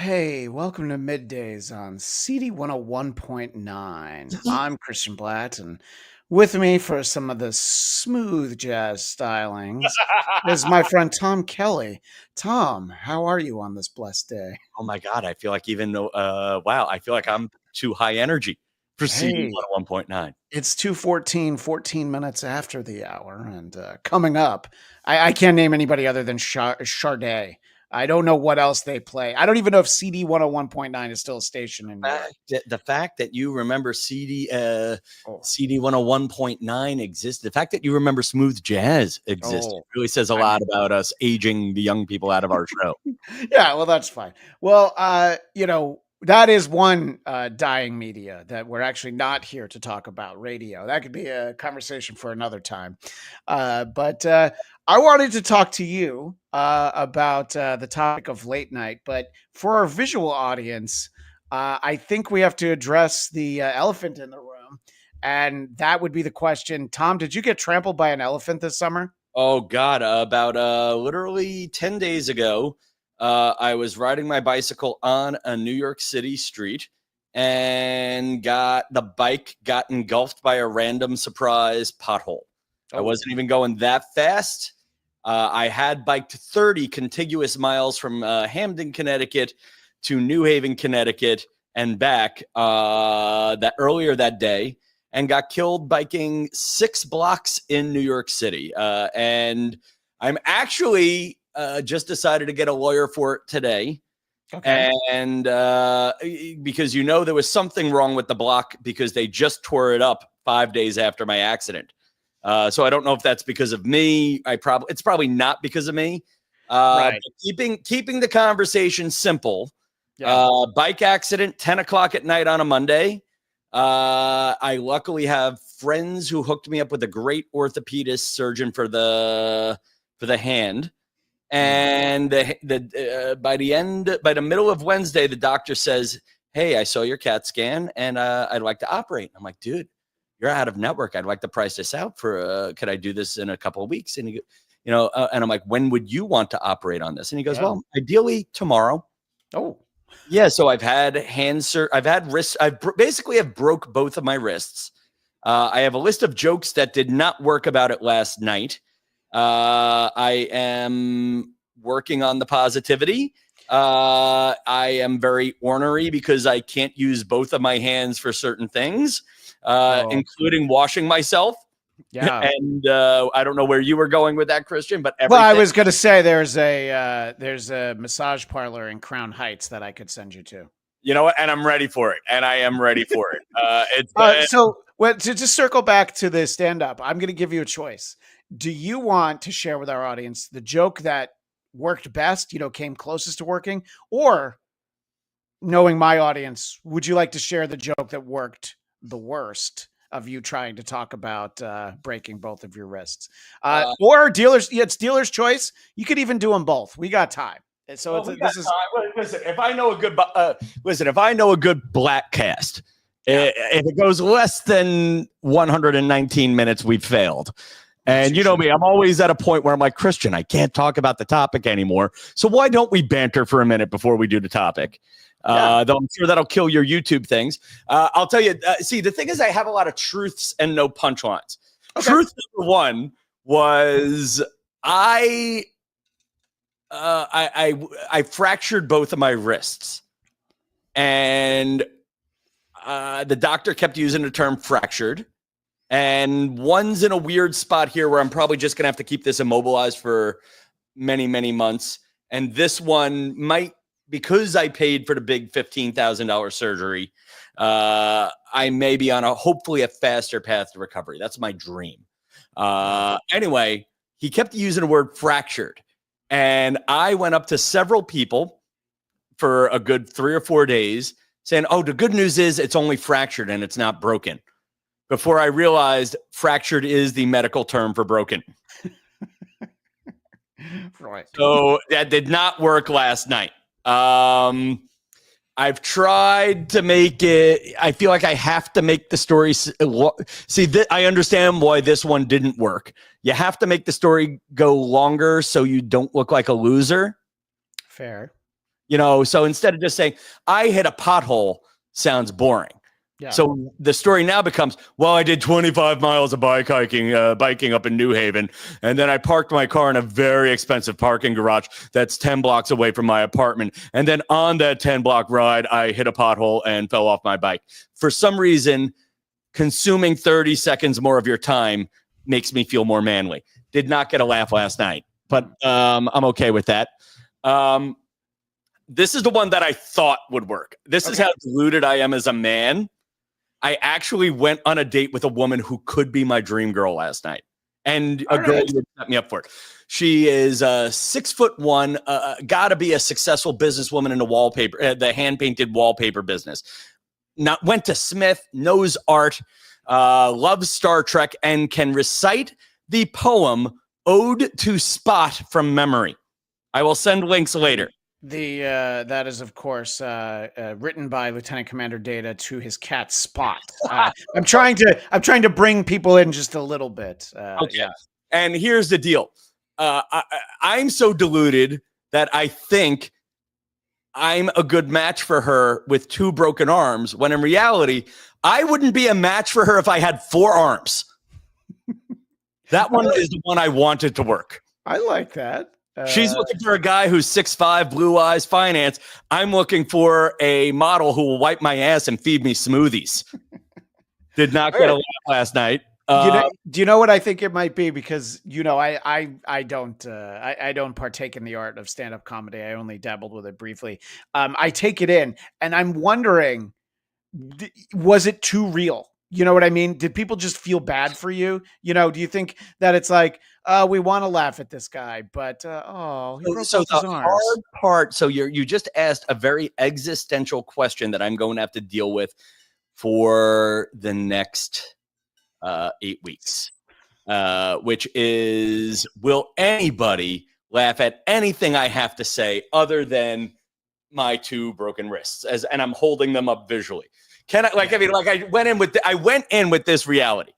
Hey, welcome to Middays on CD 101.9. I'm Christian Bladt, and with me for some of the smooth jazz stylings is my friend Tom Kelly. Tom, how are you on this blessed day? Oh my God, I feel like even though, wow, I feel like I'm too high energy for CD Hey, 101.9. it's 2:14, 14 minutes after the hour, and coming up, I can't name anybody other than Sade. I don't know what else they play. I don't even know if CD 101.9 is still a station in New York. The fact that you remember CD Oh, CD 101.9 exists, the fact that you remember smooth jazz existed oh, really says a I'm lot about us aging the young people out of our show. yeah, well, that's fine. Well, that is one dying media that we're actually not here to talk about, radio. That could be a conversation for another time. But I wanted to talk to you about the topic of late night. But for our visual audience, I think we have to address the elephant in the room. And that would be the question. Tom, did you get trampled by an elephant this summer? Oh God, about literally 10 days ago, I was riding my bicycle on a New York City street and the bike got engulfed by a random surprise pothole. I Oh, wasn't even going that fast. I had biked 30 contiguous miles from Hamden, Connecticut to New Haven, Connecticut and back that earlier that day, and got killed biking 6 blocks in New York City. And I'm actually just decided to get a lawyer for it today. okay. And because there was something wrong with the block because they just tore it up 5 days after my accident. So I don't know if that's because of me. It's probably not because of me. Right. Keeping the conversation simple. Yeah. Bike accident, 10 o'clock at night on a Monday. I luckily have friends who hooked me up with a great orthopedist surgeon for the hand. And by the middle of Wednesday, the doctor says, "Hey, I saw your CAT scan, and I'd like to operate." I'm like, "Dude, you're out of network. I'd like to price this out for. Could I do this in a couple of weeks?" And and I'm like, "When would you want to operate on this?" And he goes, Yeah. "Well, ideally tomorrow." Oh. Yeah, so I've had I've had wrists. Basically have broke both of my wrists. I have a list of jokes that did not work about it last night. I am working on the positivity. I am very ornery because I can't use both of my hands for certain things, Oh, including washing myself. yeah. And I don't know where you were going with that, Christian, but Well, I everything. was going to say there's a massage parlor in Crown Heights that I could send you to. You know what? And I'm ready for it. And I am ready for it. To just circle back to the stand up, I'm going to give you a choice. Do you want to share with our audience the joke that worked best, came closest to working, or knowing my audience, would you like to share the joke that worked the worst of you trying to talk about breaking both of your wrists? Or it's dealer's choice. You could even do them both. We got time. So Well, listen. If I know a good, if I know a good Bladtcast, yeah. if it goes less than 119 minutes, we've failed. And you know me, I'm always at a point where I'm like, Christian, I can't talk about the topic anymore. So why don't we banter for a minute before we do the topic? Though I'm sure that'll kill your YouTube things. I'll tell you. See, the thing is, I have a lot of truths and no punchlines. Okay. Truth number one was I fractured both of my wrists, and the doctor kept using the term fractured. And one's in a weird spot here where I'm probably just going to have to keep this immobilized for many, many months. And this one might, because I paid for the big $15,000 surgery, I may be on hopefully a faster path to recovery. That's my dream. Anyway, he kept using the word fractured. And I went up to several people for a good 3 or 4 days saying, "Oh, the good news is it's only fractured and it's not broken." Before I realized fractured is the medical term for broken. Right. So that did not work last night. I've tried to make it. I feel like I have to make the story. See, I understand why this one didn't work. You have to make the story go longer so you don't look like a loser. Fair. So instead of just saying, I hit a pothole, sounds boring. Yeah. So the story now becomes, well, I did 25 miles of biking up in New Haven, and then I parked my car in a very expensive parking garage that's 10 blocks away from my apartment. And then on that 10-block ride, I hit a pothole and fell off my bike. For some reason, consuming 30 seconds more of your time makes me feel more manly. Did not get a laugh last night, but I'm okay with that. This is the one that I thought would work. This is how deluded I am as a man. I actually went on a date with a woman who could be my dream girl last night, and a girl who set me up for it. She is 6'1", got to be a successful businesswoman in the hand painted wallpaper business. Went to Smith, knows art, loves Star Trek, and can recite the poem "Ode to Spot" from memory. I will send links later. That is, of course, written by Lieutenant Commander Data to his cat Spot. I'm trying to bring people in just a little bit. Okay. Yeah. And here's the deal. I'm so deluded that I think I'm a good match for her with 2 broken arms, when in reality, I wouldn't be a match for her if I had 4 arms. That one is the one I wanted to work. I like that. She's looking for a guy who's 6'5", blue eyes, finance. I'm looking for a model who will wipe my ass and feed me smoothies. Did not get a laugh last night. Do you know what I think it might be? Because I don't partake in the art of stand-up comedy. I only dabbled with it briefly. I take it in, and I'm wondering, was it too real? You know what I mean? Did people just feel bad for you? Do you think that it's like, we want to laugh at this guy, but he broke off his arms. Hard part. So you just asked a very existential question that I'm going to have to deal with for the next 8 weeks, which is, will anybody laugh at anything I have to say other than my 2 broken wrists? And I'm holding them up visually. Can I I went in with this reality.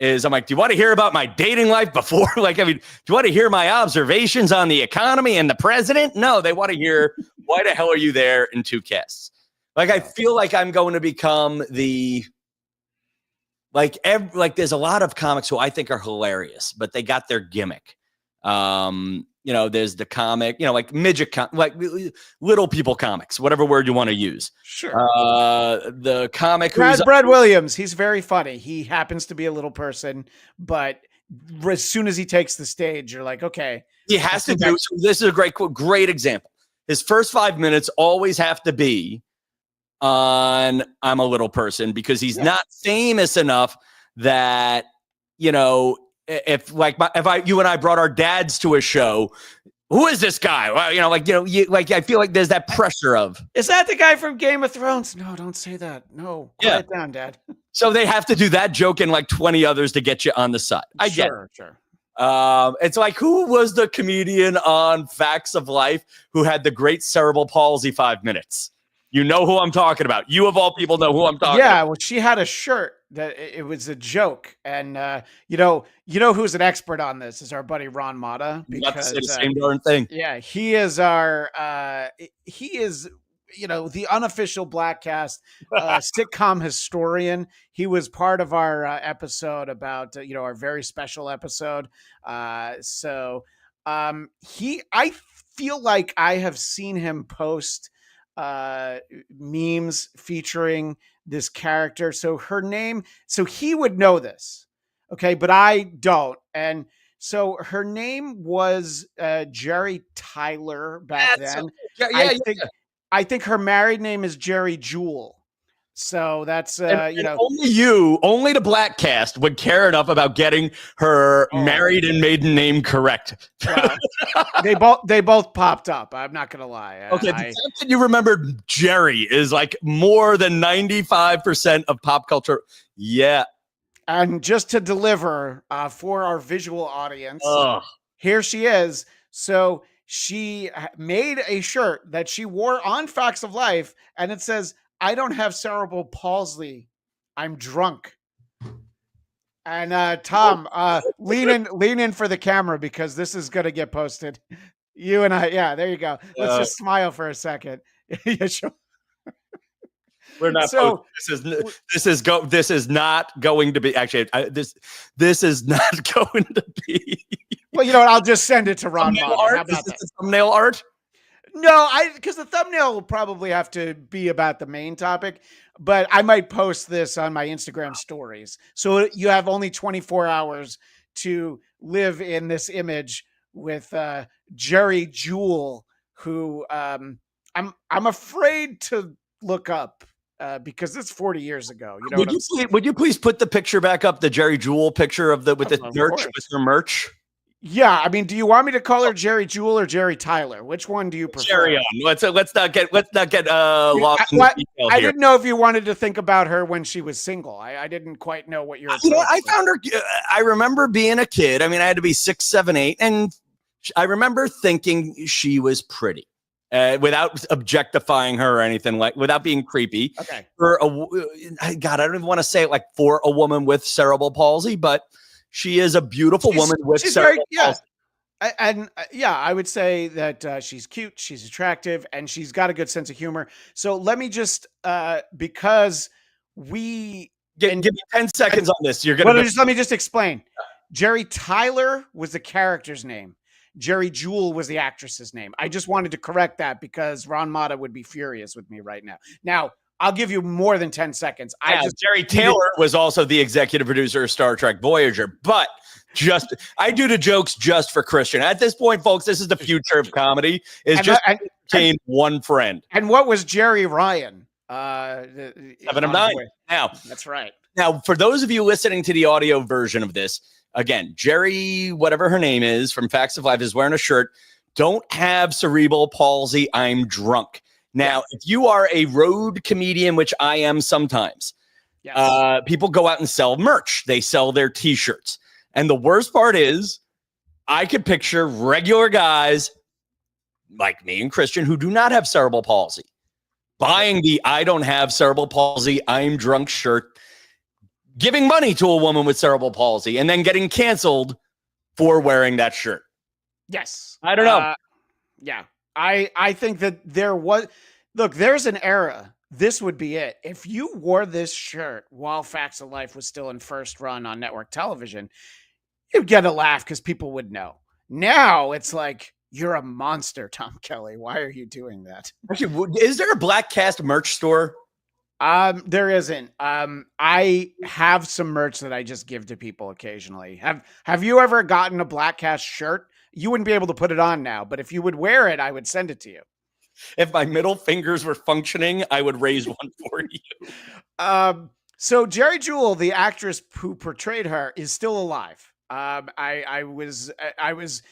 I'm like, do you want to hear about my dating life before? Do you want to hear my observations on the economy and the president? No, they want to hear, why the hell are you there in 2 casts? I feel like I'm going to become there's a lot of comics who I think are hilarious, but they got their gimmick. There's the comic, midget, little people comics, whatever word you want to use. Sure. The comic Brad Williams, he's very funny. He happens to be a little person, but as soon as he takes the stage, you're like, okay. He has to do. So this is a great example. His first 5 minutes always have to be on "I'm a little person," because he's not famous enough that, if you and I brought our dads to a show, who is this guy? Well, I feel like there's that pressure of, is that the guy from Game of Thrones? No, don't say that. No, quiet down, Dad. So they have to do that joke and 20 others to get you on the side. I get it. Sure. It's like, who was the comedian on Facts of Life who had the great cerebral palsy 5 minutes? You know who I'm talking about. You of all people know who I'm talking about. Yeah, well, she had a shirt that it was a joke, and you know who's an expert on this is our buddy Ron Mata. Because the same darn thing. Yeah, he is our the unofficial Bladtcast sitcom historian. He was part of our episode about our very special episode. I feel like I have seen him post memes featuring this character. So he would know this. Okay. But I don't. And so her name was Jerry Tyler back then. I think her married name is Jerry Jewell. So that's only the Bladtcast would care enough about getting her married and maiden name correct. They both popped up. I'm not gonna lie. Okay, the fact that you remembered Jerry is more than 95% of pop culture. Yeah, and just to deliver for our visual audience, here she is. So she made a shirt that she wore on Facts of Life, and it says, "I don't have cerebral palsy. I'm drunk." And Tom, lean in for the camera because this is going to get posted. You and I, yeah, there you go. Let's Uh, just smile for a second. Yeah, sure. we're not posting. So, This is not going to be actually. This is not going to be well, you know what? I'll just send it to Ron thumbnail Mata. art. How Is about this that? the thumbnail art? No, because the thumbnail will probably have to be about the main topic, but I might post this on my Instagram stories. So you have only 24 hours to live in this image with Jerry Jewell, who I'm afraid to look up because it's 40 years ago. You know what I'm saying? Would you please put the picture back up, the Jerry Jewell picture of the with the Of merch course. with her merch? Yeah, I mean, do you want me to call her Jerry Jewell or Jerry Tyler? Which one do you prefer? Jerry on. Let's not get lost in the detail I here. didn't know if you wanted to think about her when she was single. I didn't quite know what your You know, approach I was. found her. I remember being a kid. I mean, I had to be 6, 7, 8, and I remember thinking she was pretty, without objectifying her or anything, like without being creepy. Okay. God, I don't even want to say it like for a woman with cerebral palsy, but she is a beautiful woman with cerebral palsy. Yeah, I would say that she's cute, she's attractive, and she's got a good sense of humor. So let me just because we Give me 10 seconds on this. You're gonna. let me just explain. Jerry Tyler was the character's name. Jerry Jewell was the actress's name. I just wanted to correct that because Ron Mata would be furious with me right now. Now, I'll give you more than 10 seconds. Jerry Taylor was also the executive producer of Star Trek Voyager, but I do the jokes just for Christian. At this point, folks, this is the future of comedy. Is just entertain one friend. And what was Jerry Ryan? 7 of 9. Now, that's right. Now, for those of you listening to the audio version of this, again, Jerry, whatever her name is from Facts of Life, is wearing a shirt. Don't have cerebral palsy. I'm drunk. Now, if you are a road comedian, which I am sometimes, people go out and sell merch. They sell their T-shirts. And the worst part is I could picture regular guys like me and Christian who do not have cerebral palsy buying the I don't have cerebral palsy, I'm drunk shirt, giving money to a woman with cerebral palsy, and then getting canceled for wearing that shirt. Yes. I don't know. Yeah. I think that there's an era. This would be it. If you wore this shirt while Facts of Life was still in first run on network television, you'd get a laugh because people would know. Now it's like, you're a monster, Tom Kelly. Why are you doing that? Actually, is there a Bladtcast merch store? There isn't. I have some merch that I just give to people occasionally. Have you ever gotten a Bladtcast shirt? You wouldn't be able to put it on now, but if you would wear it, I would send it to you. If my middle fingers were functioning, I would raise one for you. So Jerry Jewell, the actress who portrayed her, is still alive.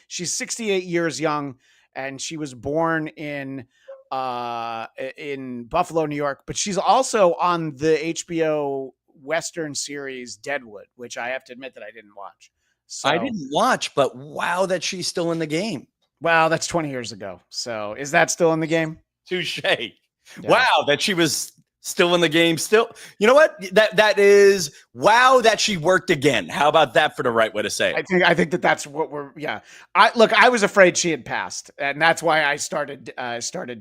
She's 68 years young, and she was born in Buffalo, New York, but she's also on the HBO Western series Deadwood, which I have to admit that I didn't watch. So, I didn't watch, but wow, that she's still in the game. Well, that's 20 years ago. So is that still in the game? Touche. Yeah. Wow, that she was still in the game. Still, you know what? That is wow that she worked again. How about that for the right way to say it? I think that's what we're. Yeah. I was afraid she had passed, and that's why I started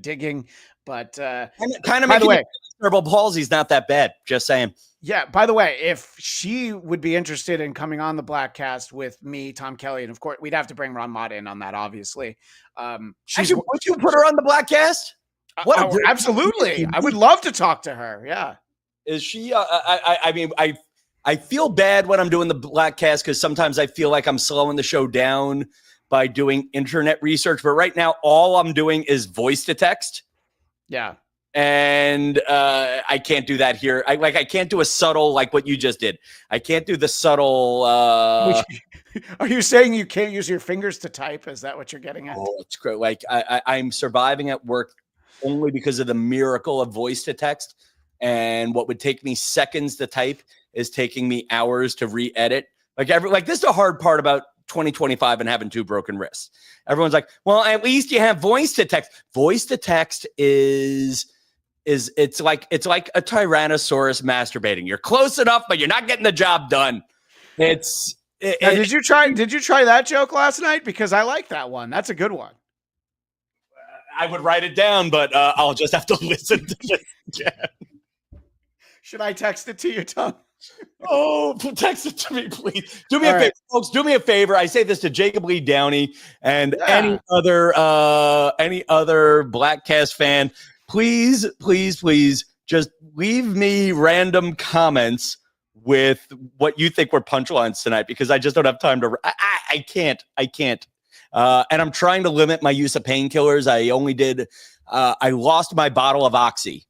digging. But kind of by the way, cerebral palsy is not that bad. Just saying. Yeah. By the way, if she would be interested in coming on the Bladtcast with me, Tom Kelly, and of course we'd have to bring Ron Mata in on that, obviously. Actually, would you put her on the Bladtcast? Absolutely. I would love to talk to her. Yeah. Is she? I mean, I feel bad when I'm doing the Bladtcast because sometimes I feel like I'm slowing the show down by doing internet research. But right now, all I'm doing is voice to text. Yeah. And I can't do that here. I can't do a subtle like what you just did. I can't do the subtle. Are you saying you can't use your fingers to type? Is that what you're getting at? Oh, it's great. Like I'm surviving at work only because of the miracle of voice to text. And what would take me seconds to type is taking me hours to re-edit. Like this is the hard part about 2025 and having 2 broken wrists. Everyone's like, well, at least you have voice to text. Voice to text is it's like a Tyrannosaurus masturbating. You're close enough, but you're not getting the job done. Did you try that joke last night? Because I like that one. That's a good one. I would write it down, but I'll just have to listen to it again. Should I text it to you, Tom? Oh, text it to me, please. Do me a favor, folks. Do me a favor. I say this to Jacob Lee Downey and any other Bladtcast fan. Please, please, please, just leave me random comments with what you think were punchlines tonight, because I just don't have time to. I can't. And I'm trying to limit my use of painkillers. I lost my bottle of Oxy.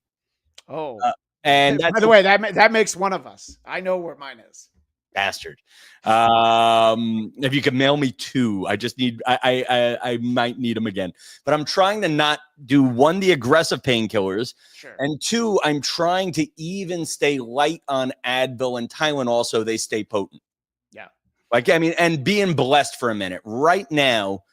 Oh. And by the way, that makes one of us. I know where mine is. Bastard. If you could mail me 2, I just need. I might need them again. But I'm trying to not do 1, the aggressive painkillers, sure. And 2, I'm trying to even stay light on Advil and Tylenol so they stay potent. Yeah. And being blessed for a minute. Right now,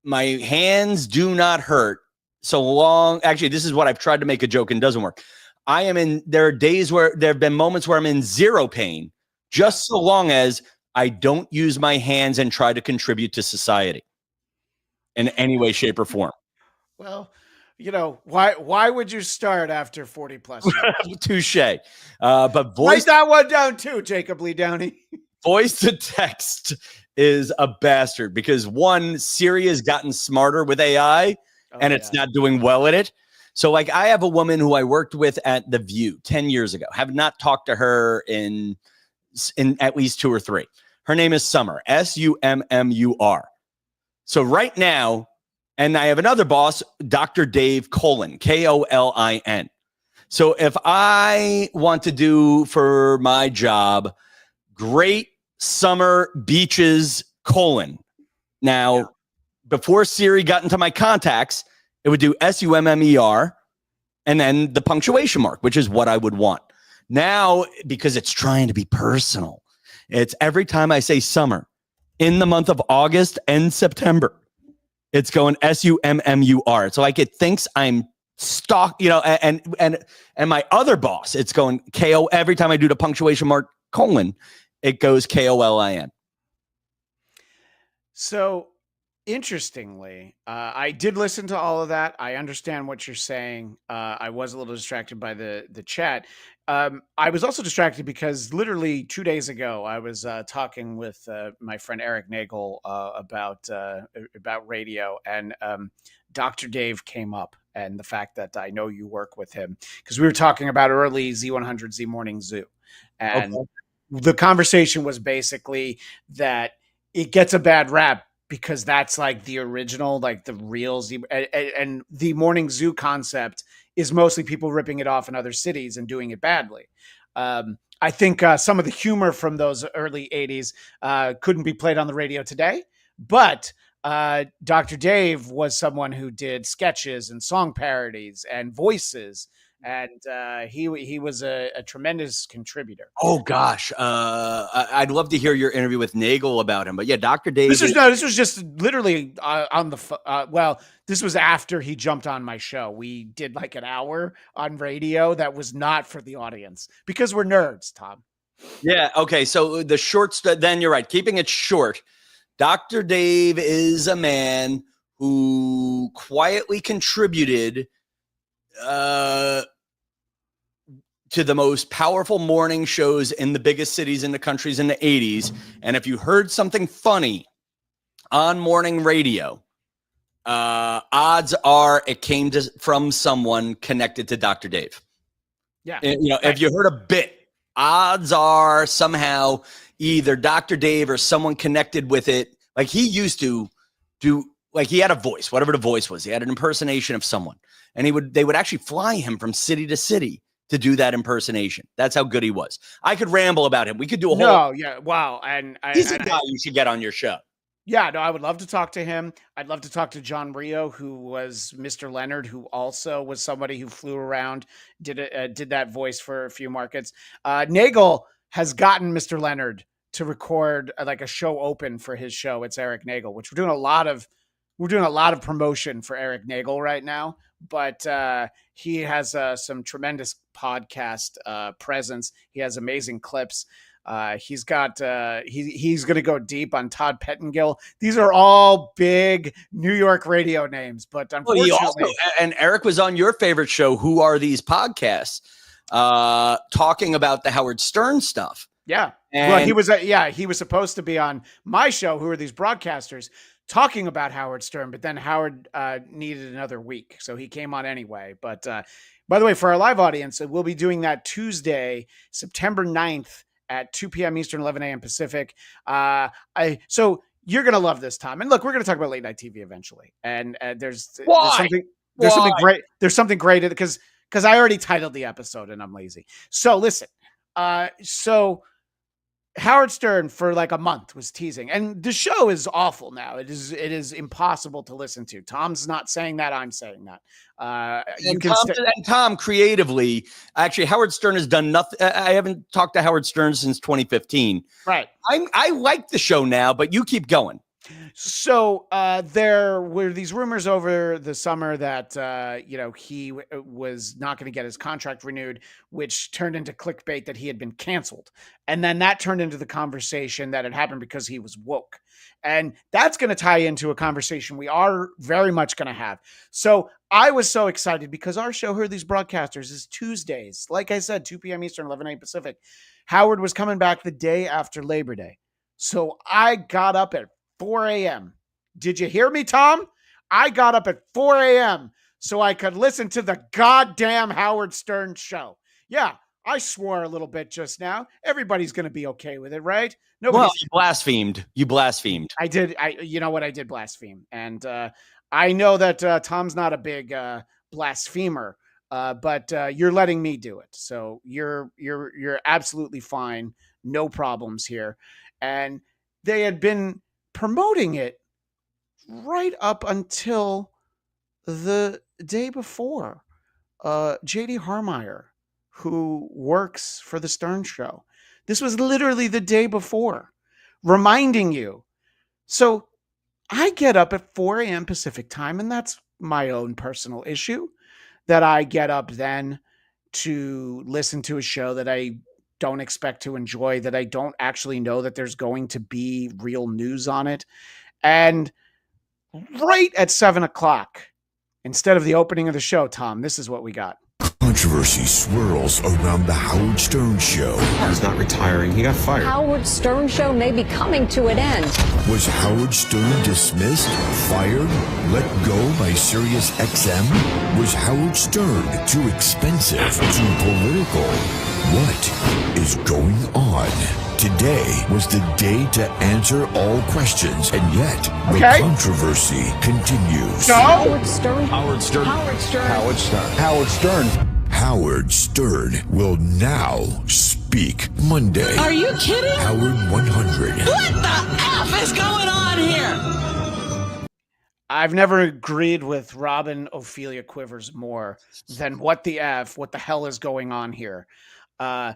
my hands do not hurt so long. Actually, this is what I've tried to make a joke and doesn't work. There are days where there have been moments where I'm in zero pain, just so long as I don't use my hands and try to contribute to society in any way, shape, or form. Well, why would you start after 40 plus years? Touche. But write that one down too, Jacob Lee Downey. Voice to text is a bastard because Siri has gotten smarter with AI and it's not doing well at it. So I have a woman who I worked with at The View 10 years ago. Have not talked to her in at least 2 or 3. Her name is Summer, Summur. So right now, and I have another boss, Dr. Dave Colin, Kolin. So if I want to do for my job, great summer beaches, Colin. Now, before Siri got into my contacts, it would do Summer and then the punctuation mark, which is what I would want. Now, because it's trying to be personal, it's every time I say summer in the month of August and September, it's going Summur. So like it thinks I'm and my other boss, it's going KO every time I do the punctuation mark colon, it goes KOLIN. So interestingly, I did listen to all of that. I understand what you're saying. I was a little distracted by the chat. I was also distracted because literally 2 days ago, I was talking with my friend Eric Nagel about radio, and Dr. Dave came up, and the fact that I know you work with him, because we were talking about early Z100 Z Morning Zoo, and the conversation was basically that it gets a bad rap because that's like the original, like the real Z, and the Morning Zoo concept is mostly people ripping it off in other cities and doing it badly. I think some of the humor from those early 80s couldn't be played on the radio today, but Dr. Dave was someone who did sketches and song parodies and voices, and he was a tremendous contributor. Oh gosh, I'd love to hear your interview with Nagel about him. But yeah, Dr. Dave. This was just literally on the well. This was after he jumped on my show. We did like an hour on radio that was not for the audience because we're nerds, Tom. Yeah. Okay. So the short. Then you're right. Keeping it short. Dr. Dave is a man who quietly contributed to the most powerful morning shows in the biggest cities in the countries in the 80s. And if you heard something funny on morning radio, odds are it came from someone connected to Dr. Dave. Yeah. And, if you heard a bit, odds are somehow either Dr. Dave or someone connected with it. Like he used to do, like he had a voice, whatever the voice was. He had an impersonation of someone, and they would actually fly him from city to city to do that impersonation. That's how good he was. I could ramble about him. We could do a whole. No, yeah, wow, and he's a guy you should get on your show. Yeah, no, I would love to talk to him. I'd love to talk to John Rio, who was Mr. Leonard, who also was somebody who flew around, did that voice for a few markets. Nagel has gotten Mr. Leonard to record like a show open for his show. It's Eric Nagel, which we're doing a lot of promotion for Eric Nagel right now. But he has some tremendous podcast presence. He has amazing clips. He's got he's going to go deep on Todd Pettengill. These are all big New York radio names, but unfortunately, and Eric was on your favorite show, Who Are These Podcasts, talking about the Howard Stern stuff. Yeah. And well, he was supposed to be on my show, Who Are These Broadcasters, talking about Howard Stern, but then Howard needed another week, so he came on anyway. But by the way, for our live audience, we'll be doing that Tuesday, September 9th at 2 p.m. Eastern, 11 a.m. Pacific. So you're going to love this, Tom. And look, we're going to talk about late night TV eventually. And there's something great because I already titled the episode and I'm lazy. So listen, so Howard Stern for like a month was teasing, and the show is awful now. It is impossible to listen to. Tom's not saying that. I'm saying that. Tom creatively, actually, Howard Stern has done nothing. I haven't talked to Howard Stern since 2015. Right. I like the show now, but you keep going. So there were these rumors over the summer that he was not going to get his contract renewed, which turned into clickbait that he had been canceled, and then that turned into the conversation that had happened because he was woke, and that's going to tie into a conversation we are very much going to have. So I was so excited because our show, Who Are These Broadcasters, is Tuesdays, like I said, 2 p.m. Eastern, 11 a.m. Pacific. Howard was coming back the day after Labor Day, so I got up at 4 a.m. Did you hear me, Tom? I got up at 4 a.m. so I could listen to the goddamn Howard Stern show. Yeah, I swore a little bit just now. Everybody's going to be okay with it, right? Well, you blasphemed. You blasphemed. I did. You know what? I did blaspheme. And I know that Tom's not a big blasphemer, but you're letting me do it. So you're absolutely fine. No problems here. And they had been promoting it right up until the day before. J.D. Harmeyer, who works for the Stern Show, this was literally the day before, reminding you. So I get up at 4 a.m. Pacific time, and that's my own personal issue, that I get up then to listen to a show that I don't expect to enjoy, that I don't actually know that there's going to be real news on it. And right at 7 o'clock, instead of the opening of the show, Tom, this is what we got. Controversy swirls around the Howard Stern Show. He's not retiring. He got fired. Howard Stern Show may be coming to an end. Was Howard Stern dismissed, fired, let go by Sirius XM? Was Howard Stern too expensive, too political? What is going on? Today was the day to answer all questions, and yet the controversy continues. Howard Stern. Howard Stern. Howard Stern. Howard Stern. Howard Stern. Howard Stern will now speak Monday. Are you kidding? Howard 100. What the F is going on here? I've never agreed with Robin Ophelia Quivers more than what the hell is going on here. I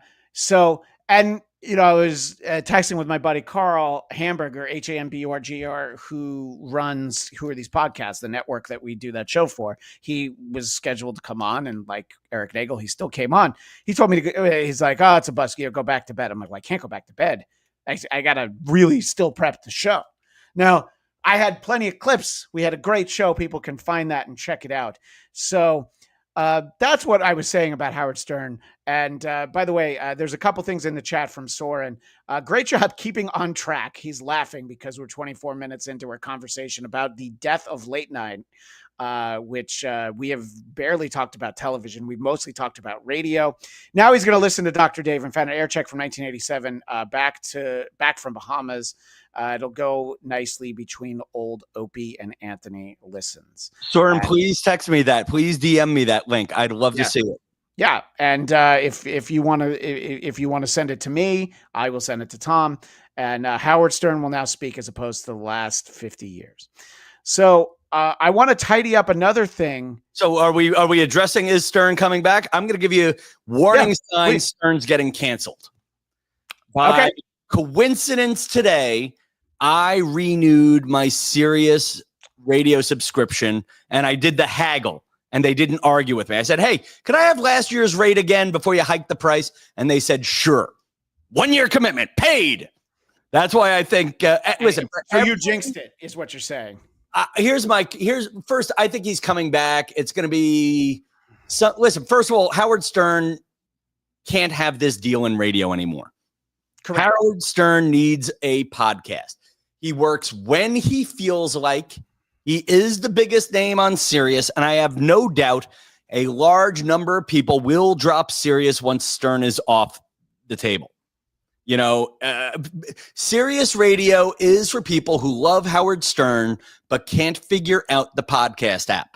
was texting with my buddy Carl Hamburger, Hamburgr, who runs Who Are These Podcasts, the network that we do that show for. He was scheduled to come on, and like Eric Nagel, he still came on. He told me to go, he's like, oh, it's a bust, go back to bed. I'm like, well, I can't go back to bed. I got to really still prep the show. Now, I had plenty of clips. We had a great show. People can find that and check it out. So that's what I was saying about Howard Stern. And by the way, there's a couple things in the chat from Soren. Great job keeping on track. He's laughing because we're 24 minutes into our conversation about the death of late night, which we have barely talked about television. We've mostly talked about radio. Now he's going to listen to Dr. Dave and found an air check from 1987 back from Bahamas. It'll go nicely between old Opie and Anthony listens. Soren, please text me that. Please DM me that link. I'd love to see it. Yeah, and if you want to send it to me, I will send it to Tom. And Howard Stern will now speak as opposed to the last 50 years. So I want to tidy up another thing. So are we addressing is Stern coming back? I'm going to give you warning signs. Please. Stern's getting canceled. By coincidence today, I renewed my Sirius radio subscription, and I did the haggle, and they didn't argue with me. I said, hey, could I have last year's rate again before you hike the price? And they said, sure. 1-year commitment paid. That's why I think, listen. So you jinxed it, is what you're saying. Here's first, I think he's coming back. It's going to be, listen, first of all, Howard Stern can't have this deal in radio anymore. Correct. Howard Stern needs a podcast. He works when he feels like. He is the biggest name on Sirius, and I have no doubt a large number of people will drop Sirius once Stern is off the table. You know, Sirius Radio is for people who love Howard Stern but can't figure out the podcast app.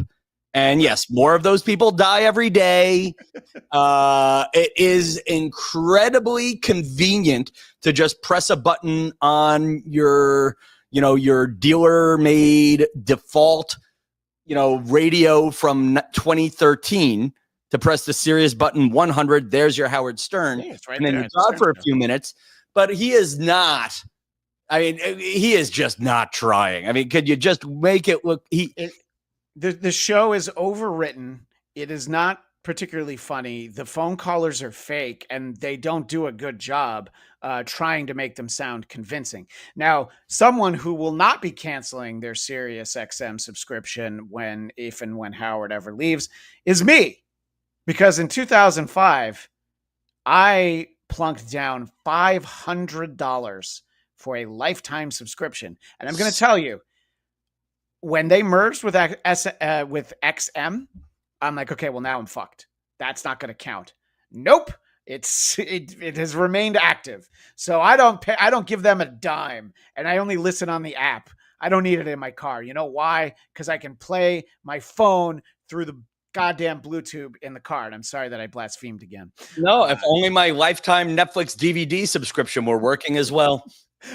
And yes, more of those people die every day. It is incredibly convenient to just press a button on your dealer-made default, radio from 2013 to press the Sirius button 100. There's your Howard Stern. Yeah, it's right and then there. you talk for a few minutes. But he is not. I mean, he is just not trying. I mean, could you just make it look? The show is overwritten. It is not particularly funny. The phone callers are fake, and they don't do a good job trying to make them sound convincing. Now, someone who will not be canceling their Sirius XM subscription if and when Howard ever leaves is me. Because in 2005, I plunked down $500 for a lifetime subscription. And I'm going to tell you, when they merged with XM, I'm like, okay, well, now I'm fucked. That's not going to count. Nope. It has remained active. So I don't give them a dime, and I only listen on the app. I don't need it in my car. You know why? Because I can play my phone through the goddamn Bluetooth in the car. And I'm sorry that I blasphemed again. No, if only my lifetime Netflix DVD subscription were working as well.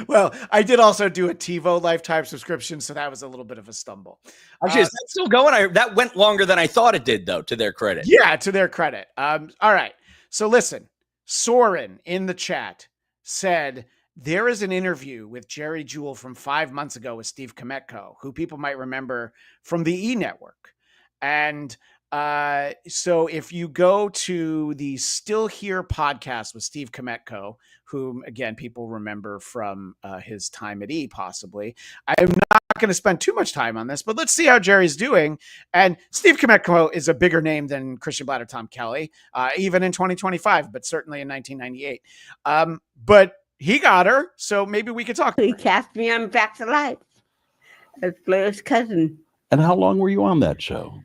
Well, I did also do a TiVo lifetime subscription, so that was a little bit of a stumble. Actually, is that still going? That went longer than I thought it did, though, to their credit. Yeah, to their credit. All right. So listen, Soren in the chat said there is an interview with Jerry Jewell from 5 months ago with Steve Kometko, who people might remember from the E! Network. And so if you go to the Still Here podcast with Steve Kometko, whom, again, people remember from his time at E! Possibly. I'm not going to spend too much time on this, but let's see how Jerry's doing. And Steve Kometko is a bigger name than Christian Bladt or Tom Kelly, even in 2025, but certainly in 1998. But he got her, so maybe we could talk. He cast me on Back to Life as Blair's cousin. And how long were you on that show?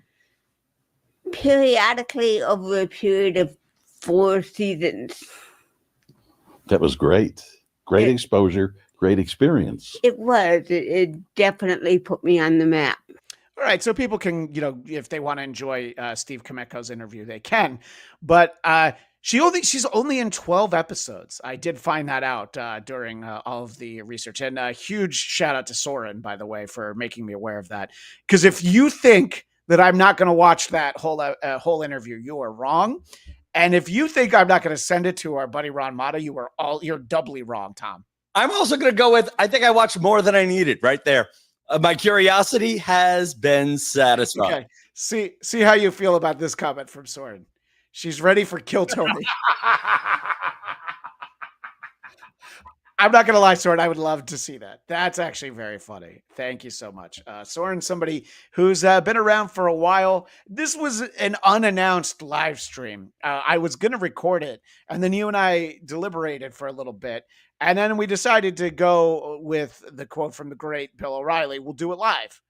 Periodically over a period of 4 seasons. That was great. Great exposure, great experience. It was. It definitely put me on the map. All right, so people can, if they want to enjoy Steve Kometko's interview, they can. But she's only in 12 episodes. I did find that out during all of the research. And a huge shout out to Soren, by the way, for making me aware of that. Because if you think that I'm not going to watch that whole interview, you are wrong. And if you think I'm not going to send it to our buddy Ron Mata, you're doubly wrong, Tom. I'm also going to go with, I think I watched more than I needed right there. My curiosity has been satisfied. Okay. See how you feel about this comment from Soren. She's ready for Kill Tony. I'm not going to lie, Soren. I would love to see that. That's actually very funny. Thank you so much. Soren, somebody who's been around for a while. This was an unannounced live stream. I was going to record it, and then you and I deliberated for a little bit, and then we decided to go with the quote from the great Bill O'Reilly. We'll do it live.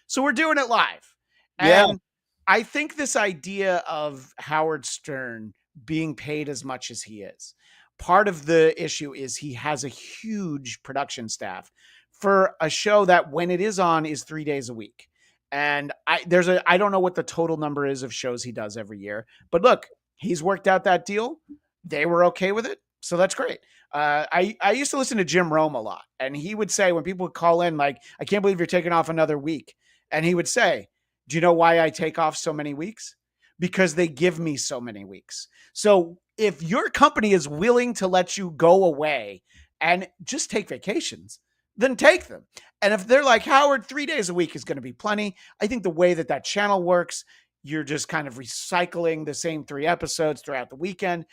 So we're doing it live. Yeah. And I think this idea of Howard Stern being paid as much as he is, part of the issue is he has a huge production staff for a show that when it is on is 3 days a week. And I don't know what the total number is of shows he does every year, but look, he's worked out that deal. They were okay with it. So that's great. I used to listen to Jim Rome a lot, and he would say when people would call in, like, I can't believe you're taking off another week. And he would say, do you know why I take off so many weeks? Because they give me so many weeks. So if your company is willing to let you go away and just take vacations, then take them. And if they're like, Howard, 3 days a week is going to be plenty. I think the way that channel works, you're just kind of recycling the same 3 episodes throughout the weekend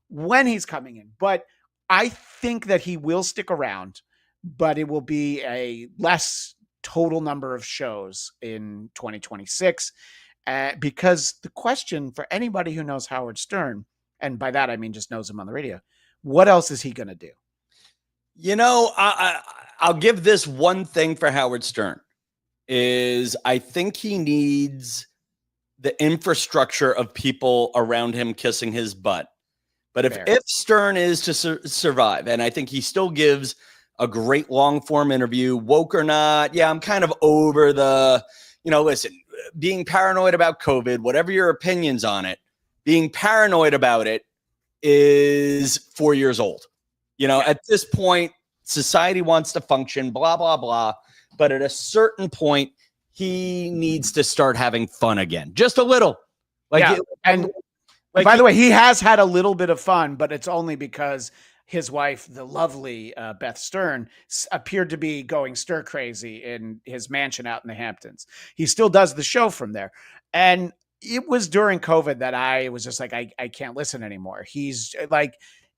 when he's coming in. But I think that he will stick around, but it will be a less total number of shows in 2026. Because the question for anybody who knows Howard Stern, and by that I mean just knows him on the radio, what else is he going to do? I'll give this one thing for Howard Stern is I think he needs the infrastructure of people around him kissing his butt. But if Stern is to survive, and I think he still gives a great long form interview, woke or not, yeah, I'm kind of over the, listen, being paranoid about COVID, whatever your opinions on it, being paranoid about it is 4 years old. At this point, society wants to function, blah, blah, blah. But at a certain point, he needs to start having fun again, just a little. By the way, he has had a little bit of fun, but it's only because his wife, the lovely Beth Stern, appeared to be going stir crazy in his mansion out in the Hamptons. He still does the show from there. And it was during COVID that I was just like, I can't listen anymore. He's like,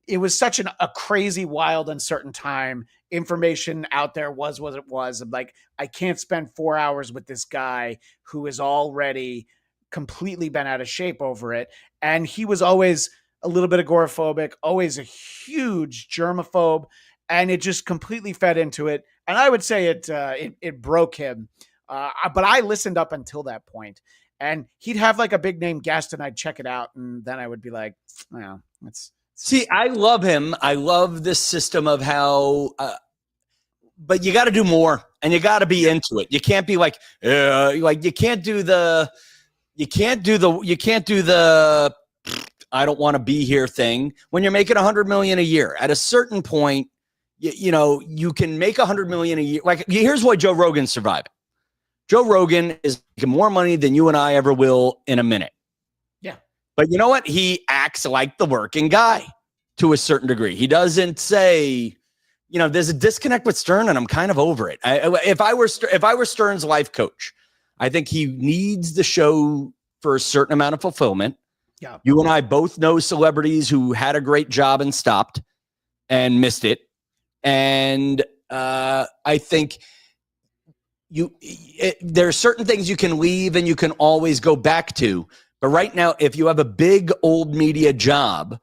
it was such a crazy, wild, uncertain time. Information out there was what it was. I'm like, I can't spend 4 hours with this guy who is already completely been out of shape over it. And he was always a little bit agoraphobic, always a huge germaphobe, and it just completely fed into it. And I would say it broke him. But I listened up until that point, and he'd have like a big name guest, and I'd check it out, and then I would be like, well, it's. See, I love him. I love this system of how, but you got to do more, and you got to be into it. You can't be like you can't do the I don't want to be here thing when you're making $100 million a year. At a certain point, you can make $100 million a year. Like, here's why Joe Rogan's surviving. Joe Rogan is making more money than you and I ever will in a minute. Yeah. But you know what? He acts like the working guy to a certain degree. He doesn't say, there's a disconnect with Stern, and I'm kind of over it. If I were Stern's life coach, I think he needs the show for a certain amount of fulfillment. Yeah. You and I both know celebrities who had a great job and stopped and missed it. And I think there are certain things you can leave and you can always go back to. But right now, if you have a big old media job,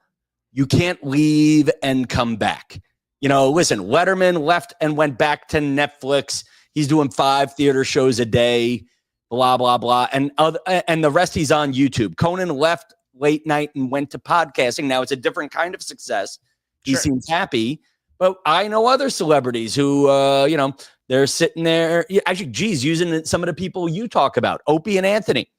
you can't leave and come back. Listen, Letterman left and went back to Netflix. He's doing 5 theater shows a day, blah, blah, blah. And the rest he's on YouTube. Conan left late night and went to podcasting. Now it's a different kind of success. He seems happy. But I know other celebrities who, they're sitting there. Actually, using some of the people you talk about, Opie and Anthony.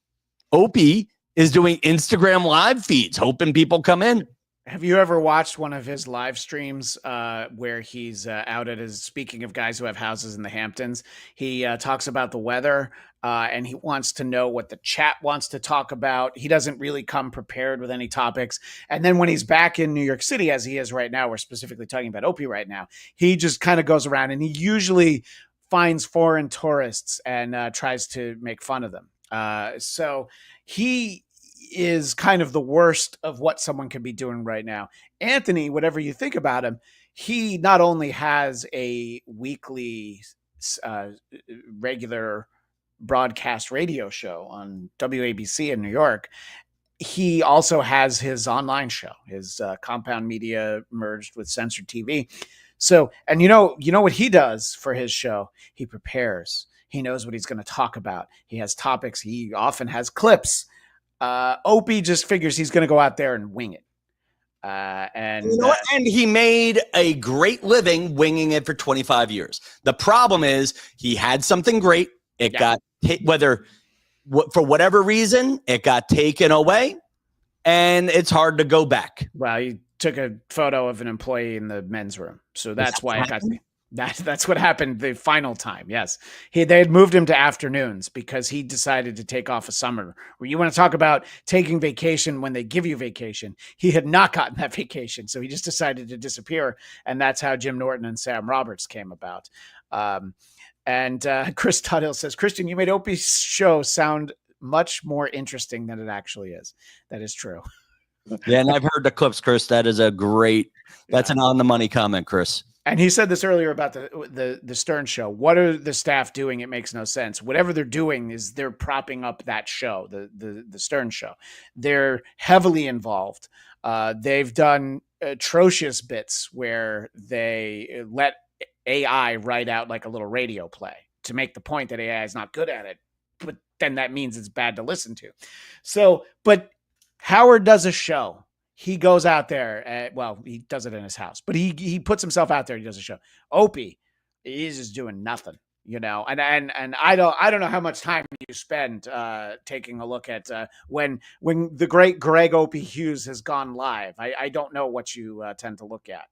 Opie is doing Instagram live feeds, hoping people come in. Have you ever watched one of his live streams where he's out at his, speaking of guys who have houses in the Hamptons, he talks about the weather and he wants to know what the chat wants to talk about. He doesn't really come prepared with any topics. And then when he's back in New York City, as he is right now, we're specifically talking about Opie right now, he just kind of goes around and he usually finds foreign tourists and tries to make fun of them. So he is kind of the worst of what someone could be doing right now. Anthony, whatever you think about him, he not only has a weekly regular broadcast radio show on WABC in New York, he also has his online show, his Compound Media merged with Censored TV. So, and you know what he does for his show? He prepares. He knows what he's going to talk about. He has topics. He often has clips. Opie just figures he's going to go out there and wing it. And he made a great living winging it for 25 years. The problem is he had something great. It got for whatever reason, it got taken away, and it's hard to go back. Well, he took a photo of an employee in the men's room, so that's why it got. That's what happened the final time. Yes. They had moved him to afternoons because he decided to take off a summer. Where you want to talk about taking vacation when they give you vacation. He had not gotten that vacation. So he just decided to disappear. And that's how Jim Norton and Sam Roberts came about. And Chris Tuthill says, Christian, you made Opie's show sound much more interesting than it actually is. That is true. Yeah, and I've heard the clips, Chris. That is that's an on the money comment, Chris. And he said this earlier about the Stern show. What are the staff doing? It makes no sense. Whatever they're doing is they're propping up that show, the Stern show. They're heavily involved. They've done atrocious bits where they let AI write out like a little radio play to make the point that AI is not good at it, but then that means it's bad to listen to. So, but Howard does a show. He goes out there. He does it in his house, but he puts himself out there. He does a show. Opie, he's just doing nothing, you know. And I don't know how much time you spend taking a look at when the great Greg Opie Hughes has gone live. I don't know what you tend to look at.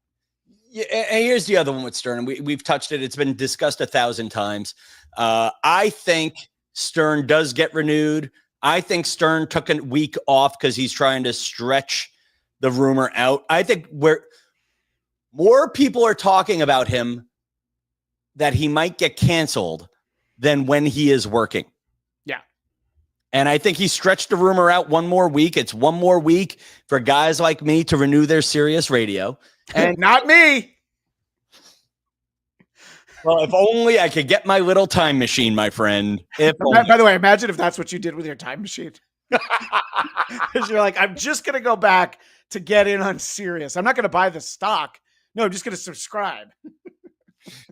Yeah, and here's the other one with Stern. We've touched it. It's been discussed 1,000 times. I think Stern does get renewed. I think Stern took a week off because he's trying to stretch the rumor out. I think where more people are talking about him that he might get canceled than when he is working. Yeah. And I think he stretched the rumor out one more week. It's one more week for guys like me to renew their Sirius radio. And not me. Well, if only I could get my little time machine, my friend. By the way, imagine if that's what you did with your time machine. Because you're like, I'm just going to go back to get in on Sirius. I'm not going to buy the stock. No, I'm just going to subscribe.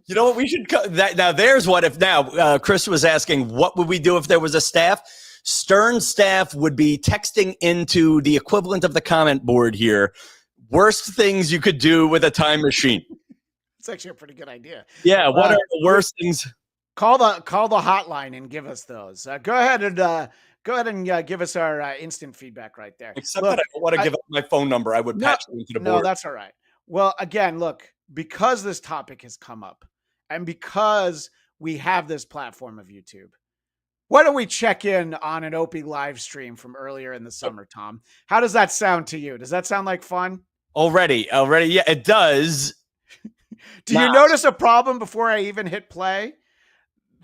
You know what? We should now. There's what if now Chris was asking, what would we do if there was a staff? Stern staff would be texting into the equivalent of the comment board here. Worst things you could do with a time machine. It's actually a pretty good idea. Yeah. What are the worst things? Call the hotline and give us those. Go ahead and give us our instant feedback right there. Except that I don't want to give up my phone number. I would patch it into the board. No, that's all right. Well, again, look, because this topic has come up and because we have this platform of YouTube, why don't we check in on an Opie live stream from earlier in the summer, Tom? How does that sound to you? Does that sound like fun? Already. Yeah, it does. Do you notice a problem before I even hit play?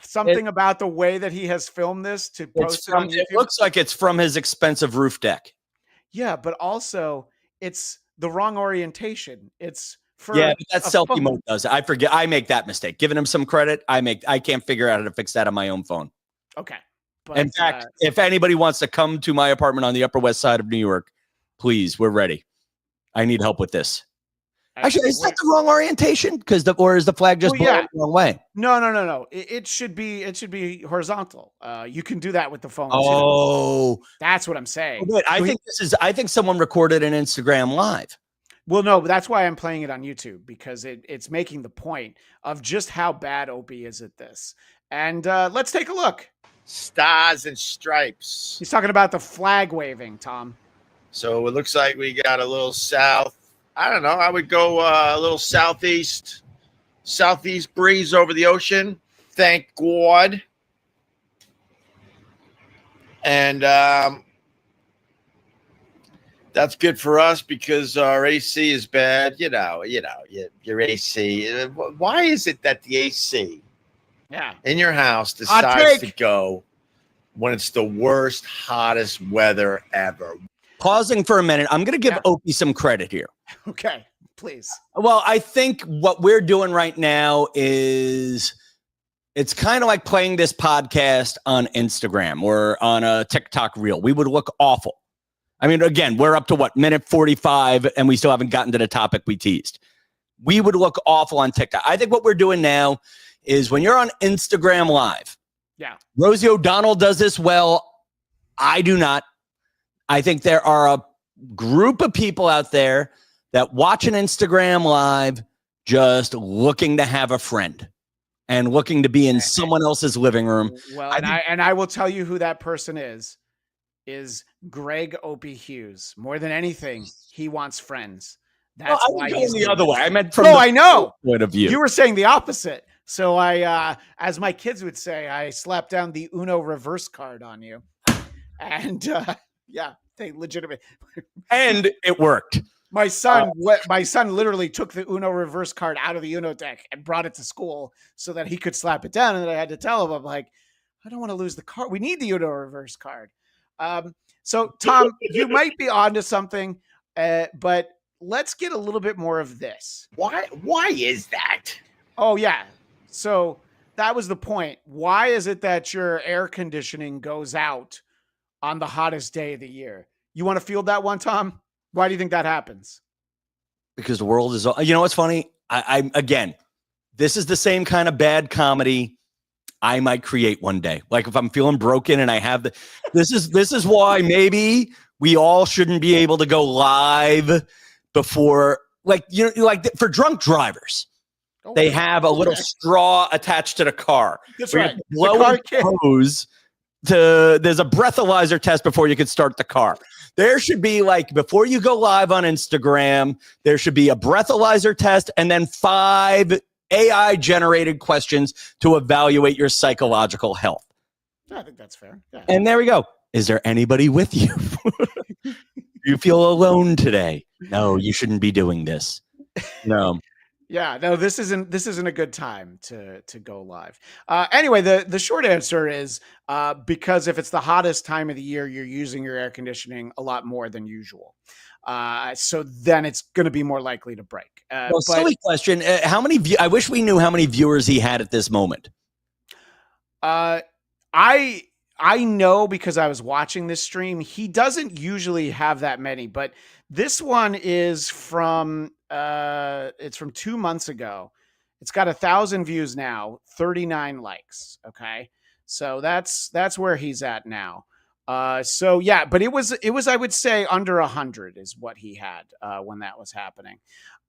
Something about the way that he has filmed this to post it on YouTube? It looks like it's from his expensive roof deck. Yeah, but also it's the wrong orientation. It's for but that selfie mode does. I forget. I make that mistake. Giving him some credit, I can't figure out how to fix that on my own phone. Okay. But, in fact, if anybody wants to come to my apartment on the Upper West Side of New York, please, we're ready. I need help with this. Actually, is that the wrong orientation? Or is the flag just blowing the wrong way? No. It should be horizontal. You can do that with the phone. Oh, too. That's what I'm saying. Wait, I think someone recorded an Instagram live. Well, no, but that's why I'm playing it on YouTube, because it's making the point of just how bad Opie is at this. And let's take a look. Stars and stripes. He's talking about the flag waving, Tom. So it looks like we got a little south. I don't know. I would go a little southeast breeze over the ocean. Thank God. And that's good for us because our AC is bad. You know, your AC. Why is it that the AC in your house decides to go when it's the worst, hottest weather ever? Pausing for a minute, I'm going to give Opie some credit here. Okay, please. Well, I think what we're doing right now is it's kind of like playing this podcast on Instagram or on a TikTok reel. We would look awful. I mean, again, we're up to minute 45 and we still haven't gotten to the topic we teased. We would look awful on TikTok. I think what we're doing now is when you're on Instagram Live. Yeah. Rosie O'Donnell does this well. I do not. I think there are a group of people out there that watch an Instagram Live just looking to have a friend and looking to be in someone else's living room. Well, I will tell you who that person is Greg Opie Hughes. More than anything, he wants friends. That's why he's the other way. I meant from I know. Point of view. You were saying the opposite. So I, as my kids would say, I slapped down the Uno reverse card on you. And they legitimately. And it worked. My son literally took the Uno reverse card out of the Uno deck and brought it to school so that he could slap it down. And then I had to tell him, I'm like, I don't want to lose the card. We need the Uno reverse card. So Tom, you might be onto something. But let's get a little bit more of this. Why is that? Oh, yeah. So that was the point. Why is it that your air conditioning goes out on the hottest day of the year? You want to field that one, Tom? Why do you think that happens? Because the world is, you know what's funny? I again, this is the same kind of bad comedy I might create one day. Like if I'm feeling broken and I have this is why maybe we all shouldn't be able to go live before, like, you know, like for drunk drivers. They have a little straw attached to the car. That's right. Blow hose there's a breathalyzer test before you can start the car. There should be, like, before you go live on Instagram, there should be a breathalyzer test and then 5 AI generated questions to evaluate your psychological health. I think that's fair. Yeah. And there we go. Is there anybody with you? You feel alone today? No, you shouldn't be doing this. No. Yeah, no, this isn't a good time to go live. Anyway, the short answer is because if it's the hottest time of the year, you're using your air conditioning a lot more than usual. So then it's going to be more likely to break. Well, silly question. How many? I wish we knew how many viewers he had at this moment. I know because I was watching this stream. He doesn't usually have that many, but this one is from it's from 2 months ago. It's got 1,000 views now, 39 likes. Okay, so that's where he's at now. So yeah, but it was I would say under 100 is what he had when that was happening.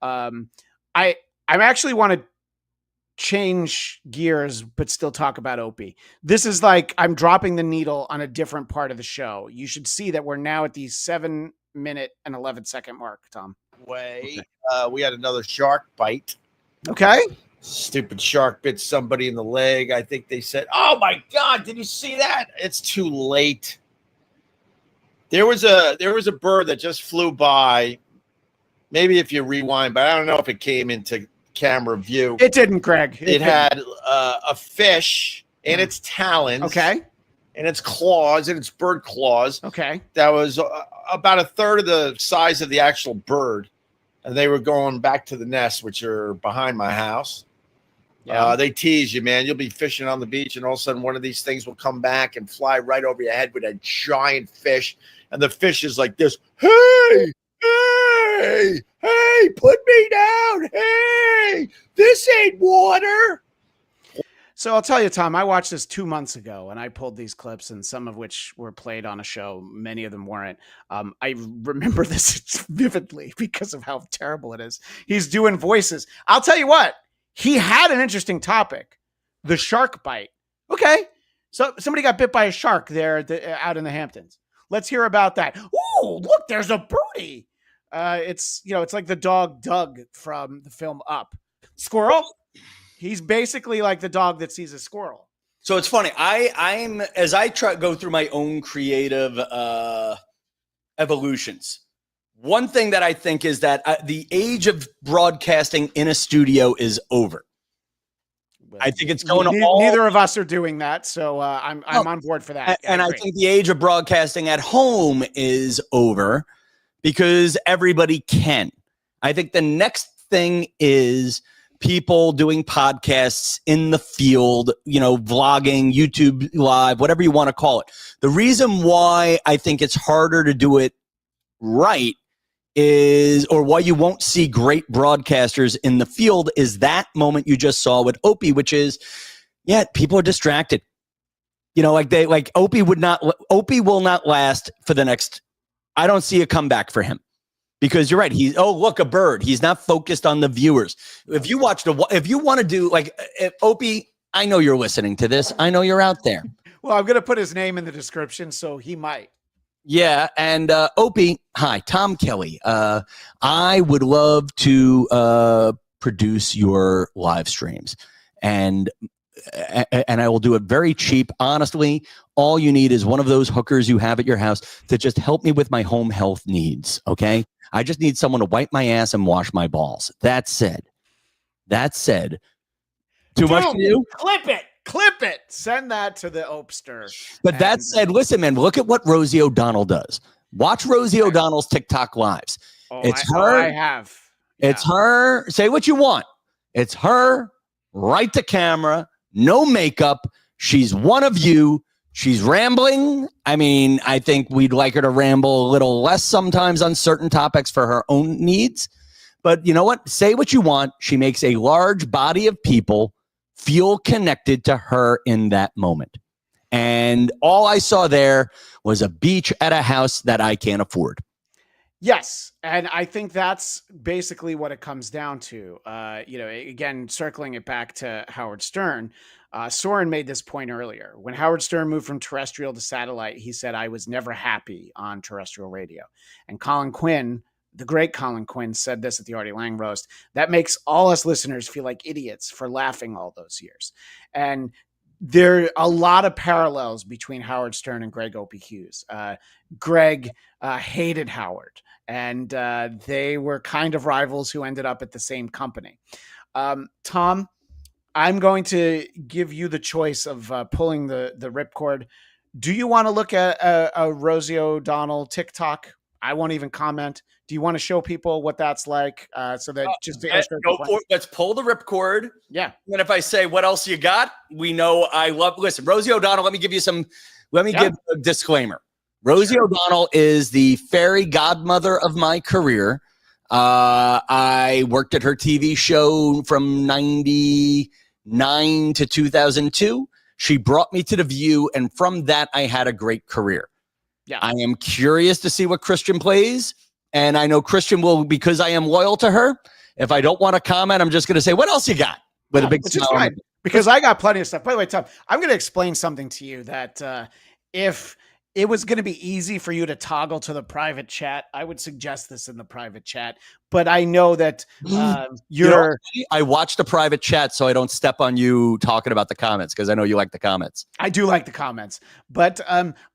I actually want to change gears but still talk about Opie. This is like I'm dropping the needle on a different part of the show. You should see that we're now at the 7-minute and 11-second mark, Tom. We had another shark bite. Okay. Stupid shark bit somebody in the leg. I think they said, "Oh my God, did you see that?" It's too late. There was a bird that just flew by. Maybe if you rewind, but I don't know if it came into camera view. It didn't, Greg. It had a fish in its talons. Okay. And its claws, and its bird claws. Okay. That was about a third of the size of the actual bird. And they were going back to the nest, which are behind my house. Yeah. They tease you, man. You'll be fishing on the beach, and all of a sudden one of these things will come back and fly right over your head with a giant fish. And the fish is like this, hey, put me down. Hey, this ain't water. So I'll tell you, Tom, I watched this 2 months ago, and I pulled these clips, and some of which were played on a show. Many of them weren't. I remember this vividly because of how terrible it is. He's doing voices. I'll tell you what, he had an interesting topic, the shark bite. Okay, so somebody got bit by a shark there out in the Hamptons. Let's hear about that. Ooh, look, there's a birdie. It's like the dog Doug from the film Up. Squirrel. He's basically like the dog that sees a squirrel. So it's funny. I'm as I go through my own creative evolutions. One thing that I think is that the age of broadcasting in a studio is over. Well, I think it's going neither of us are doing that, so I'm on board for that. And I think the age of broadcasting at home is over because everybody can. I think the next thing is people doing podcasts in the field, vlogging, YouTube live, whatever you want to call it. The reason why I think it's harder to do it right or why you won't see great broadcasters in the field is that moment you just saw with Opie, which is, people are distracted. Opie will not last for the next, I don't see a comeback for him. Because you're right. Look, a bird. He's not focused on the viewers. If you want to do Opie, I know you're listening to this. I know you're out there. Well, I'm going to put his name in the description, so he might. Yeah. And Opie, hi, Tom Kelly. I would love to produce your live streams. And I will do it very cheap. Honestly, all you need is one of those hookers you have at your house to just help me with my home health needs. Okay. I just need someone to wipe my ass and wash my balls. That said, too much for you? Clip it. Send that to the Opster. But that said, listen, man, look at what Rosie O'Donnell does. Watch Rosie O'Donnell's TikTok lives. It's her. I have. It's her. Say what you want. It's her. Right to camera. No makeup. She's one of you. She's rambling. I mean, I think we'd like her to ramble a little less sometimes on certain topics for her own needs. But you know what? Say what you want. She makes a large body of people feel connected to her in that moment. And all I saw there was a beach at a house that I can't afford. Yes. And I think that's basically what it comes down to. Again, circling it back to Howard Stern, Soren made this point earlier. When Howard Stern moved from terrestrial to satellite, he said, I was never happy on terrestrial radio. And Colin Quinn, the great Colin Quinn, said this at the Artie Lang roast. That makes all us listeners feel like idiots for laughing all those years. And there are a lot of parallels between Howard Stern and Greg Opie Hughes. Greg hated Howard, and they were kind of rivals who ended up at the same company. Tom, I'm going to give you the choice of pulling the ripcord. Do you want to look at a Rosie O'Donnell TikTok? I won't even comment. Do you want to show people what that's like? So that just to illustrate let's pull the ripcord. Yeah. And if I say, what else you got? We know I love, listen, Rosie O'Donnell, let me give a disclaimer. Rosie O'Donnell is the fairy godmother of my career. I worked at her TV show from 99 to 2002. She brought me to The View, and from that, I had a great career. Yeah. I am curious to see what Christian plays, and I know Christian will, because I am loyal to her. If I don't want to comment, I'm just going to say, what else you got? With a big smile. Fine, because I got plenty of stuff. By the way, Tom, I'm going to explain something to you that if it was going to be easy for you to toggle to the private chat, I would suggest this in the private chat. But I know that I watch the private chat so I don't step on you talking about the comments, because I know you like the comments. I do like the comments. But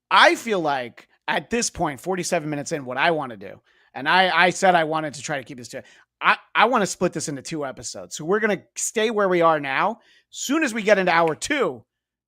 I feel like at this point, 47 minutes in, what I want to do, and I said I wanted to try to keep this to, I want to split this into 2 episodes. So we're going to stay where we are now. Soon as we get into hour 2,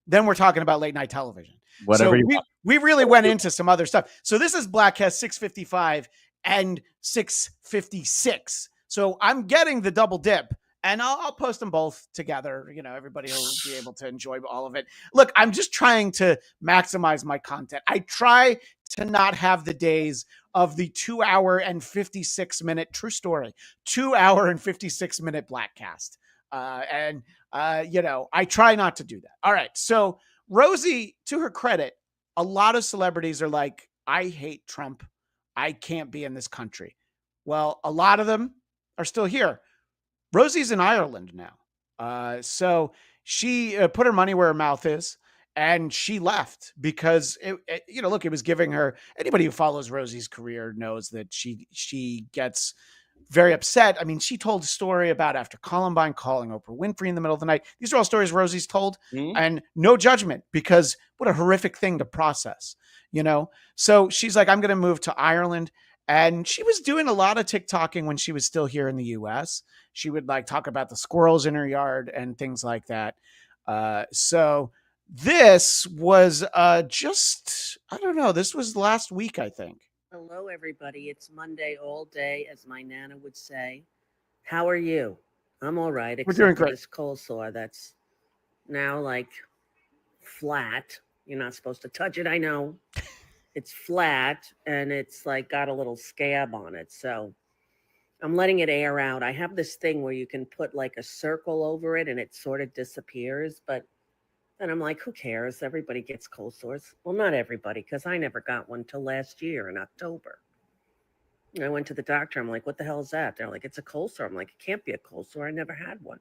then we're talking about late night television. Whatever we really went into some other stuff. So this is Bladtcast 655 and 656. So I'm getting the double dip, and I'll post them both together. You know, everybody will be able to enjoy all of it. Look, I'm just trying to maximize my content. I try to not have the days of the 2 hour and 56 minute, true story, 2 hour and 56 minute Bladtcast. I try not to do that. All right. So Rosie, to her credit, a lot of celebrities are like, I hate Trump. I can't be in this country. Well, a lot of them are still here. Rosie's in Ireland now. So she put her money where her mouth is, and she left because it was giving her, anybody who follows Rosie's career knows that she gets very upset. I mean, she told a story about after Columbine calling Oprah Winfrey in the middle of the night. These are all stories Rosie's told, and no judgment, because what a horrific thing to process, So she's like, I'm going to move to Ireland. And she was doing a lot of TikToking when she was still here in the US. She would talk about the squirrels in her yard and things like that. So this was this was last week, I think. Hello, everybody. It's Monday all day, as my Nana would say. How are you? I'm all right. We're doing great. This coleslaw that's now flat. You're not supposed to touch it, I know. It's flat, and it's got a little scab on it. So I'm letting it air out. I have this thing where you can put a circle over it, and it sort of disappears. But then I'm like, who cares? Everybody gets cold sores. Well, not everybody, because I never got one till last year in October. And I went to the doctor. I'm like, what the hell is that? They're like, it's a cold sore. I'm like, it can't be a cold sore. I never had one.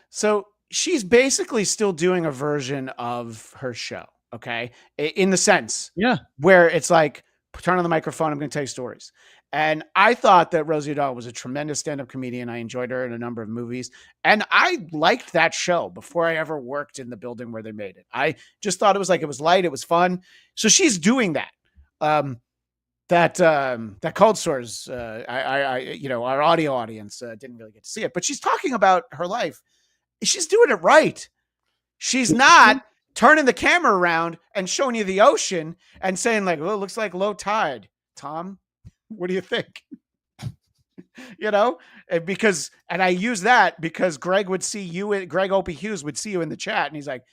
So she's basically still doing a version of her show, okay? In the sense, where it's turn on the microphone, I'm going to tell you stories. And I thought that Rosie O'Donnell was a tremendous stand-up comedian. I enjoyed her in a number of movies. And I liked that show before I ever worked in the building where they made it. I just thought it was it was light. It was fun. So she's doing that. That cold sores, our audio audience didn't really get to see it. But she's talking about her life. She's doing it right. She's not turning the camera around and showing you the ocean and saying well, it looks like low tide. Tom, what do you think? And I use that because Greg Opie Hughes would see you in the chat, and he's like,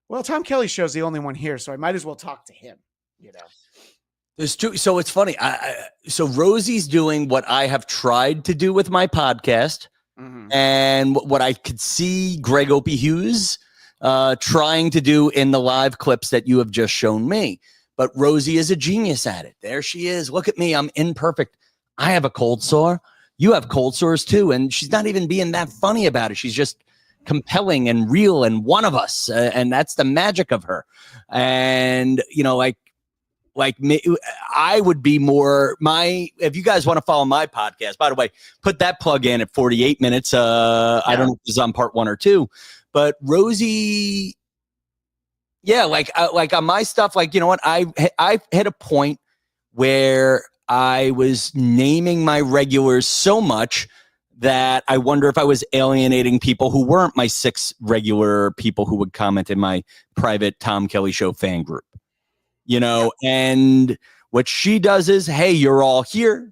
well, Tom Kelly show's the only one here, so I might as well talk to him, There's two. So it's funny. So Rosie's doing what I have tried to do with my podcast, and what I could see Greg Opie Hughes trying to do in the live clips that you have just shown me. But Rosie is a genius at it. There she is. Look at me. I'm imperfect. I have a cold sore. You have cold sores too. And she's not even being that funny about it. She's just compelling and real and one of us. And that's the magic of her. And, like me, I would be more if you guys want to follow my podcast, by the way, put that plug in at 48 minutes. I don't know if this is on part 1 or 2, but Rosie, like on my stuff, like, you know what? I hit a point where I was naming my regulars so much that I wonder if I was alienating people who weren't my 6 regular people who would comment in my private Tom Kelly Show fan group. And what she does is, hey, you're all here.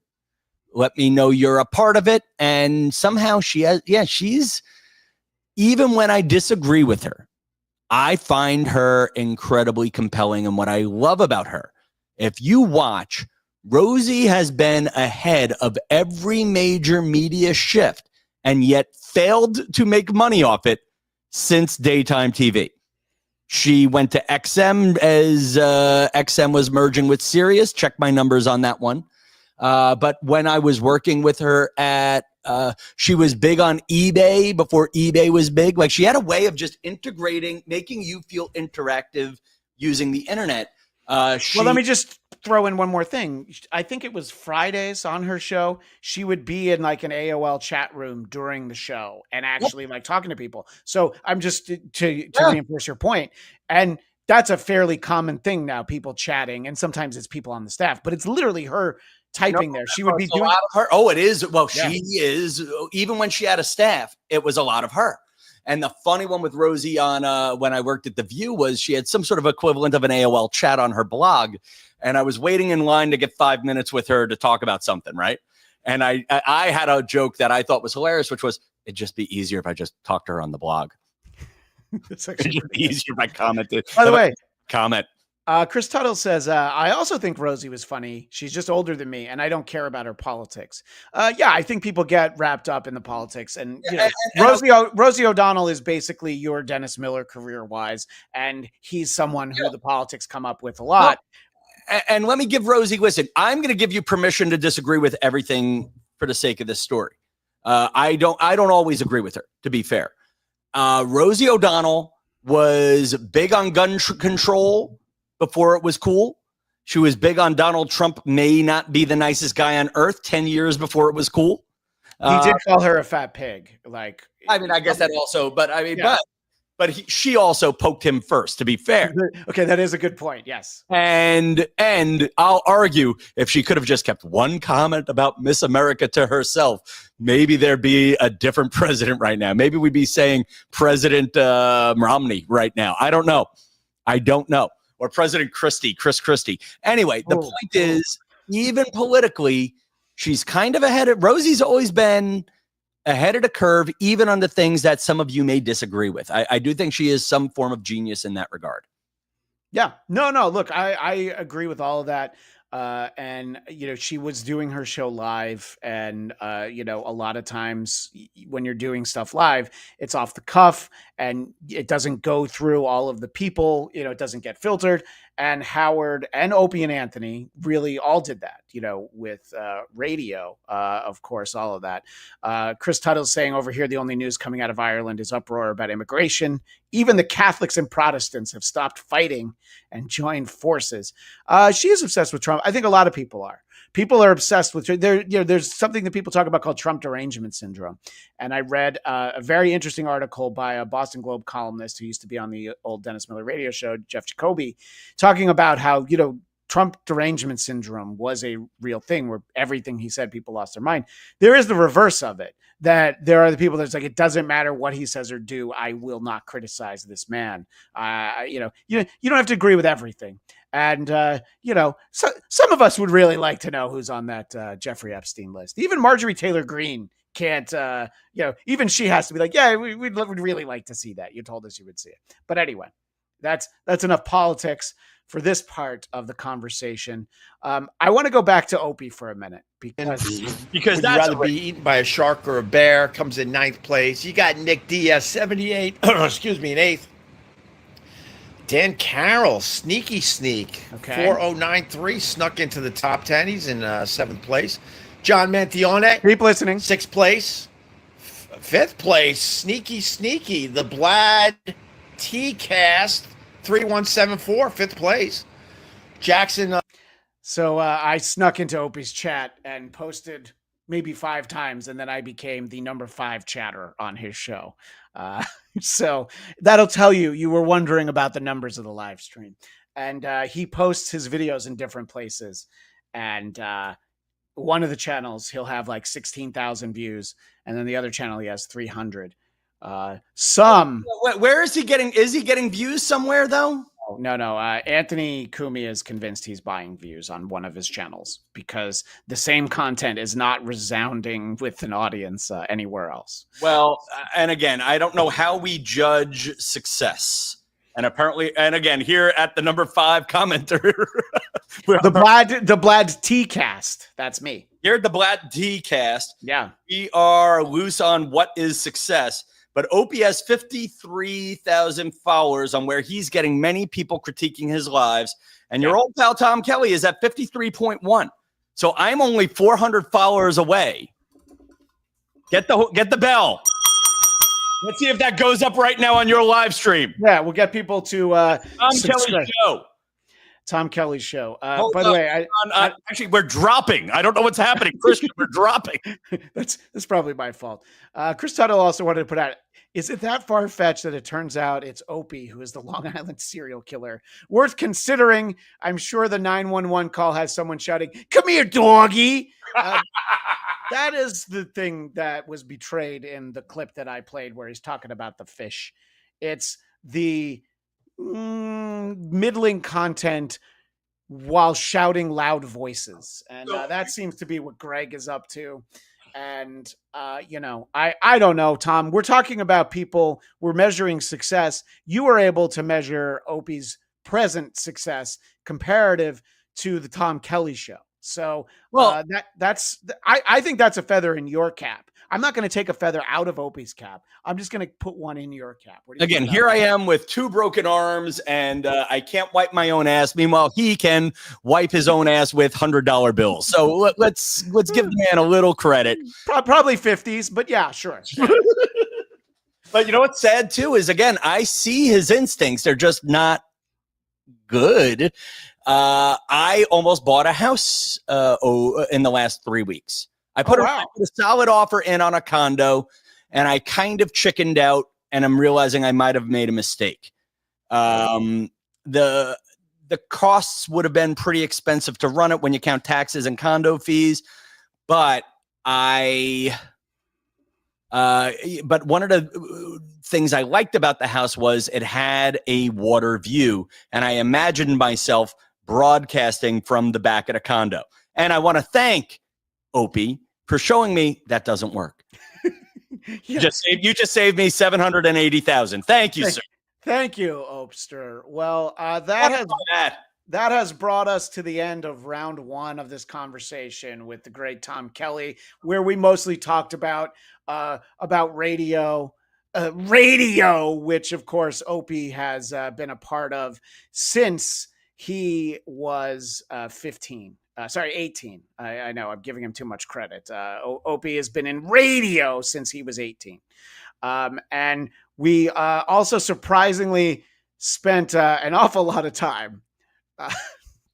Let me know you're a part of it. And somehow she's, even when I disagree with her, I find her incredibly compelling. And what I love about her, if you watch, Rosie has been ahead of every major media shift and yet failed to make money off it since daytime TV. She went to XM as XM was merging with Sirius. Check my numbers on that one. But when I was working with her she was big on eBay before eBay was big. Like, she had a way of just integrating, making you feel interactive using the internet. Well, let me just throw in one more thing. I think it was Fridays on her show. She would be in like an AOL chat room during the show and actually like talking to people. So I'm just to reinforce your point. And that's a fairly common thing now, people chatting, and sometimes it's people on the staff, but it's literally her typing there. She would be doing her. Oh, it is. Well, she is. Even when she had a staff, it was a lot of her. And the funny one with Rosie on when I worked at The View was she had some sort of equivalent of an AOL chat on her blog. And I was waiting in line to get 5 minutes with her to talk about something, right? And I had a joke that I thought was hilarious, which was, it'd just be easier if I just talked to her on the blog. It's actually easier if I commented. By the way, comment. Chris Tuttle says, I also think Rosie was funny. She's just older than me, and I don't care about her politics. I think people get wrapped up in the politics. And, Rosie O'Donnell is basically your Dennis Miller career-wise, and he's someone who the politics come up with a lot. And let me give Rosie, listen, I'm going to give you permission to disagree with everything for the sake of this story. I don't always agree with her, to be fair. Rosie O'Donnell was big on gun control before it was cool. She was big on Donald Trump may not be the nicest guy on earth 10 years before it was cool. He did call her a fat pig. Like, I mean, I guess that also, but I mean, she also poked him first, to be fair. Okay, that is a good point. Yes. And I'll argue if she could have just kept one comment about Miss America to herself, maybe there'd be a different president right now. Maybe we'd be saying President Romney right now. I don't know. Or President Chris Christie. Anyway, the point is, even politically, she's kind of ahead of Rosie's always been ahead of the curve, even on the things that some of you may disagree with. I do think she is some form of genius in that regard. Yeah, no, look, I agree with all of that. And, she was doing her show live, and, a lot of times when you're doing stuff live, it's off the cuff and it doesn't go through all of the people, it doesn't get filtered. And Howard and Opie and Anthony really all did that, with radio, of course, all of that. Chris Tuttle's saying over here, the only news coming out of Ireland is uproar about immigration. Even the Catholics and Protestants have stopped fighting and joined forces. She is obsessed with Trump. I think a lot of people are. People are obsessed with there's something that people talk about called Trump derangement syndrome. And I read a very interesting article by a Boston Globe columnist who used to be on the old Dennis Miller radio show, Jeff Jacoby, talking about how, Trump derangement syndrome was a real thing where everything he said, people lost their mind. There is the reverse of it, that there are the people that's like, it doesn't matter what he says or do. I will not criticize this man. You don't have to agree with everything. And, so some of us would really like to know who's on that Jeffrey Epstein list. Even Marjorie Taylor Greene can't, even she has to be like, yeah, we'd really like to see that. You told us you would see it. But anyway, that's enough politics for this part of the conversation. I want to go back to Opie for a minute because would you rather be eaten by a shark or a bear? Comes in 9th place. You got Nick Diaz, 78. Excuse me, in 8th. Dan Carroll, sneak. Okay. 4093 snuck into the top 10. He's in 7th place. John Mantione. Keep listening. 6th place. 5th place. Sneaky. The Bladtcast. 3174. 5th place. Jackson. So I snuck into Opie's chat and posted maybe 5 times, and then I became the number 5 chatter on his show. So that'll tell you were wondering about the numbers of the live stream. And he posts his videos in different places. And one of the channels, he'll have like 16,000 views. And then the other channel, he has 300. Where is he getting? Is he getting views somewhere, though? No. Anthony Cumia is convinced he's buying views on one of his channels because the same content is not resounding with an audience anywhere else. Well, and again, I don't know how we judge success. And apparently, and again, here at the number 5 commenter, the Bladtcast. That's me. Here at the Bladtcast. Yeah. We are loose on what is success. But Opie has 53,000 followers on where he's getting many people critiquing his lives. And your old pal Tom Kelly is at 53.1. So I'm only 400 followers away. Get the bell. Let's see if that goes up right now on your live stream. Yeah, we'll get people to Tom Kelly's show. Tom Kelly's show. By the way, actually, we're dropping. I don't know what's happening, Christian. We're dropping. That's probably my fault. Chris Tuttle also wanted to put out, is it that far-fetched that it turns out it's Opie who is the Long Island serial killer? Worth considering. I'm sure the 911 call has someone shouting, "Come here, doggy." That is the thing that was betrayed in the clip that I played where he's talking about the fish. It's the middling content while shouting loud voices. And that seems to be what Greg is up to. And, I don't know, Tom, we're talking about people, we're measuring success. You were able to measure Opie's present success comparative to the Tom Kelly show. So I think that's a feather in your cap. I'm not going to take a feather out of Opie's cap. I'm just going to put one in your cap. Again, here I am with 2 broken arms and I can't wipe my own ass. Meanwhile, he can wipe his own ass with $100 bills. So let's give the man a little credit. Probably 50s, but yeah, sure. But you know what's sad too is, again, I see his instincts. They're just not good. I almost bought a house in the last 3 weeks. I put a solid offer in on a condo, and I kind of chickened out, and I'm realizing I might have made a mistake. The costs would have been pretty expensive to run it when you count taxes and condo fees, but but one of the things I liked about the house was it had a water view, and I imagined myself broadcasting from the back of the condo. And I want to thank Opie for showing me that doesn't work. You just saved me $780,000. Thank you, sir. Thank you, Opster. Well, that has brought us to the end of round 1 of this conversation with the great Tom Kelly, where we mostly talked about radio, which of course Opie has been a part of since he was 18. I know I'm giving him too much credit. Opie has been in radio since he was 18. And we also surprisingly spent an awful lot of time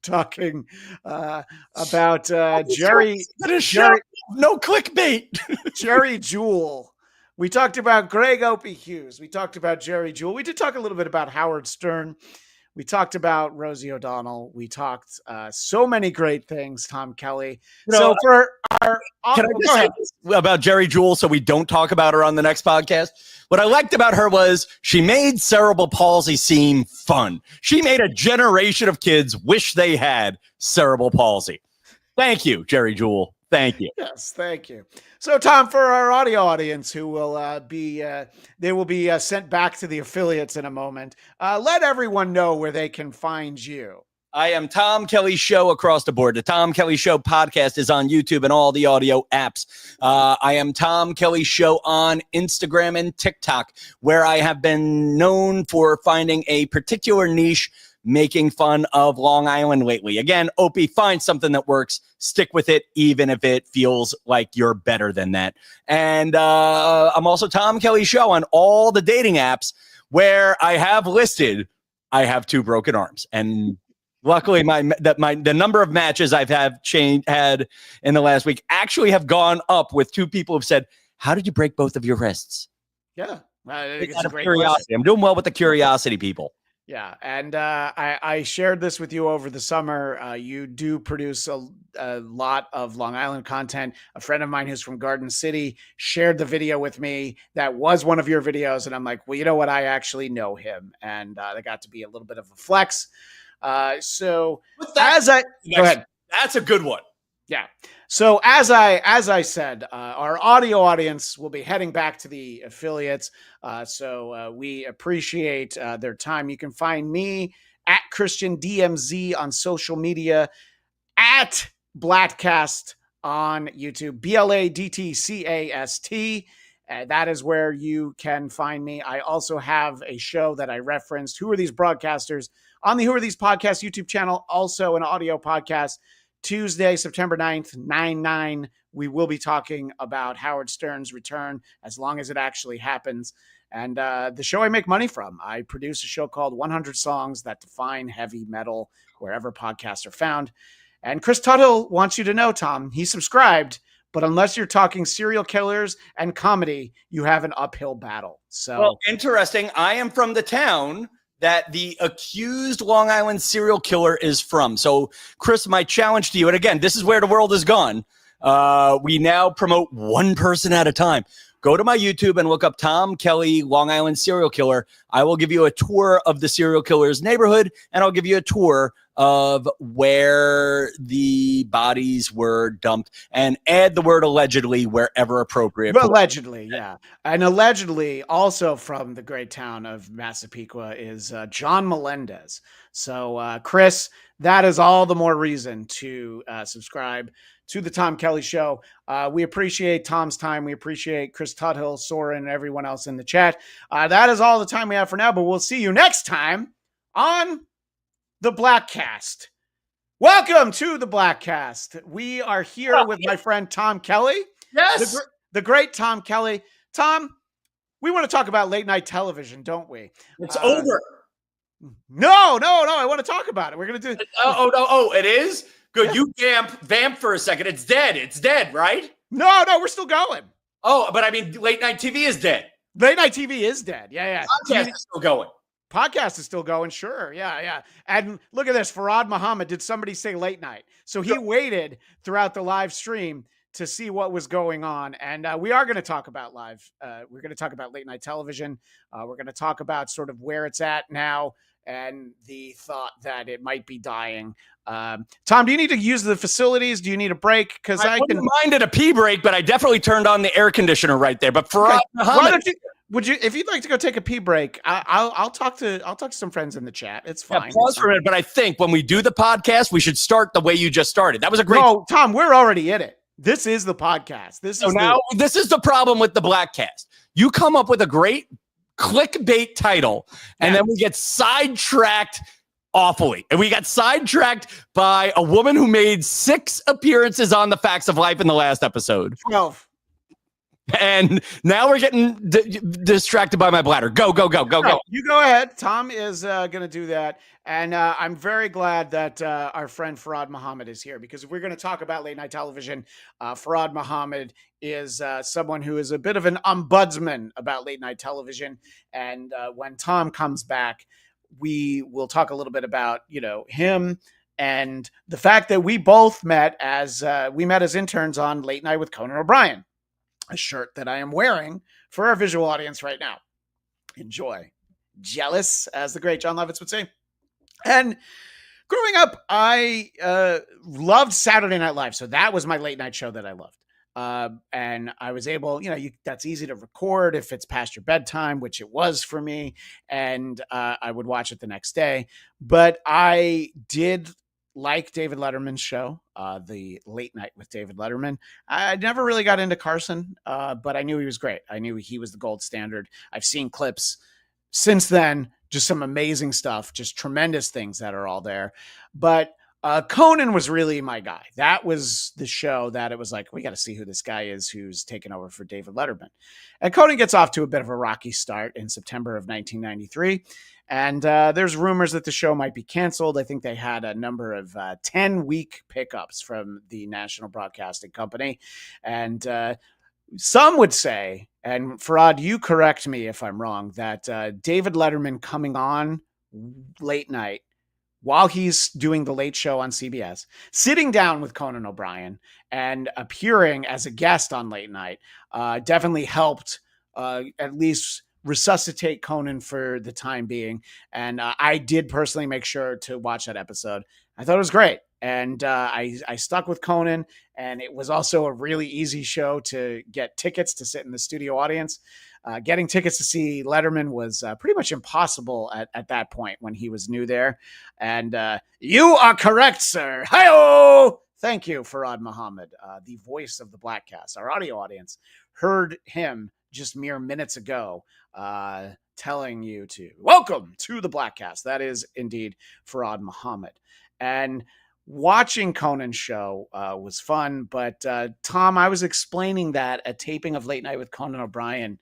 talking about Jerry. No clickbait. Jerry Jewell. We talked about Greg Opie Hughes. We talked about Jerry Jewell. We did talk a little bit about Howard Stern. We talked about Rosie O'Donnell. We talked so many great things, Tom Kelly. So for our... Can I just say this about Jerry Jewell so we don't talk about her on the next podcast? What I liked about her was she made cerebral palsy seem fun. She made a generation of kids wish they had cerebral palsy. Thank you, Jerry Jewell. Thank you. Yes, thank you. So, Tom, for our audio audience who will they will be sent back to the affiliates in a moment, let everyone know where they can find you. I am Tom Kelly Show across the board. The Tom Kelly Show podcast is on YouTube and all the audio apps. I am Tom Kelly Show on Instagram and TikTok, where I have been known for finding a particular niche, making fun of Long Island lately. Again, Opie, find something that works. Stick with it, even if it feels like you're better than that. And I'm also Tom Kelly Show on all the dating apps, where I have listed I have 2 broken arms. And luckily, the number of matches I've had in the last week actually have gone up with 2 people who've said, "How did you break both of your wrists?" Yeah, it's a great curiosity. I'm doing well with the curiosity people. Yeah, and I shared this with you over the summer. You do produce a lot of Long Island content. A friend of mine who's from Garden City shared the video with me. That was one of your videos, and I'm like, well, you know what? I actually know him, and that got to be a little bit of a flex. So go ahead. That's a good one. Yeah. So as I said, our audio audience will be heading back to the affiliates. So we appreciate their time. You can find me at Christian DMZ on social media, at Bladtcast on YouTube, BLADTCAST. That is where you can find me. I also have a show that I referenced, Who Are These Broadcasters, on the Who Are These Podcast YouTube channel, also an audio podcast. Tuesday, September 9th, 9/9, we will be talking about Howard Stern's return, as long as it actually happens. And the show I make money from, I produce a show called 100 Songs That Define Heavy Metal, wherever podcasts are found. And Chris Tuttle wants you to know, Tom, he subscribed, but unless you're talking serial killers and comedy, you have an uphill battle. So, well, interesting. I am from the town that the accused Long Island serial killer is from. So, Chris, my challenge to you, and again, this is where the world has gone. We now promote one person at a time. Go to my YouTube and look up Tom Kelly, Long Island serial killer. I will give you a tour of the serial killer's neighborhood, and I'll give you a tour of where the bodies were dumped, and add the word allegedly wherever appropriate. Allegedly, yeah. And allegedly, also from the great town of Massapequa, is John Melendez. So, Chris, that is all the more reason to subscribe to the Tom Kelly Show. We appreciate Tom's time. We appreciate Chris Tuthill, Soren, and everyone else in the chat. That is all the time we have for now, but we'll see you next time on the Bladtcast. Welcome to the Bladtcast. We are here with my friend Tom Kelly. Yes. The great Tom Kelly. Tom, we want to talk about late night television, don't we? It's over. No. I want to talk about it. We're going to do. Oh, it is? Good. Yeah. You vamp for a second. It's dead. It's dead, right? No, we're still going. Oh, but I mean, late night TV is dead. Late night TV is dead. Yeah. Podcast is still going. Podcast is still going, sure. Yeah. And look at this. Farad Muhammad, did somebody say late night? So he waited throughout the live stream to see what was going on. And we are going to talk about we're going to talk about late night television. We're going to talk about sort of where it's at now and the thought that it might be dying. Tom, do you need to use the facilities? Do you need a break? Because I wouldn't mind at a pee break, but I definitely turned on the air conditioner right there. But Farad Muhammad, would you, if you'd like to go take a pee break, I'll talk to some friends in the chat. It's fine. Yeah, pause for a minute, but I think when we do the podcast, we should start the way you just started. That was a great. No, Tom, we're already in it. This is the podcast. This is the problem with the Bladtcast. You come up with a great clickbait title, and then we get sidetracked awfully. And we got sidetracked by a woman who made 6 appearances on The Facts of Life in the last episode. 12. And now we're getting distracted by my bladder. Go. You go ahead. Tom is going to do that. And I'm very glad that our friend Farad Muhammad is here, because if we're going to talk about late night television, Farad Muhammad is someone who is a bit of an ombudsman about late night television. And when Tom comes back, we will talk a little bit about, him and the fact that we both met as interns on Late Night with Conan O'Brien, a shirt that I am wearing for our visual audience right now. Enjoy. Jealous, as the great John Lovitz would say. And growing up, I loved Saturday Night Live. So that was my late night show that I loved. And I was able, that's easy to record if it's past your bedtime, which it was for me. And I would watch it the next day. But I did like David Letterman's show, the Late Night with David Letterman. I never really got into Carson, but I knew he was great. I knew he was the gold standard. I've seen clips since then, just some amazing stuff, just tremendous things that are all there. But Conan was really my guy. That was the show that it was like, we got to see who this guy is who's taken over for David Letterman. And Conan gets off to a bit of a rocky start in September of 1993. And there's rumors that the show might be canceled. I think they had a number of 10-week pickups from the National Broadcasting Company. And some would say, and Farad, you correct me if I'm wrong, that David Letterman coming on late night while he's doing the Late Show on CBS, sitting down with Conan O'Brien and appearing as a guest on Late Night definitely helped at least resuscitate Conan for the time being. And I did personally make sure to watch that episode. I thought it was great. And I stuck with Conan, and it was also a really easy show to get tickets to sit in the studio audience. Getting tickets to see Letterman was pretty much impossible at that point when he was new there. And you are correct, sir. Hi-oh! Thank you, Farad Muhammad, the voice of the Bladtcast. Our audio audience heard him just mere minutes ago telling you to welcome to the Bladtcast. That is indeed Farad Muhammad. And watching Conan's show was fun, but Tom, I was explaining that a taping of Late Night with Conan O'Brien,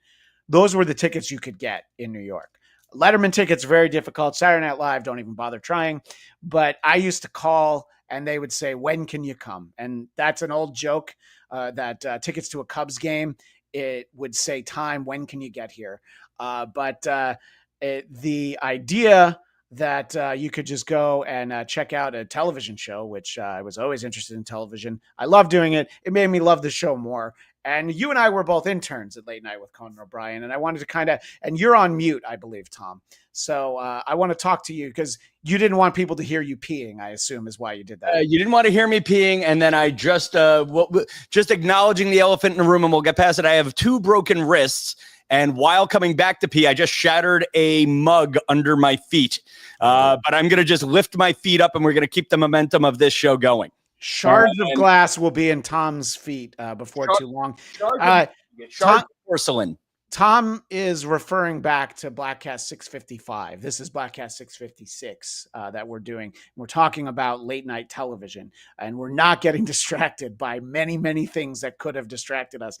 those were the tickets you could get in New York. Letterman tickets, very difficult. Saturday Night Live, don't even bother trying. But I used to call and they would say, when can you come? And that's an old joke that tickets to a Cubs game, it would say time, when can you get here? But the idea that you could just go and check out a television show, which I was always interested in television. I love doing it. It made me love the show more. And you and I were both interns at Late Night with Conan O'Brien. And I wanted to and you're on mute, I believe, Tom. So I want to talk to you because you didn't want people to hear you peeing, I assume is why you did that. You didn't want to hear me peeing. And then I just acknowledging the elephant in the room, and we'll get past it. I have 2 broken wrists. And while coming back to pee, I just shattered a mug under my feet. But I'm going to just lift my feet up, and we're going to keep the momentum of this show going. Shards of glass will be in Tom's feet before too long. Shards of porcelain. Tom is referring back to Bladtcast 655. This is Bladtcast 656 that we're doing. We're talking about late night television, and we're not getting distracted by many, many things that could have distracted us.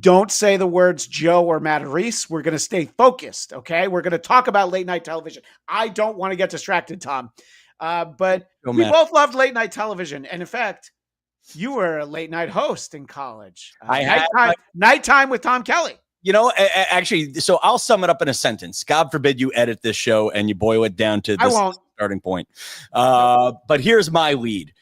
Don't say the words Joe or Matarese. We're going to stay focused, okay? We're going to talk about late night television. I don't want to get distracted, Tom. But we both loved late night television. And in fact, you were a late night host in college. Nighttime with Tom Kelly. Actually, so I'll sum it up in a sentence. God forbid you edit this show and you boil it down to this starting point. But here's my lead.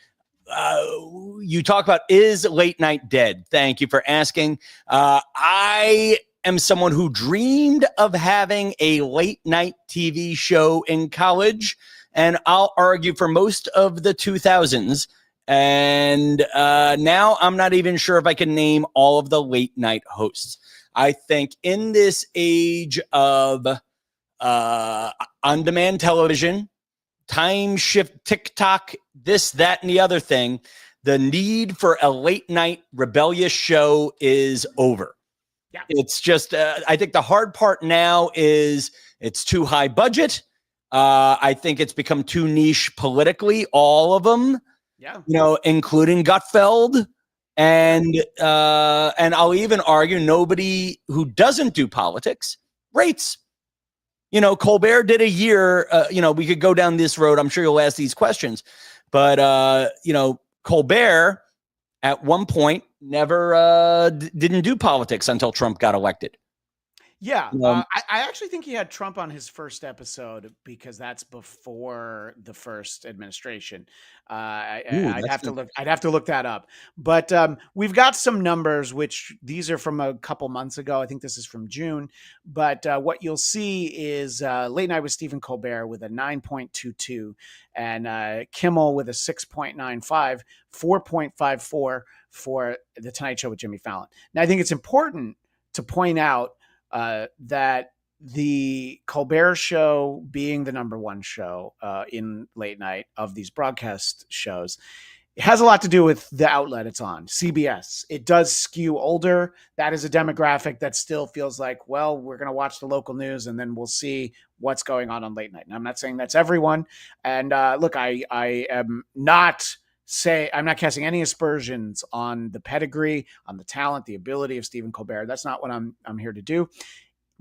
You talk about, is late night dead? Thank you for asking. I am someone who dreamed of having a late night TV show in college, and I'll argue for most of the 2000s. And now I'm not even sure if I can name all of the late night hosts. I think in this age of on-demand television, time shift, TikTok, this, that, and the other thing, the need for a late night rebellious show is over. Yeah. It's just, I think the hard part now is it's too high budget. I think it's become too niche politically, all of them, including Gutfeld. And I'll even argue nobody who doesn't do politics rates. Colbert did a year, we could go down this road. I'm sure you'll ask these questions, but, Colbert at one point never didn't do politics until Trump got elected. Yeah, I actually think he had Trump on his first episode because that's before the first administration. I'd have to look that up. But we've got some numbers, which these are from a couple months ago. I think this is from June. But what you'll see is Late Night with Stephen Colbert with a 9.22, and Kimmel with a 6.95, 4.54 for The Tonight Show with Jimmy Fallon. Now, I think it's important to point out that the Colbert Show, being the number one show in late night of these broadcast shows, it has a lot to do with the outlet it's on, CBS. It does skew older. That is a demographic that still feels like, well, we're going to watch the local news and then we'll see what's going on late night. And I'm not saying that's everyone. And look, I am not I'm not casting any aspersions on the pedigree, on the talent, the ability of Stephen Colbert. That's not what I'm here to do.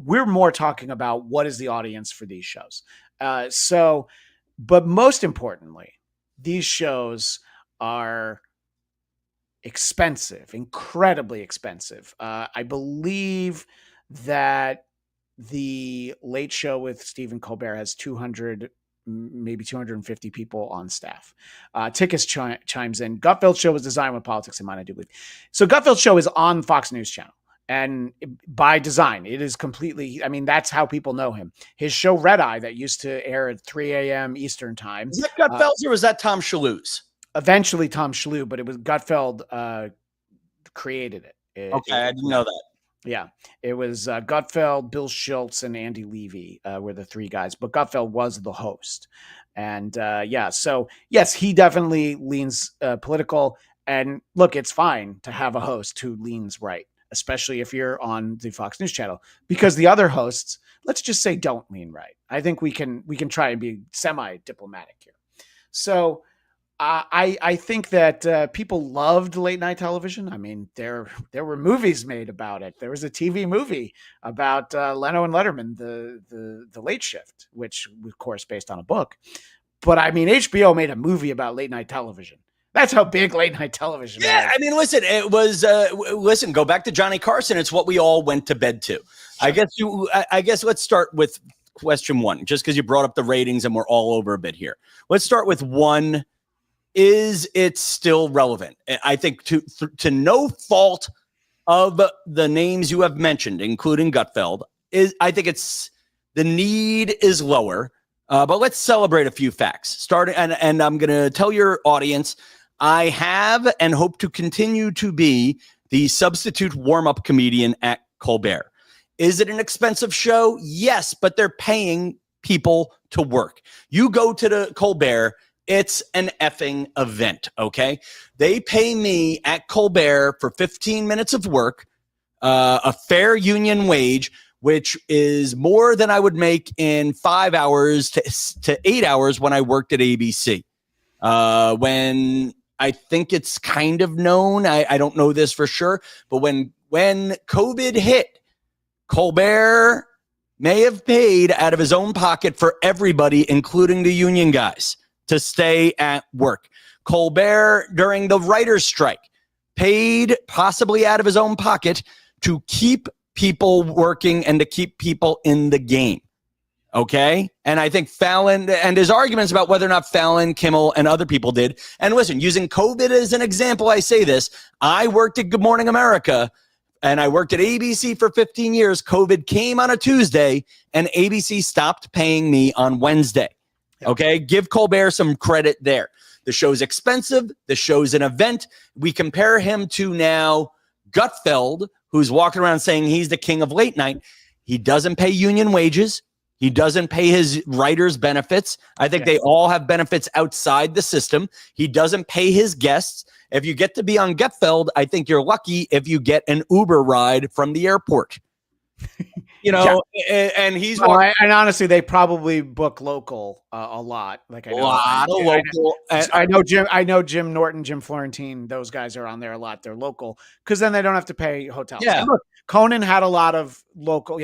We're more talking about what is the audience for these shows. But most importantly, these shows are expensive, incredibly expensive. I believe that the Late Show with Stephen Colbert has 200, maybe 250 people on staff. Tickets chimes in. Gutfeld's show was designed with politics in mind, I do believe. So Gutfeld's show is on Fox News Channel. And by design, it is completely, I mean, that's how people know him. His show Red Eye that used to air at 3 a.m. Eastern time. Is that Gutfeld's or was that Tom Shalhoub's? Eventually Tom Shalhoub, but it was Gutfeld created it. I didn't know that. Yeah, it was Gutfeld, Bill Schultz, and Andy Levy were the three guys, but Gutfeld was the host. And so yes, he definitely leans political. And look, it's fine to have a host who leans right, especially if you're on the Fox News Channel, because the other hosts, let's just say, don't lean right. I think we can try and be semi-diplomatic here. So I think that people loved late night television. I mean, there were movies made about it. There was a TV movie about Leno and Letterman, the Late Shift, which was, of course, based on a book. But I mean, HBO made a movie about late night television. That's how big late night television was. I mean, listen, it was, go back to Johnny Carson. It's what we all went to bed to. Sure. I guess let's start with question one, just because you brought up the ratings and we're all over a bit here. Let's start with one. Is it still relevant? I think to no fault of the names you have mentioned, including Gutfeld, I think it's the need is lower. But let's celebrate a few facts. And I'm going to tell your audience, I have and hope to continue to be the substitute warm-up comedian at Colbert. Is it an expensive show? Yes, but they're paying people to work. You go to the Colbert, it's an effing event, okay? They pay me at Colbert for 15 minutes of work, a fair union wage, which is more than I would make in 5 hours to 8 hours when I worked at ABC. When I think it's kind of known, I don't know this for sure, but when COVID hit, Colbert may have paid out of his own pocket for everybody, including the union guys, to stay at work. Colbert, during the writer's strike, paid possibly out of his own pocket to keep people working and to keep people in the game. Okay? And I think Fallon and his arguments about whether or not Fallon, Kimmel, and other people did. And listen, using COVID as an example, I say this. I worked at Good Morning America and I worked at ABC for 15 years. COVID came on a Tuesday and ABC stopped paying me on Wednesday. Okay, give Colbert some credit there. The show's expensive. The show's an event. We compare him to now Gutfeld, who's walking around saying he's the king of late night. He doesn't pay union wages. He doesn't pay his writers benefits. I think they all have benefits outside the system. He doesn't pay his guests. If you get to be on Gutfeld, I think you're lucky if you get an Uber ride from the airport. You know, and he's and honestly, they probably book local a lot. Like I know Jim Norton, Jim Florentine, those guys are on there a lot. They're local because then they don't have to pay hotels. Yeah. And look, Conan had a lot of local,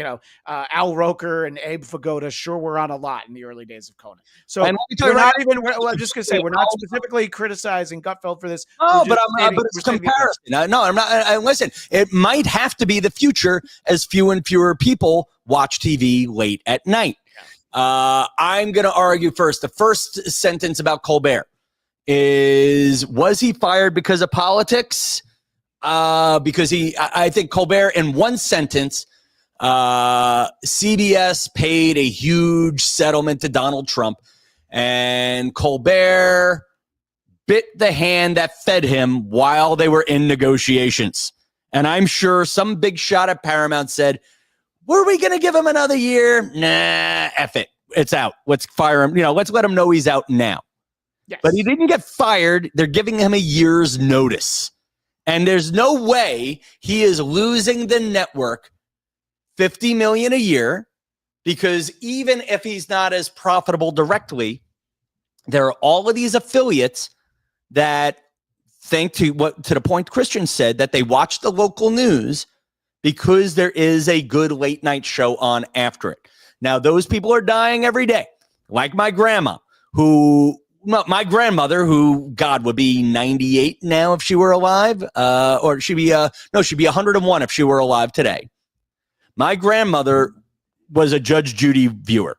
Al Roker and Abe Vigoda sure were on a lot in the early days of Conan. So I'm just going to say, we're not specifically criticizing Gutfeld for this. No, but it's comparison. No, I'm not. Listen, it might have to be the future as few and fewer people people watch TV late at night. I'm going to argue first. The first sentence about Colbert was he fired because of politics? Because I think Colbert, in one sentence, CBS paid a huge settlement to Donald Trump, and Colbert bit the hand that fed him while they were in negotiations. And I'm sure some big shot at Paramount said, were we going to give him another year? Nah, F it. It's out. Let's fire him. Let's let him know he's out now. Yes. But he didn't get fired. They're giving him a year's notice. And there's no way he is losing the network $50 million a year, because even if he's not as profitable directly, there are all of these affiliates that think, to the point Christian said, that they watch the local news because there is a good late night show on after it. Now, those people are dying every day, like my grandmother, who God would be 98 now if she were alive, or she'd be 101 if she were alive today. My grandmother was a Judge Judy viewer,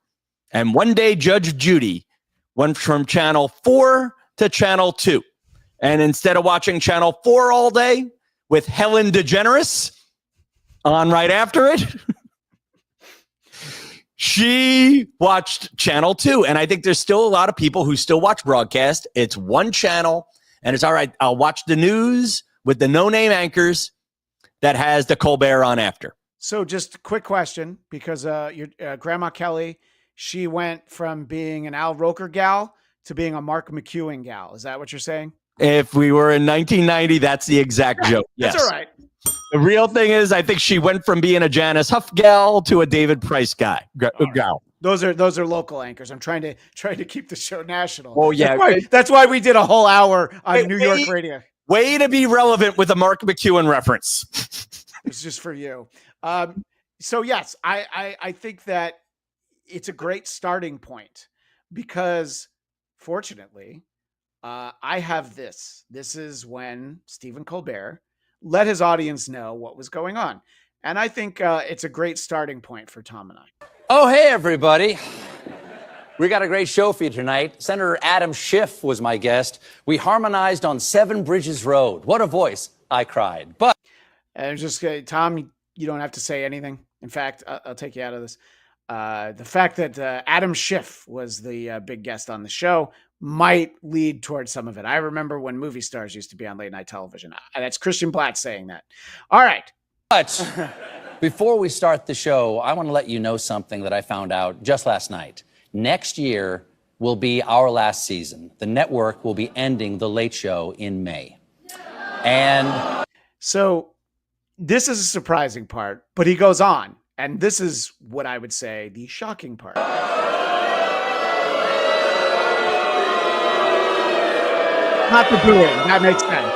and one day Judge Judy went from Channel 4 to Channel 2, and instead of watching Channel 4 all day with Helen DeGeneres on right after it, she watched Channel 2. And I think there's still a lot of people who still watch broadcast. It's one channel, and it's all right. I'll watch the news with the no-name anchors that has the Colbert on after. So just a quick question, because your Grandma Kelly, she went from being an Al Roker gal to being a Mark McEwen gal. Is that what you're saying? If we were in 1990, that's the exact joke. Yes. That's all right. The real thing is, I think she went from being a Janice Huff gal to a David Price gal. Those are local anchors. I'm trying to keep the show national. Oh yeah, that's why we did a whole hour on New York radio. Way to be relevant with a Mark McEwen reference. It's just for you. So yes, I think that it's a great starting point, because fortunately, I have this. This is when Stephen Colbert let his audience know what was going on. And I think it's a great starting point for Tom and I. Oh, hey, everybody. We got a great show for you tonight. Senator Adam Schiff was my guest. We harmonized on Seven Bridges Road. What a voice. I cried. But and just Tom, you don't have to say anything. In fact, I'll take you out of this. The fact that Adam Schiff was the big guest on the show might lead towards some of it. I remember when movie stars used to be on late night television. That's Christian Bladt saying that. All right. But before we start the show, I want to let you know something that I found out just last night. Next year will be our last season. The network will be ending The Late Show in May. And so this is a surprising part, but he goes on. And this is what I would say the shocking part. Not the booing. That makes sense.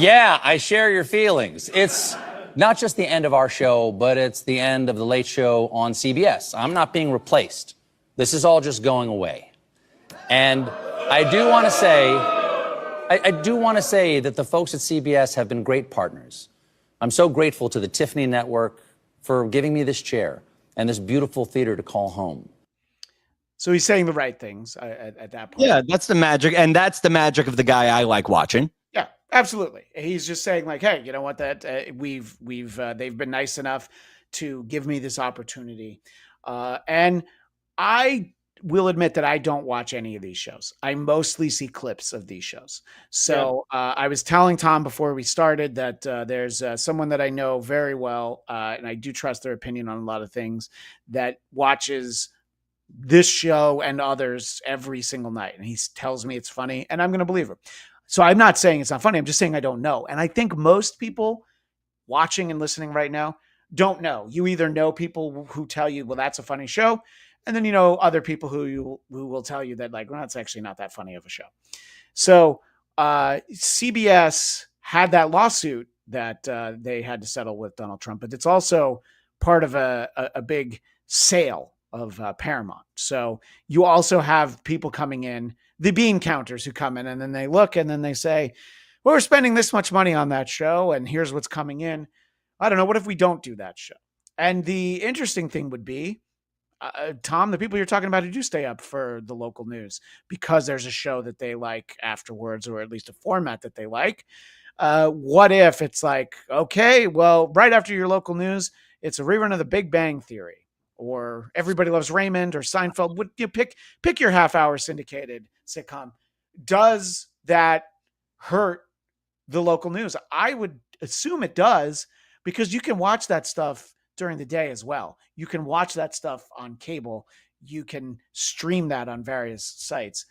Yeah, I share your feelings. It's not just the end of our show, but it's the end of The Late Show on CBS. I'm not being replaced. This is all just going away. And I do want to say, that the folks at CBS have been great partners. I'm so grateful to the Tiffany Network for giving me this chair and this beautiful theater to call home. So he's saying the right things at that point. Yeah, that's the magic. And that's the magic of the guy I like watching. Yeah, absolutely. He's just saying like, hey, you know what, that they've been nice enough to give me this opportunity. And I will admit that I don't watch any of these shows. I mostly see clips of these shows. So I was telling Tom before we started that there's someone that I know very well, and I do trust their opinion on a lot of things, that watches this show and others every single night. And he tells me it's funny, and I'm going to believe him. So I'm not saying it's not funny. I'm just saying I don't know. And I think most people watching and listening right now don't know. You either know people who tell you, well, that's a funny show, and then you know other people who will tell you that, like, well, that's actually not that funny of a show. So CBS had that lawsuit that they had to settle with Donald Trump, but it's also part of a big sale of Paramount. So you also have people coming in, the bean counters who come in, and then they look and then they say, well, we're spending this much money on that show, and here's what's coming in. I don't know. What if we don't do that show? And the interesting thing would be, Tom, the people you're talking about who do stay up for the local news because there's a show that they like afterwards, or at least a format that they like. What if it's like, okay, well, right after your local news, it's a rerun of The Big Bang Theory or Everybody Loves Raymond or Seinfeld? Would you pick your half-hour syndicated sitcom? Does that hurt the local news? I would assume it does, because you can watch that stuff during the day as well. You can watch that stuff on cable. You can stream that on various sites.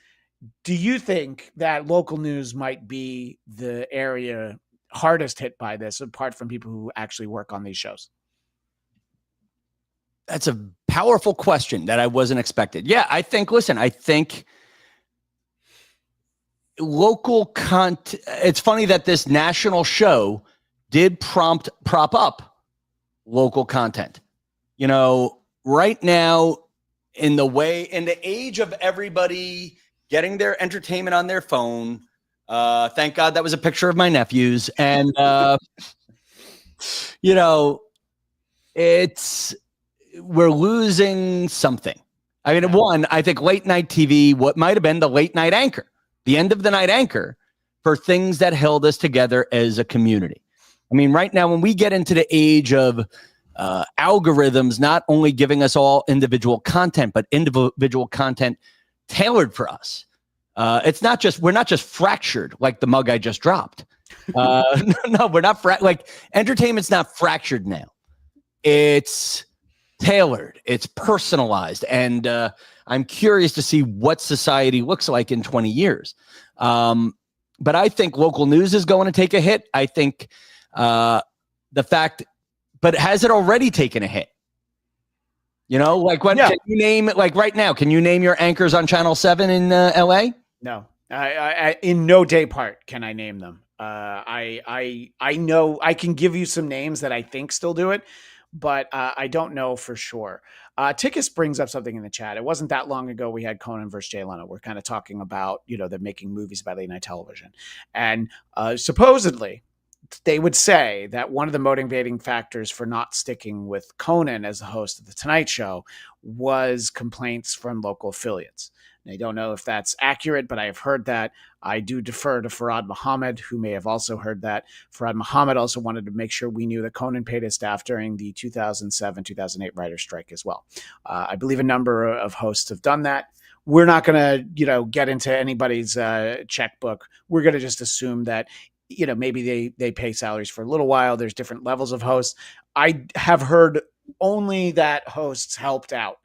Do you think that local news might be the area hardest hit by this, apart from people who actually work on these shows? That's a powerful question that I wasn't expected. Yeah, I think local content. It's funny that this national show did prop up local content. You know, right now, in the age of everybody getting their entertainment on their phone, thank God that was a picture of my nephews, and you know, we're losing something. I mean, one, I think late night TV, what might have been the late night anchor, the end of the night anchor, for things that held us together as a community. I mean, right now, when we get into the age of algorithms not only giving us all individual content, but individual content tailored for us. We're not just fractured like the mug I just dropped. No, we're not like entertainment's not fractured now. It's tailored, it's personalized. And I'm curious to see what society looks like in 20 years. But I think local news is going to take a hit. I think but has it already taken a hit? You know, like can you name, like right now, can you name your anchors on Channel 7 in LA? No, I in no day part can I name them. I know I can give you some names that I think still do it, but I don't know for sure. Tickus brings up something in the chat. It wasn't that long ago we had Conan versus Jay Leno. We're kind of talking about, you know, they're making movies about late night television. And supposedly they would say that one of the motivating factors for not sticking with Conan as the host of The Tonight Show was complaints from local affiliates. And I don't know if that's accurate, but I have heard that. I do defer to Farhad Muhammad, who may have also heard that. Farhad Muhammad also wanted to make sure we knew that Conan paid his staff during the 2007-2008 writer's strike as well. I believe a number of hosts have done that. We're not going to, get into anybody's checkbook. We're going to just assume that, maybe they pay salaries for a little while. There's different levels of hosts. I have heard only that hosts helped out.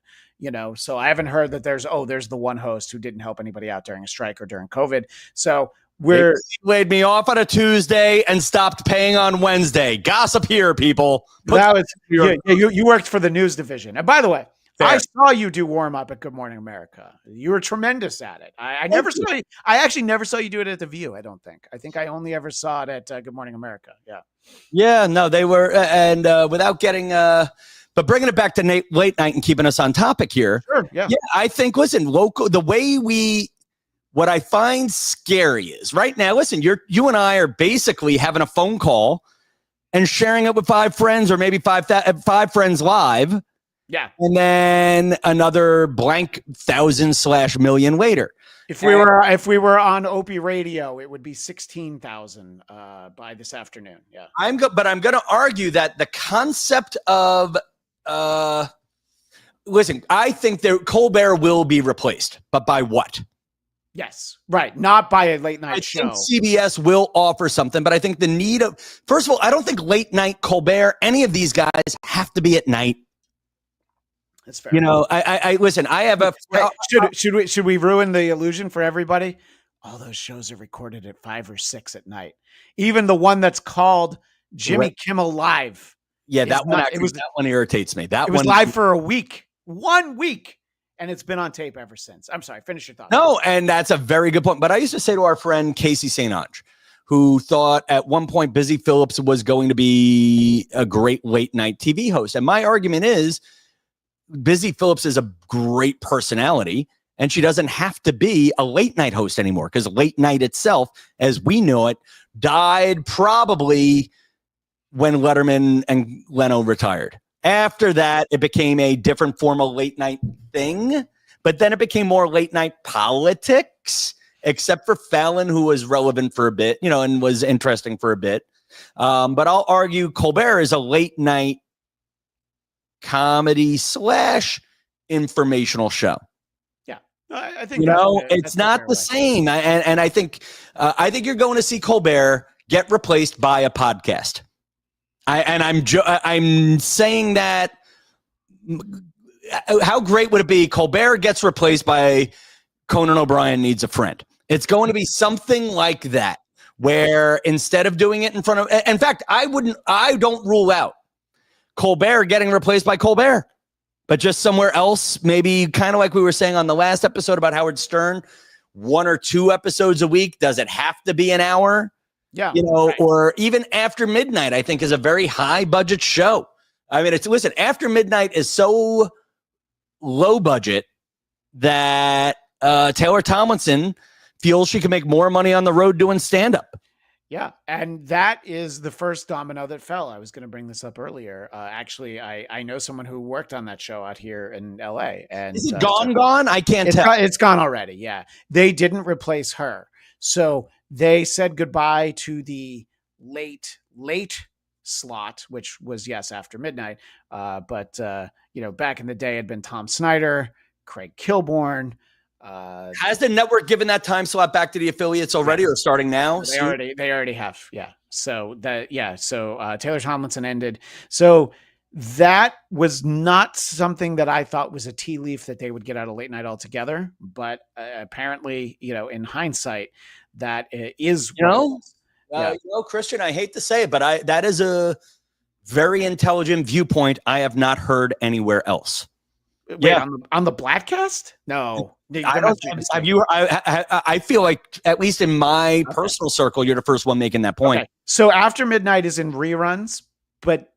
So I haven't heard that there's the one host who didn't help anybody out during a strike or during COVID. So they laid me off on a Tuesday and stopped paying on Wednesday. Gossip here, people. You worked for the news division. And by the way, fair. I saw you do warm up at Good Morning America. You were tremendous at it. I never saw you. I actually never saw you do it at The View. I don't think. I think I only ever saw it at Good Morning America. Yeah. Yeah. No, they were, and without getting. But bringing it back to late night and keeping us on topic here. Sure, yeah. Yeah, I think, what I find scary is right now, you and I are basically having a phone call and sharing it with 5 friends or maybe 5 friends live. Yeah. And then another blank 1,000/million later. If we were on Opie radio, it would be 16,000 by this afternoon. Yeah. But I'm going to argue that the concept of I think Colbert will be replaced, but by what? Yes, right. Not by a late night show. Think CBS will offer something, but I think the need of, first of all, I don't think late night Colbert, any of these guys have to be at night. That's fair. I have a. Should we ruin the illusion for everybody? All those shows are recorded at 5 or 6 at night. Even the one that's called Jimmy Kimmel Live. Yeah, that one irritates me. It was live for 1 week, and it's been on tape ever since. I'm sorry, finish your thought. No, and that's a very good point. But I used to say to our friend Casey St. Ange, who thought at one point Busy Phillips was going to be a great late night TV host. And my argument is Busy Phillips is a great personality, and she doesn't have to be a late night host anymore, because late night itself, as we know it, died probably when Letterman and Leno retired. After that, it became a different form of late night thing, but then it became more late night politics, except for Fallon, who was relevant for a bit, and was interesting for a bit. But I'll argue Colbert is a late night comedy / informational show. Yeah, I think it's not the same, and I think you're going to see Colbert get replaced by a podcast. I'm saying that. How great would it be? Colbert gets replaced by Conan O'Brien Needs a Friend. It's going to be something like that, where instead of doing it in front of, in fact, I don't rule out Colbert getting replaced by Colbert, but just somewhere else, maybe kind of like we were saying on the last episode about Howard Stern, 1 or 2 episodes a week. Does it have to be an hour? Yeah. Right. Or even After Midnight, I think is a very high budget show. I mean, listen, After Midnight is so low budget that Taylor Tomlinson feels she can make more money on the road doing stand-up. Yeah, and that is the first domino that fell. I was going to bring this up earlier. Actually, I know someone who worked on that show out here in LA. And is it gone? I can't tell. It's gone already, yeah. They didn't replace her. So they said goodbye to the late slot, which was, yes, After Midnight. But back in the day, it had been Tom Snyder, Craig Kilborn. Has the network given that time slot back to the affiliates already, or starting now? They already have. Yeah. So Taylor Tomlinson ended. So that was not something that I thought was a tea leaf that they would get out of late night altogether. But apparently, in hindsight, that is, Christian, I hate to say it, but that is a very intelligent viewpoint I have not heard anywhere else. Wait, on the Bladtcast? No, I don't. Have you? I feel like, at least in my personal circle, you're the first one making that point. Okay. So After Midnight is in reruns, but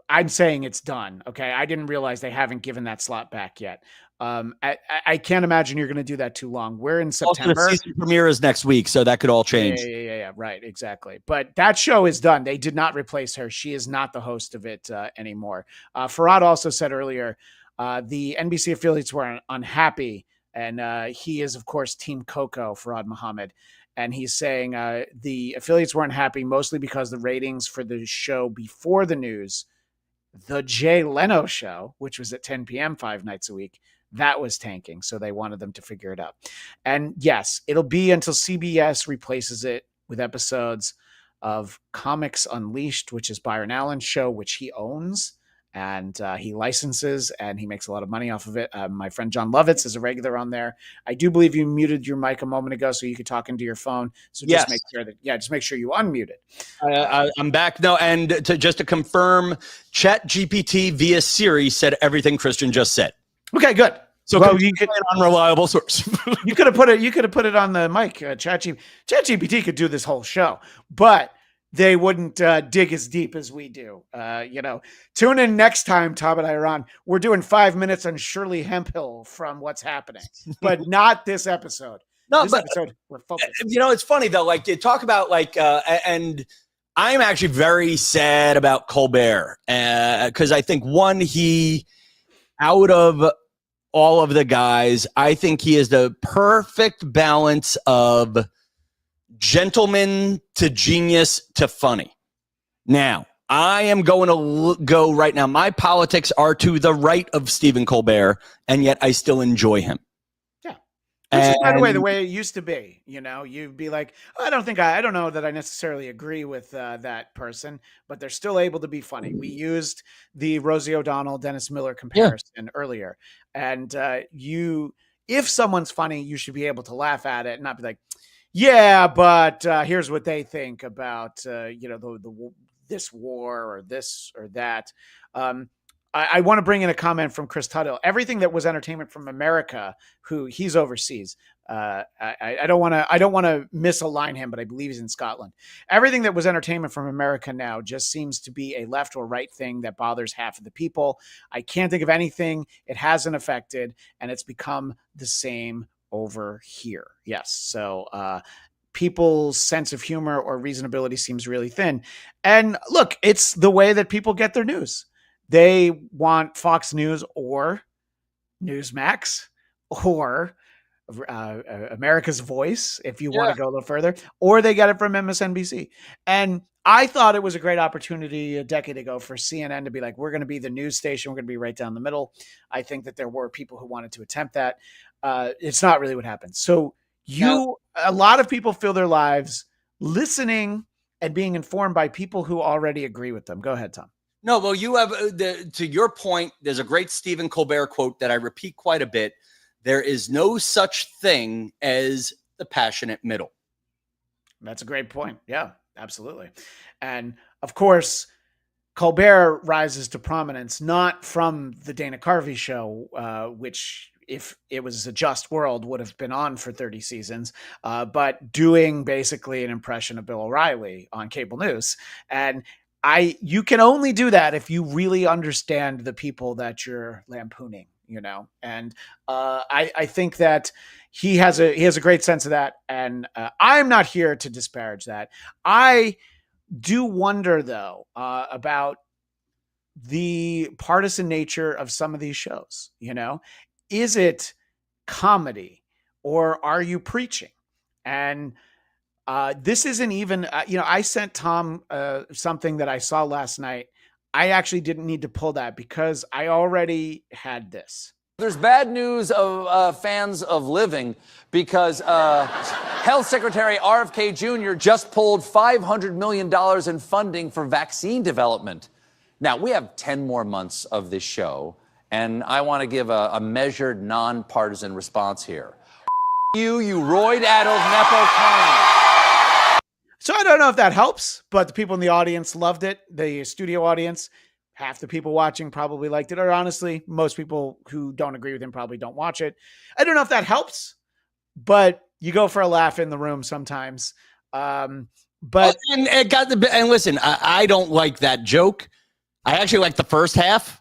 I'm saying it's done. Okay, I didn't realize they haven't given that slot back yet. I can't imagine you're going to do that too long. We're in September. Also, the season premiere is next week, so that could all change. Yeah. Right, exactly. But that show is done. They did not replace her. She is not the host of it anymore. Farhad also said earlier, the NBC affiliates were unhappy, and he is, of course, Team Coco, Farhad Muhammad. And he's saying the affiliates weren't happy mostly because the ratings for the show before the news, The Jay Leno Show, which was at 10 p.m. 5 nights a week, that was tanking. So they wanted them to figure it out. And yes, it'll be until CBS replaces it with episodes of Comics Unleashed, which is Byron Allen's show, which he owns. And he licenses, and he makes a lot of money off of it. My friend John Lovitz is a regular on there. I do believe you muted your mic a moment ago so you could talk into your phone. So just make sure you unmute it. I'm back. No, and just to confirm, ChatGPT via Siri said everything Christian just said. Okay, good. So you could an unreliable source. You could have put it on the mic. ChatGPT could do this whole show, but they wouldn't dig as deep as we do. Tune in next time, Tom and I are on. We're doing 5 minutes on Shirley Hemphill from What's Happening, but not this episode. Episode, we're focused. It's funny though. Like you talk about and I'm actually very sad about Colbert because I think he, out of all of the guys, I think he is the perfect balance of gentleman to genius to funny. Now, I am going to go right now. My politics are to the right of Stephen Colbert, and yet I still enjoy him. Yeah. Which is, by the way it used to be. You'd be like, I don't know that I necessarily agree with that person, but they're still able to be funny. We used the Rosie O'Donnell, Dennis Miller comparison earlier. And if someone's funny, you should be able to laugh at it and not be like, yeah, but here's what they think about this war or this or that. I want to bring in a comment from Chris Tuttle. Everything that was entertainment from America, who he's overseas. I don't want to misalign him, but I believe he's in Scotland. Everything that was entertainment from America now just seems to be a left or right thing that bothers half of the people. I can't think of anything it hasn't affected, and it's become the same over here. Yes. So people's sense of humor or reasonability seems really thin. And look, it's the way that people get their news. they want Fox News or Newsmax or America's Voice, if you want to go a little further, or they get it from MSNBC. And I thought it was a great opportunity a decade ago for CNN to be like, we're going to be the news station. We're going to be right down the middle. I think that there were people who wanted to attempt that. It's not really what happened. So a lot of people fill their lives listening and being informed by people who already agree with them. Go ahead, Tom. No, well, you have, to your point, there's a great Stephen Colbert quote that I repeat quite a bit. There is no such thing as the passionate middle. That's a great point. Yeah, absolutely. And of course, Colbert rises to prominence, not from the Dana Carvey show, which, if it was a just world, would have been on for 30 seasons, but doing basically an impression of Bill O'Reilly on cable news. And you can only do that if you really understand the people that you're lampooning, and I think that he has a great sense of that. And I'm not here to disparage that. I do wonder, though, about the partisan nature of some of these shows. Is it comedy or are you preaching? And this isn't even, I sent Tom something that I saw last night. I actually didn't need to pull that because I already had this. There's bad news of fans of living because Health Secretary RFK Jr. just pulled $500 million in funding for vaccine development. Now, we have 10 more months of this show, and I want to give a measured, nonpartisan response here. You roid-addled Nepo clown. So I don't know if that helps, but the people in the audience loved it. The studio audience, half the people watching probably liked it. Or honestly, most people who don't agree with him probably don't watch it. I don't know if that helps, but you go for a laugh in the room sometimes. And listen, I don't like that joke. I actually like the first half.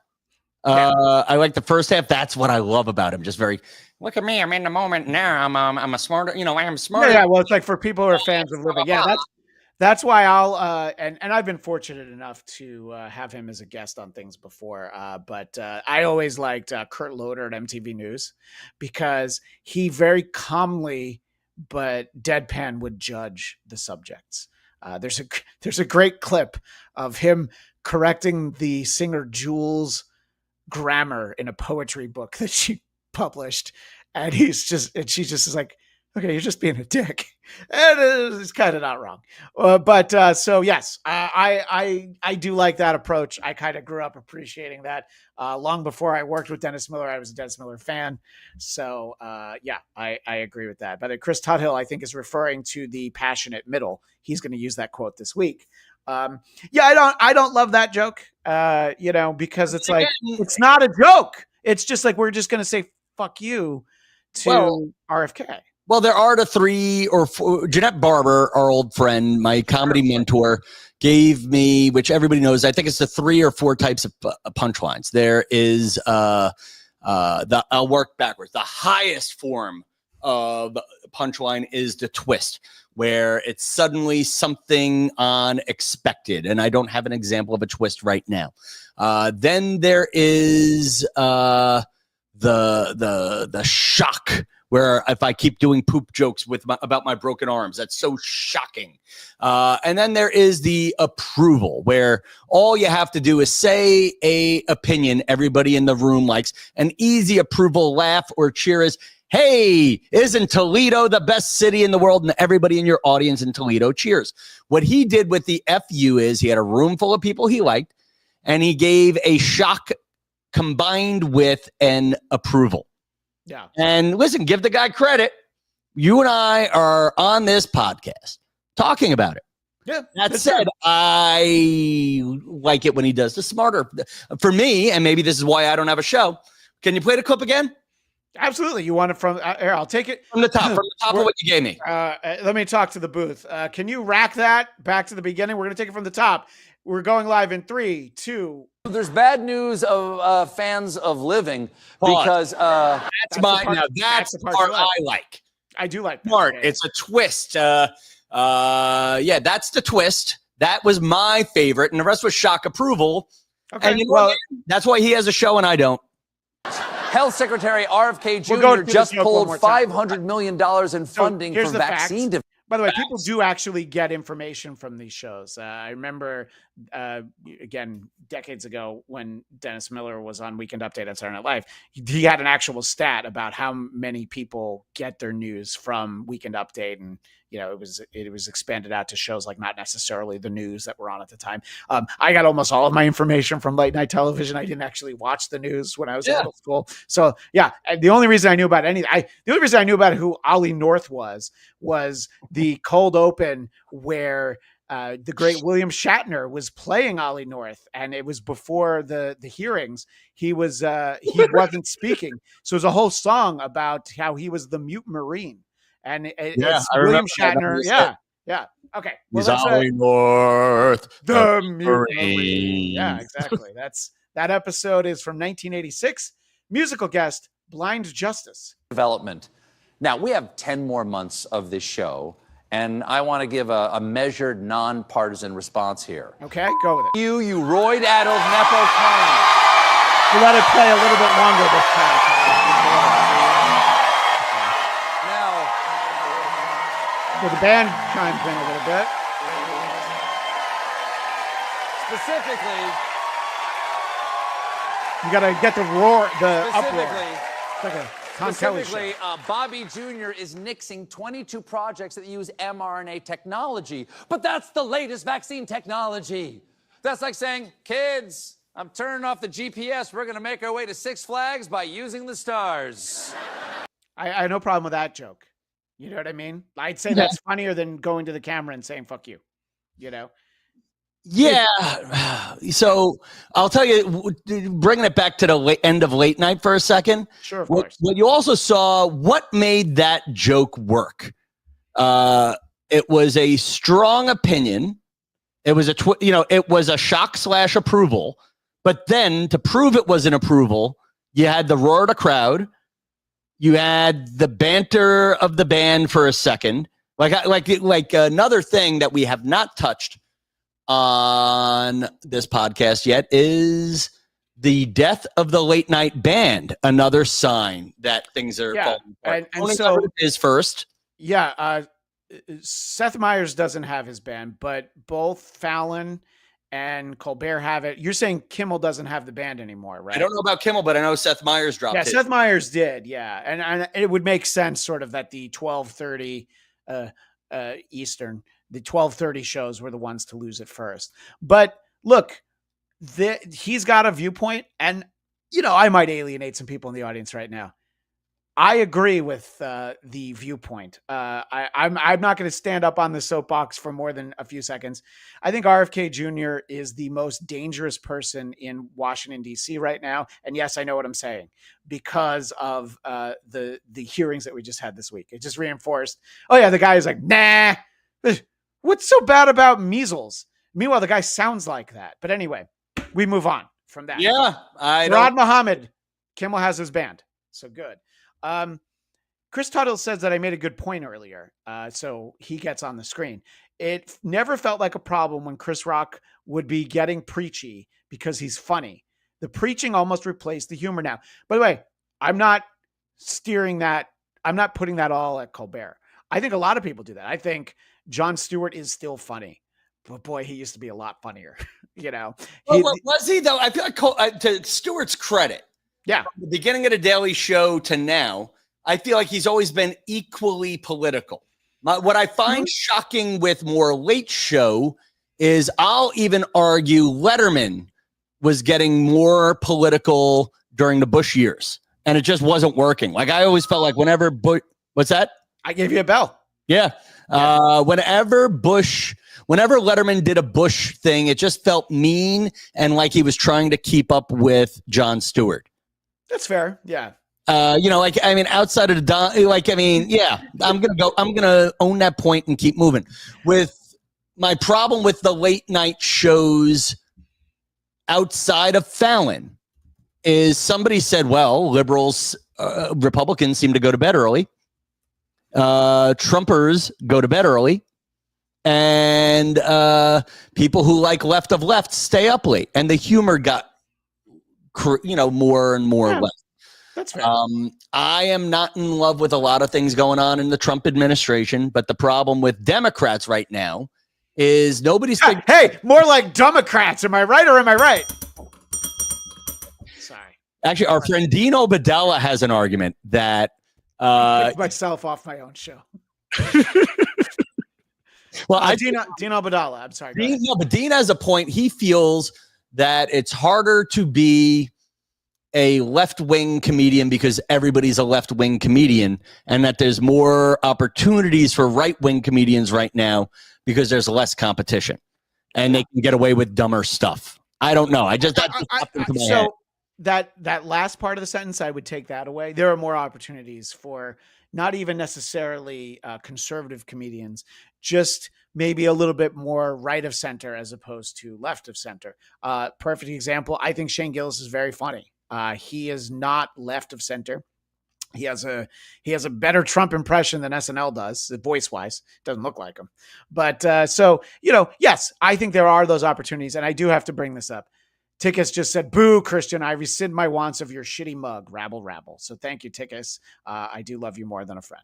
I like the first half. That's what I love about him. Just very, look at me. I'm in the moment now. I'm a smarter, I am smarter. Yeah. Well, it's like for people who are fans of living. Yeah. That's why I'll, and I've been fortunate enough to have him as a guest on things before. But I always liked Kurt Loder at MTV News because he very calmly but deadpan would judge the subjects. There's a great clip of him correcting the singer Jules' grammar in a poetry book that she published, and she's just is like, okay, you're just being a dick, and it's kind of not wrong. So yes, I do like that approach. I kind of grew up appreciating that long before I worked with Dennis Miller. I was a Dennis Miller fan, so yeah, I agree with that. But Chris Tuthill, I think, is referring to the passionate middle. He's going to use that quote this week. Yeah, I don't love that joke, because it's like, it's not a joke. It's just like, we're just going to say, fuck you to RFK. Well, there are the 3 or 4. Jeanette Barber, our old friend, my comedy mentor, gave me, which everybody knows, I think it's the 3 or 4 types of punchlines. There is, I'll work backwards. The highest form of punchline is the twist, where it's suddenly something unexpected. And I don't have an example of a twist right now. Then there is the shock, where if I keep doing poop jokes about my broken arms, that's so shocking. And then there is the approval, where all you have to do is say a opinion everybody in the room likes. An easy approval laugh or cheer is, hey, isn't Toledo the best city in the world? And everybody in your audience in Toledo cheers. What he did with the FU is he had a room full of people he liked, and he gave a shock combined with an approval. Yeah. And listen, give the guy credit. You and I are on this podcast talking about it. Yeah. That said, I like it when he does the smarter. For me, and maybe this is why I don't have a show. Can you play the clip again? Absolutely. You want it from here? I'll take it from the top of what you gave me. Let me talk to the booth. Can you rack that back to the beginning? We're going to take it from the top. We're going live in 3, 2. There's bad news of fans of living because that's the part I like. I do like that. Smart. It's a twist. Yeah, that's the twist. That was my favorite, and the rest was shock approval. Okay. And you know what? That's why he has a show and I don't. Health Secretary RFK Jr. We'll go just through the joke one pulled more time. $500 million in funding here's for the vaccine. facts. By the way, people do actually get information from these shows. I remember, again, decades ago when Dennis Miller was on Weekend Update on Saturday Night Live, he had an actual stat about how many people get their news from Weekend Update, and it was expanded out to shows like not necessarily the news that were on at the time. I got almost all of my information from late night television. I didn't actually watch the news when I was in middle school. So the only reason I knew about who Ollie North was the cold open where the great William Shatner was playing Ollie North, and it was before the hearings. He wasn't speaking, so it was a whole song about how he was the mute Marine. And it's William Shatner. Yeah. Okay. He's Ollie North, the Marine. Yeah, exactly. That episode is from 1986. Musical guest, Blind Justice. Development. Now, we have 10 more months of this show, and I want to give a measured, nonpartisan response here. Okay, go with it. You roid-addled Nepo clown. We'll let it play a little bit longer this time. So the band chimes in a little bit. Specifically, you got to get the roar, the uproar. It's like a Tom Kelly show. Bobby Jr. is nixing 22 projects that use mRNA technology, but that's the latest vaccine technology. That's like saying, kids, I'm turning off the GPS. We're going to make our way to Six Flags by using the stars. I have no problem with that joke. You know what I mean? I'd say that's funnier than going to the camera and saying, fuck you, Yeah. So I'll tell you, bringing it back to the end of late night for a second. Sure, of course. What you also saw, what made that joke work? It was a strong opinion. It was it was a shock/approval. But then to prove it was an approval, you had the roar of the crowd. You had the banter of the band for a second. Like another thing that we have not touched on this podcast yet is the death of the late night band. Another sign that things are falling apart. And so is first. Yeah. Seth Meyers doesn't have his band, but both Fallon and Colbert have it. You're saying Kimmel doesn't have the band anymore, right? I don't know about Kimmel, but I know Seth Meyers dropped it. Seth Meyers did, yeah. And it would make sense sort of that the 12:30 Eastern, the 12:30 shows were the ones to lose it first. But look, he's got a viewpoint, and I might alienate some people in the audience right now. I agree with the viewpoint. I'm not going to stand up on the soapbox for more than a few seconds. I think RFK Jr. is the most dangerous person in Washington, D.C. right now. And yes, I know what I'm saying because of the hearings that we just had this week. It just reinforced, the guy is like, nah, what's so bad about measles? Meanwhile, the guy sounds like that. But anyway, we move on from that. Yeah. Rod Muhammad, Kimmel has his band. So good. Chris Tuttle says that I made a good point earlier. So he gets on the screen. It never felt like a problem when Chris Rock would be getting preachy because he's funny. The preaching almost replaced the humor now. By the way, I'm not steering that. I'm not putting that all at Colbert. I think a lot of people do that. I think Jon Stewart is still funny, but boy, he used to be a lot funnier. Was he though? I feel like to Stewart's credit. Yeah. From the beginning of the Daily Show to now, I feel like he's always been equally political. What I find shocking with more Late Show is I'll even argue Letterman was getting more political during the Bush years, and it just wasn't working. Like I always felt like whenever what's that? I gave you a bell. Yeah. Whenever Letterman did a Bush thing, it just felt mean and like he was trying to keep up with Jon Stewart. That's fair. Yeah. Outside of the, I'm going to own that point and keep moving. With my problem with the late night shows outside of Fallon is somebody said, well, Republicans seem to go to bed early. Trumpers go to bed early. and people who like left of left stay up late, and the humor got more and more left. That's fair. I am not in love with a lot of things going on in the Trump administration, but the problem with Democrats right now is nobody's hey, more like Democrats. Am I right or am I right? Sorry. Actually, our friend Dino Badella has an argument that I myself off my own show. Well, Dino Badalla. I'm sorry. But Dean has a point. He feels that it's harder to be a left-wing comedian because everybody's a left-wing comedian, and that there's more opportunities for right-wing comedians right now because there's less competition, and they can get away with dumber stuff. I don't know. So that last part of the sentence, I would take that away. There are more opportunities for not even necessarily conservative comedians, just maybe a little bit more right of center as opposed to left of center. Perfect example. I think Shane Gillis is very funny. He is not left of center. He has a better Trump impression than SNL does, voice wise. Doesn't look like him, but yes, I think there are those opportunities, and I do have to bring this up. Tickus just said, "Boo, Christian! I rescind my wants of your shitty mug, rabble, rabble." So thank you, Tickus. I do love you more than a friend.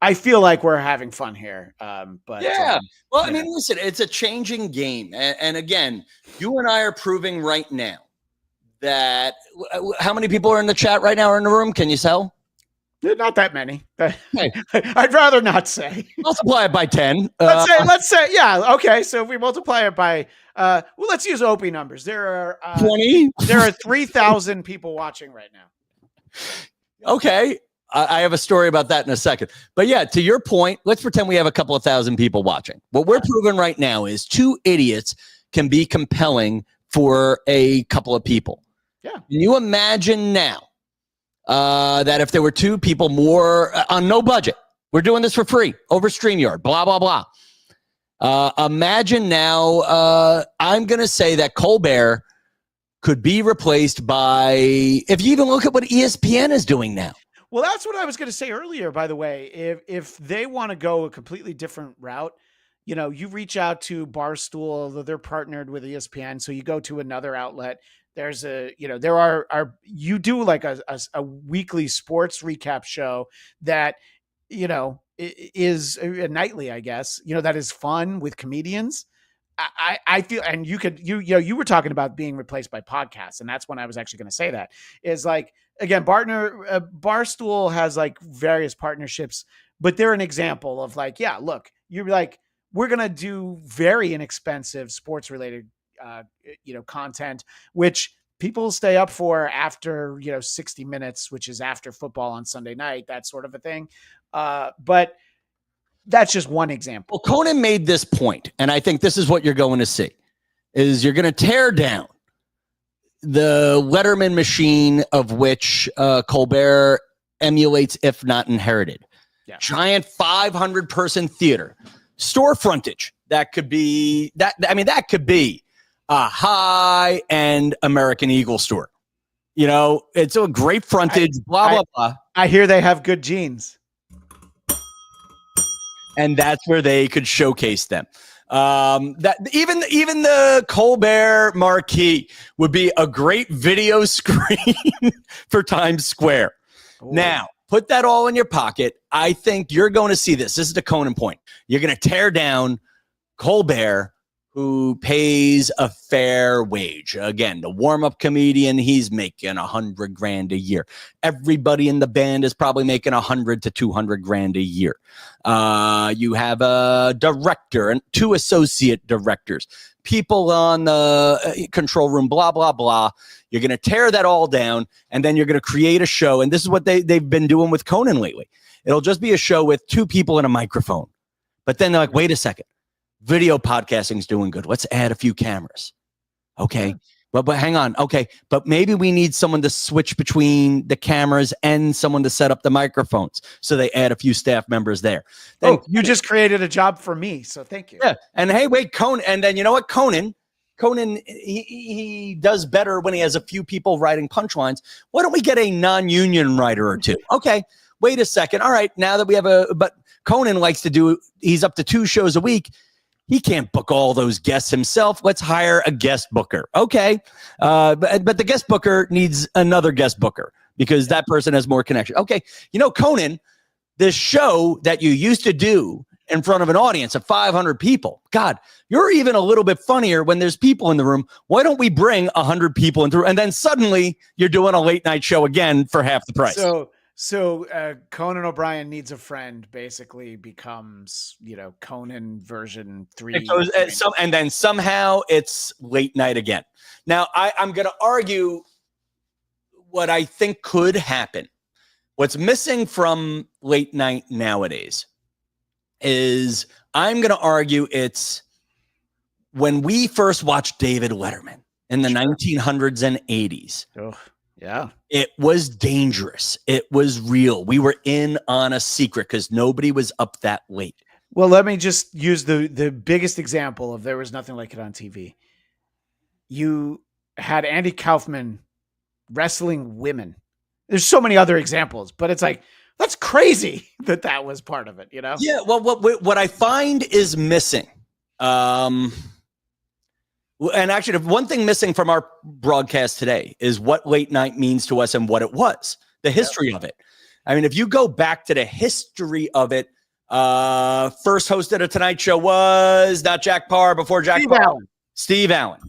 I feel like we're having fun here, but yeah. Well, I mean, listen, it's a changing game, and again, you and I are proving right now that how many people are in the chat right now or in the room? Can you tell? Not that many. I'd rather not say. Multiply it by 10. Let's say, yeah. Okay. So if we multiply it by, let's use Opie numbers. There are 20. There are 3,000 people watching right now. Okay. I have a story about that in a second. But yeah, to your point, let's pretend we have a couple of thousand people watching. What we're proving right now is two idiots can be compelling for a couple of people. Yeah. Can you imagine now that if there were two people more on no budget, we're doing this for free over StreamYard, blah, blah, blah. Imagine now, I'm going to say that Colbert could be replaced by, if you even look at what ESPN is doing now. Well, that's what I was going to say earlier, by the way. If they want to go a completely different route, you reach out to Barstool, they're partnered with ESPN. So you go to another outlet. There's you do like a weekly sports recap show that, is a nightly, I guess, that is fun with comedians. I feel, and you were talking about being replaced by podcasts. And that's when I was actually going to say that is like, again, Barstool has like various partnerships, but they're an example of like, yeah, look, you're like, we're going to do very inexpensive sports related, content, which people stay up for after, 60 minutes, which is after football on Sunday night, that sort of a thing. But that's just one example. Well, Conan made this point, and I think this is what you're going to see, is you're going to tear down the Letterman machine of which Colbert emulates, if not inherited. Yeah. Giant 500-person theater. Store frontage that could be that could be a high-end American Eagle store. It's a great frontage, blah blah. I hear they have good jeans, and that's where they could showcase them. That even the Colbert marquee would be a great video screen for Times Square. Ooh. Now, put that all in your pocket. I think you're going to see this. This is the Conan point. You're going to tear down Colbert, who pays a fair wage. Again, the warm-up comedian, he's making $100,000 a year. Everybody in the band is probably making $100 to $200,000 a year. You have a director and two associate directors, people on the control room, blah, blah, blah. You're going to tear that all down, and then you're going to create a show. And this is what they've been doing with Conan lately. It'll just be a show with two people and a microphone. But then they're like, wait a second. Video podcasting is doing good. Let's add a few cameras. Okay. But hang on. Okay. But maybe we need someone to switch between the cameras and someone to set up the microphones. So they add a few staff members there. Then, you just created a job for me. So thank you. Yeah. And hey, wait, Conan. And then you know what? Conan, he does better when he has a few people writing punchlines. Why don't we get a non-union writer or two? Okay. Wait a second. All right. Now that we have but Conan likes to do, he's up to 2 shows a week. He can't book all those guests himself. Let's hire a guest booker. Okay. But the guest booker needs another guest booker because that person has more connection. Okay. Conan, this show that you used to do in front of an audience of 500 people. God, you're even a little bit funnier when there's people in the room. Why don't we bring 100 people into, and then suddenly you're doing a late night show again for half the price. So Conan O'Brien Needs a Friend basically becomes, Conan version 3. And then somehow it's late night again. Now I'm going to argue what I think could happen. What's missing from late night nowadays is, I'm going to argue, it's when we first watched David Letterman in the 1900s and 80s. Oh, yeah. It was dangerous. It was real. We were in on a secret because nobody was up that late. Well, let me just use the biggest example of There Was Nothing Like It on TV. You had Andy Kaufman wrestling women. There's so many other examples, but it's like, that's crazy that was part of it, Yeah. Well, what I find is missing, and actually, one thing missing from our broadcast today is what late night means to us and what it was, the history of it. I mean, if you go back to the history of it, first hosted a Tonight Show was not Jack Parr, before Jack Parr. Steve Allen.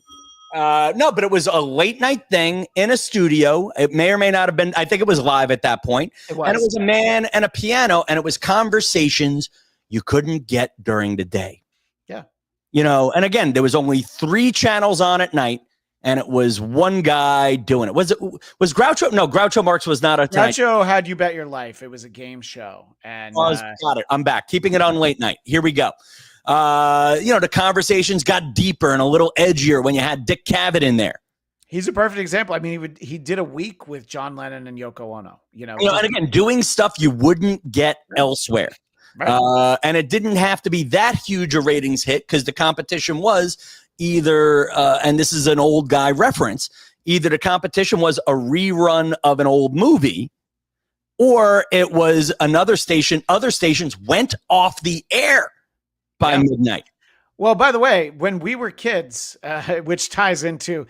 No, but it was a late night thing in a studio. It may or may not have been. I think it was live at that point. And it was a man and a piano, and it was conversations you couldn't get during the day. Yeah. And again, there was only 3 channels on at night, and it was one guy doing it. Was Groucho? No, Groucho Marx was not a Tonight. Groucho had You Bet Your Life. It was a game show. And got it. I'm back. Keeping it on late night. Here we go. The conversations got deeper and a little edgier when you had Dick Cavett in there. He's a perfect example. I mean, he did a week with John Lennon and Yoko Ono, and again, doing stuff you wouldn't get elsewhere. Right. And it didn't have to be that huge a ratings hit because the competition was either, and this is an old guy reference, either the competition was a rerun of an old movie, or it was another station. Other stations went off the air by midnight. Well, by the way, when we were kids, which ties into,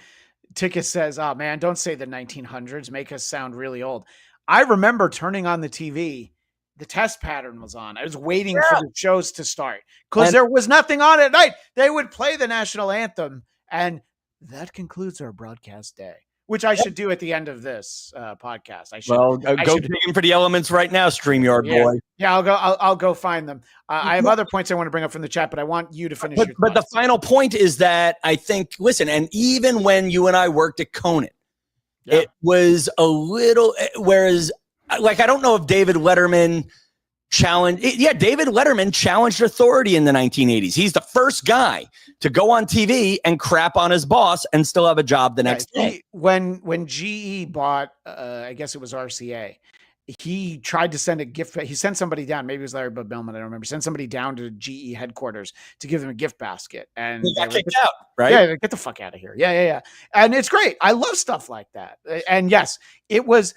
Ticket says, oh man, don't say the 1900s, make us sound really old. I remember turning on the TV, the test pattern was on. I was waiting for the shows to start because there was nothing on at night. They would play the national anthem, and that concludes our broadcast day, which I should do at the end of this podcast. I should. Well, go digging for the elements right now, StreamYard boy. Yeah, I'll go find them. I have other points I want to bring up from the chat, but I want you to finish. But the final point is that I think, listen, and even when you and I worked at Conan, it was a little. Whereas, like, I don't know if David Letterman challenged. David Letterman challenged authority in the 1980s. He's the first guy to go on TV and crap on his boss and still have a job the next day. When GE bought, I guess it was RCA, he tried to send a gift. He sent somebody down. Maybe it was Larry Bud Millman. I don't remember. Sent somebody down to GE headquarters to give them a gift basket. And he got kicked out, right? Yeah, get the fuck out of here. Yeah. And it's great. I love stuff like that. And yes, it was,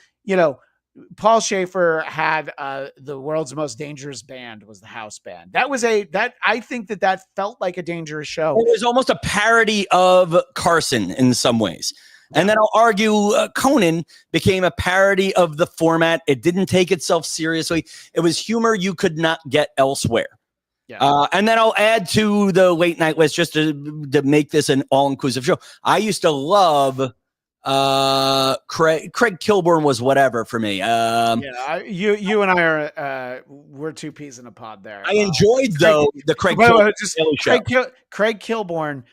Paul Schaefer had the world's most dangerous band was the house band. That was I think that felt like a dangerous show. It was almost a parody of Carson in some ways. And then I'll argue Conan became a parody of the format. It didn't take itself seriously. It was humor you could not get elsewhere. Yeah. And then I'll add to the late night list just to make this an all-inclusive show. I used to love Craig Kilborn was whatever for me. You and I are we're 2 peas in a pod there. I enjoyed the Craig Kilborn. Craig Kilborn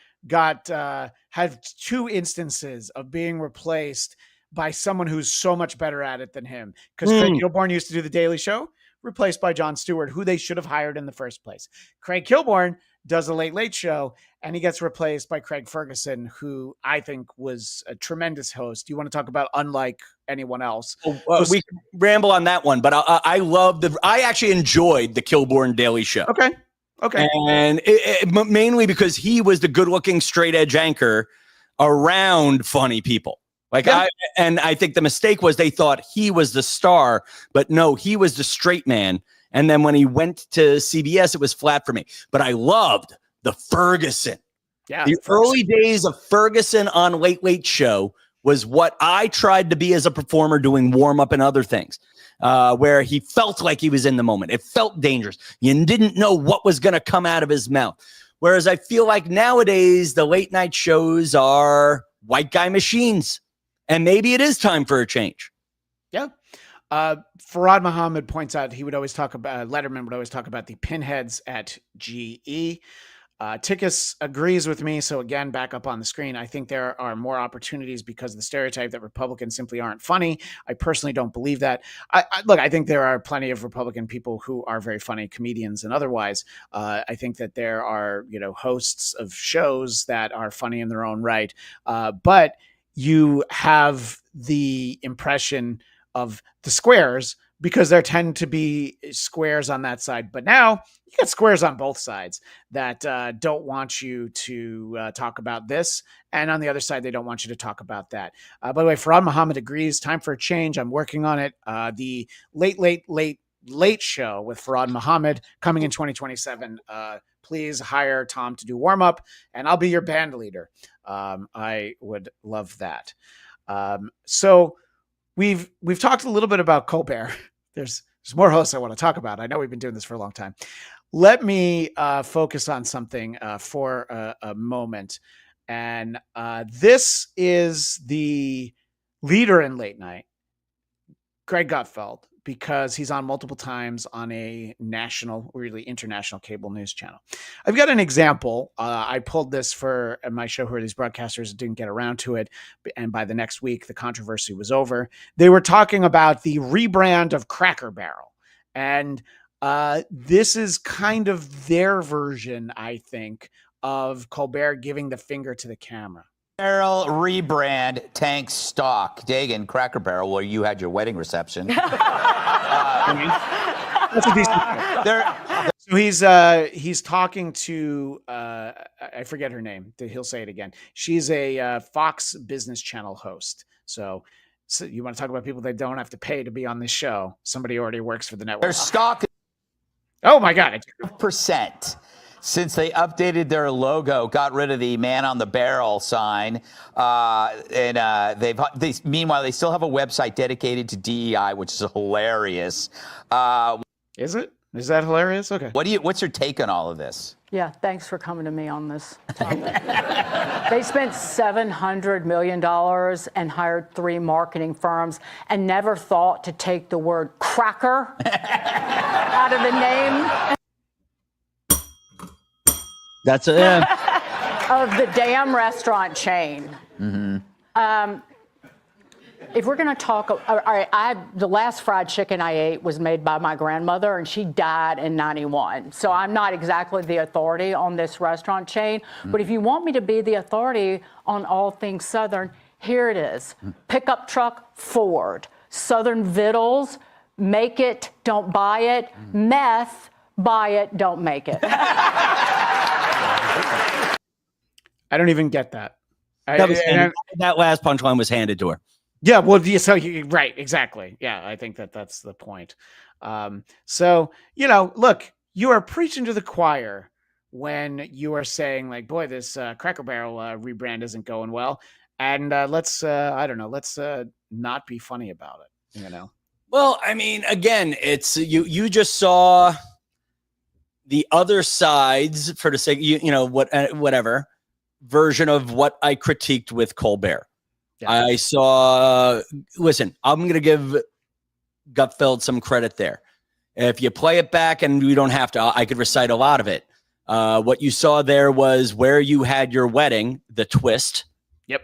had 2 instances of being replaced by someone who's so much better at it than him. Because Craig Kilborn used to do the Daily Show, replaced by Jon Stewart, who they should have hired in the first place. Craig Kilborn does a Late Show, and he gets replaced by Craig Ferguson, who I think was a tremendous host. You want to talk about unlike anyone else? We can ramble on that one, but I actually enjoyed the Kilborn Daily Show. Okay. And mainly because he was the good-looking straight edge anchor around funny people. I think the mistake was they thought he was the star, but no, he was the straight man. And then when he went to CBS, it was flat for me. But I loved the Ferguson. Yeah, the early days of Ferguson on Late Late Show was what I tried to be as a performer doing warm-up and other things, where he felt like he was in the moment. It felt dangerous. You didn't know what was going to come out of his mouth. Whereas I feel like nowadays the late night shows are white guy machines. And maybe it is time for a change. Yeah. Farhad Muhammad points out he would always talk about, Letterman would always talk about the pinheads at GE. Tickis agrees with me. So again, back up on the screen, I think there are more opportunities because of the stereotype that Republicans simply aren't funny. I personally don't believe that. Look, I think there are plenty of Republican people who are very funny, comedians and otherwise. I think that there are, hosts of shows that are funny in their own right. But you have the impression of the squares because there tend to be squares on that side. But now you got squares on both sides that don't want you to talk about this. And on the other side, they don't want you to talk about that. By the way, Farhad Muhammad agrees. Time for a change. I'm working on it. The Late Show with Farhad Muhammad coming in 2027. Please hire Tom to do warm up and I'll be your band leader. I would love that. So we've talked a little bit about Colbert. There's more hosts I want to talk about. I know we've been doing this for a long time. Let me focus on something for a moment. And this is the leader in late night, Greg Gutfeld, because he's on multiple times on a national, really international cable news channel. I've got an example. I pulled this for my show, Who Are These Broadcasters? Didn't get around to it. And by the next week, the controversy was over. They were talking about the rebrand of Cracker Barrel. And this is kind of their version, I think, of Colbert giving the finger to the camera. Barrel rebrand tank stock. Dagan, Cracker Barrel, where you had your wedding reception. That's a decent. So he's talking to I forget her name. He'll say it again. She's a Fox Business Channel host. So you want to talk about people that don't have to pay to be on this show? Somebody already works for the network. Their stock. Oh my God! 5%. Since they updated their logo, got rid of the man on the barrel sign, and meanwhile they still have a website dedicated to DEI, which is hilarious. Is it? Is that hilarious? Okay. What's your take on all of this? Yeah, thanks for coming to me on this topic. They spent $700 million and hired 3 marketing firms and never thought to take the word cracker out of the name. That's of the damn restaurant chain. Mm-hmm. If we're going to talk, all right, the last fried chicken I ate was made by my grandmother, and she died in '91. So I'm not exactly the authority on this restaurant chain. But if you want me to be the authority on all things Southern, here it is: pickup truck, Ford; Southern Vittles, make it, don't buy it; meth, buy it, don't make it. I don't even get that. That last punchline was handed to her. Yeah, well, right, exactly. Yeah, I think that's the point. So, look, you are preaching to the choir when you are saying, like, boy, this Cracker Barrel rebrand isn't going well. And let's not be funny about it, Well, I mean, again, it's you just saw the other sides, for the sake, whatever version of what I critiqued with Colbert. Yeah. I saw, listen, I'm going to give Gutfeld some credit there. If you play it back, and we don't have to, I could recite a lot of it. What you saw there was where you had your wedding, the twist. Yep.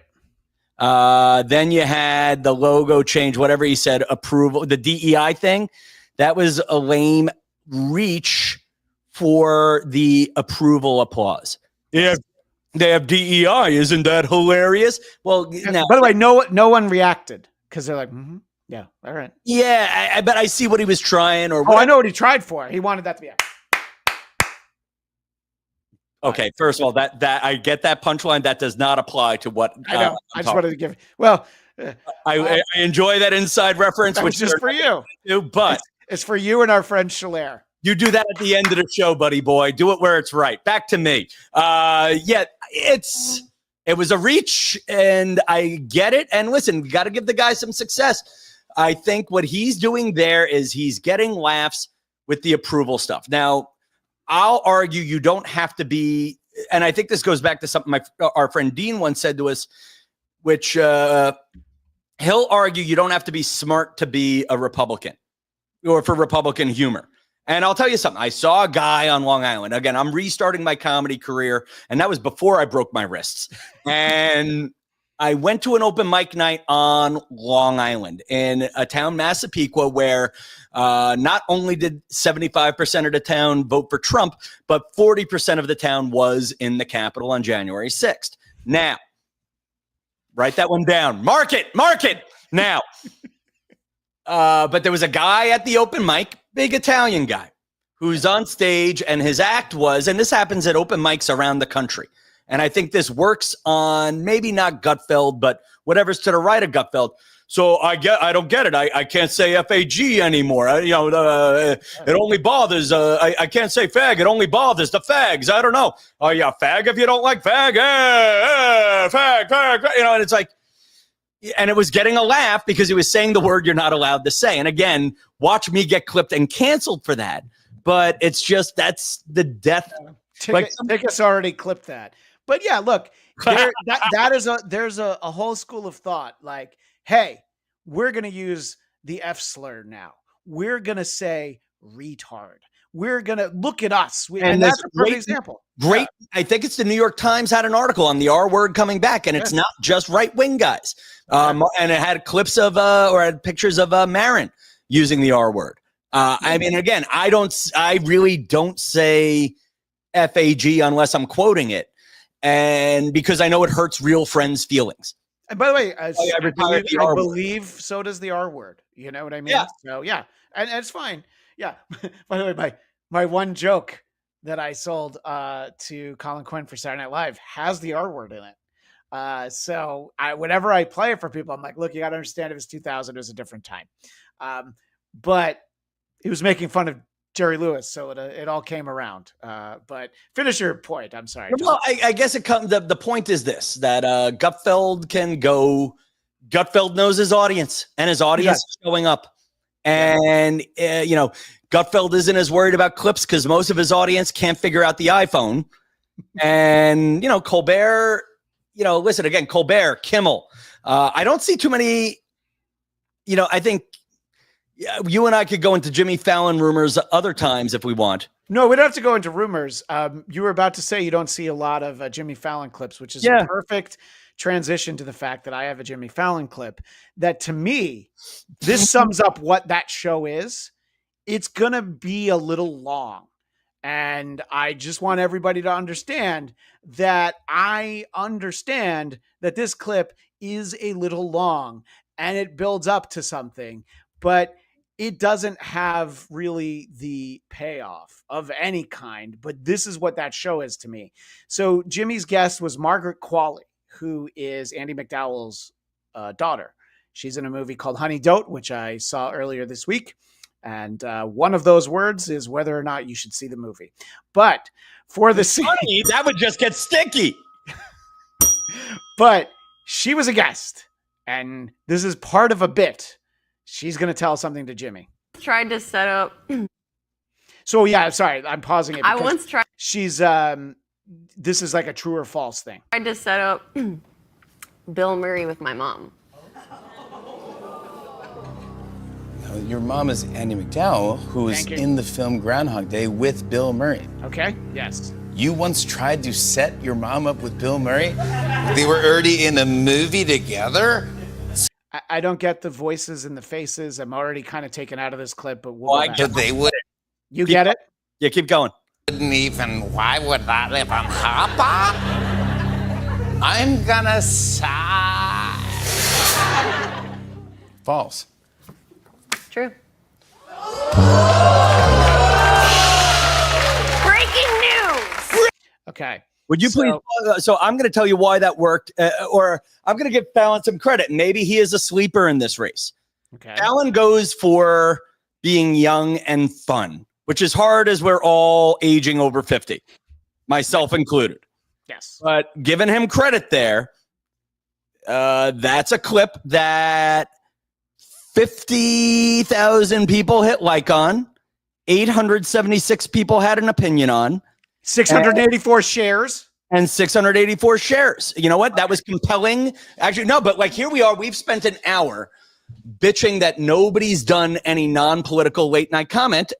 Then you had the logo change, whatever he said, approval, the DEI thing. That was a lame reach for the approval applause. Yeah. They have DEI. Isn't that hilarious? Well, now, by the way, no one reacted because they're like, yeah, all right. Yeah, I bet I see what he was trying. I know what he tried for. He wanted that to be okay, first of all, that I get that punchline. That does not apply to what I know. I just wanted to give. Well, I enjoy that inside reference, which is for you. But It's for you and our friend Schiller. You do that at the end of the show, buddy boy. Do it where it's right. Back to me. It was a reach, and I get it. And listen, we got to give the guy some success. I think what he's doing there is he's getting laughs with the approval stuff. Now, I'll argue you don't have to be, and I think this goes back to something our friend Dean once said to us, which he'll argue you don't have to be smart to be a Republican or for Republican humor. And I'll tell you something. I saw a guy on Long Island. Again, I'm restarting my comedy career, and that was before I broke my wrists. And I went to an open mic night on Long Island in a town, Massapequa, where not only did 75% of the town vote for Trump, but 40% of the town was in the Capitol on January 6th. Now, write that one down. Mark it. Now, but there was a guy at the open mic, big Italian guy, who's on stage, and his act was, and this happens at open mics around the country, and I think this works on maybe not Gutfeld, but whatever's to the right of Gutfeld. So I don't get it. I can't say FAG anymore. It only bothers. I can't say fag. It only bothers the fags. I don't know. Oh yeah, fag if you don't like fag. Fag. And it's like, and it was getting a laugh because he was saying the word you're not allowed to say. And again, watch me get clipped and canceled for that. But it's just, that's the death. Ticket's already clipped that. But yeah, look, there's a whole school of thought like, hey, we're going to use the F slur now. We're going to say retard. We're going to look at us. And that's a great example. Great. Yeah. I think it's the New York Times had an article on the R word coming back, and it's not just right-wing guys. And it had clips of or had pictures of Marin using the R word. I mean, again, I really don't say FAG unless I'm quoting it. And because I know it hurts real friends' feelings. And by the way, I believe so does the R word. You know what I mean? Yeah. So yeah, and it's fine. Yeah. By the way, my one joke that I sold to Colin Quinn for Saturday Night Live has the R word in it. So whenever I play it for people, I'm like, look, you got to understand it was 2000, it was a different time. But he was making fun of Jerry Lewis, so it all came around. But finish your point. I'm sorry. Well, I guess it comes. The point is this: that Gutfeld can go. Gutfeld knows his audience, and his audience is showing up. And Gutfeld isn't as worried about clips because most of his audience can't figure out the iPhone. And Colbert. Listen again. Colbert, Kimmel. I don't see too many. I think. Yeah, you and I could go into Jimmy Fallon rumors other times if we want. No, we don't have to go into rumors. You were about to say you don't see a lot of Jimmy Fallon clips, which is a perfect transition to the fact that I have a Jimmy Fallon clip that, to me, this sums up what that show is. It's going to be a little long. And I just want everybody to understand that I understand that this clip is a little long and it builds up to something, but it doesn't have really the payoff of any kind, but this is what that show is to me. So Jimmy's guest was Margaret Qualley, who is Andie MacDowell's daughter. She's in a movie called Honey Dote, which I saw earlier this week. And one of those words is whether or not you should see the movie. But for the scene, that would just get sticky. But she was a guest, and this is part of a bit. She's going to tell something to Jimmy. Tried to set up. So yeah, sorry, I'm pausing it. I once tried. She's this is like a true or false thing. Tried to set up Bill Murray with my mom. Your mom is Andie MacDowell, who is in the film Groundhog Day with Bill Murray. Okay. Yes. You once tried to set your mom up with Bill Murray? They were already in a movie together? I don't get the voices and the faces. I'm already kind of taken out of this clip, but they would. You get it? Yeah, keep going. Wouldn't even. Why would that live on Hopper? I'm gonna sigh. False. True. Breaking news. Okay. Would you please? So I'm going to tell you why that worked, or I'm going to give Fallon some credit. Maybe he is a sleeper in this race. Okay. Fallon goes for being young and fun, which is hard as we're all aging over 50, myself included. Yes. But giving him credit there, that's a clip that 50,000 people hit like on, 876 people had an opinion on, 684 shares. And 684 shares. You know what? That was compelling. Actually, no, but like here we are. We've spent an hour bitching that nobody's done any non-political late night content,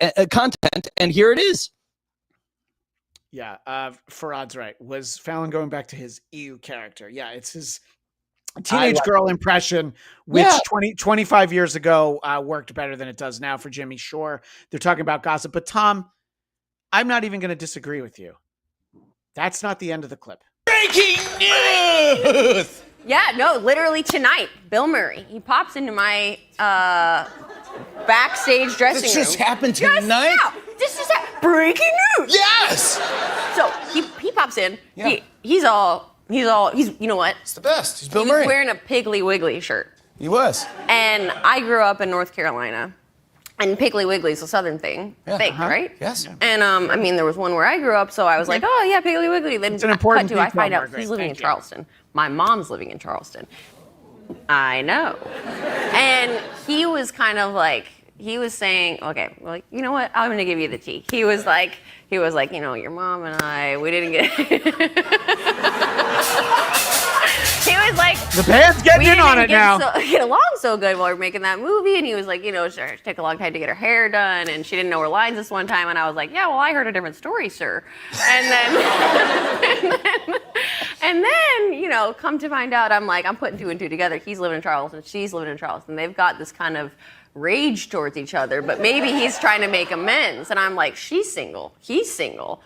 and here it is. Yeah, Farad's right. Was Fallon going back to his EU character? Yeah, it's his teenage girl impression, which 25 years ago worked better than it does now for Jimmy. Sure, they're talking about gossip, but Tom, I'm not even going to disagree with you. That's not the end of the clip. Breaking news! Yeah, no, literally tonight, Bill Murray, he pops into my backstage dressing room. This just happened tonight? Yeah, this is breaking news. Yes! So he pops in. Yeah. He's you know what? It's the best. He's Bill He Murray. was wearing a Piggly Wiggly shirt. He was. And I grew up in North Carolina. And Piggly Wiggly's a Southern thing, right? Yes. And I mean, there was one where I grew up, so I was like, oh yeah, Piggly Wiggly. Then it's an important I find out Margaret. he's living in Charleston. My mom's living in Charleston. I know. And he was kind of like, he was saying, okay, well, you know what? I'm going to give you the tea. He was like, you know, your mom and I, we didn't get. He was like, the band's getting in on it now. Get along so good while we were making that movie, and he was like, you know, it took a long time to get her hair done, and she didn't know her lines this one time, and I was like, yeah, well, I heard a different story, sir. And then, you know, come to find out, I'm putting two and two together. He's living in Charleston, she's living in Charleston. They've got this kind of rage towards each other, but maybe he's trying to make amends, and I'm like, she's single, he's single.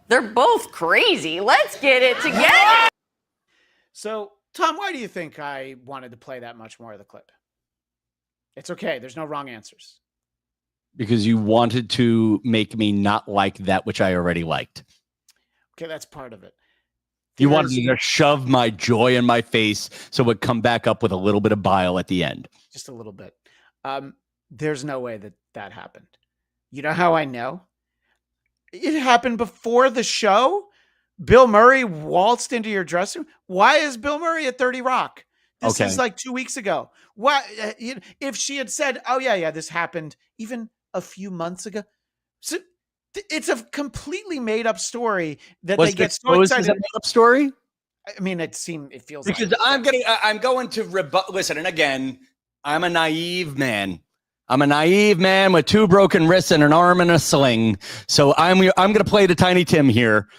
They're both crazy. Let's get it together. So, Tom, why do you think I wanted to play that much more of the clip? It's okay. There's no wrong answers. Because you wanted to make me not like that which I already liked. Okay, that's part of it. You wanted to shove my joy in my face so it would come back up with a little bit of bile at the end. Just a little bit. There's no way that happened. You know how I know? It happened before the show. Bill Murray waltzed into your dressing room. Why is Bill Murray at 30 Rock? This is like 2 weeks ago. Why? If she had said, oh, yeah, this happened even a few months ago. So it's a completely made up story that they get so excited. Was it a made up story? I mean, it feels because like I'm going to rebut. Listen, and again, I'm a naive man. I'm a naive man with two broken wrists and an arm in a sling. So I'm going to play the Tiny Tim here.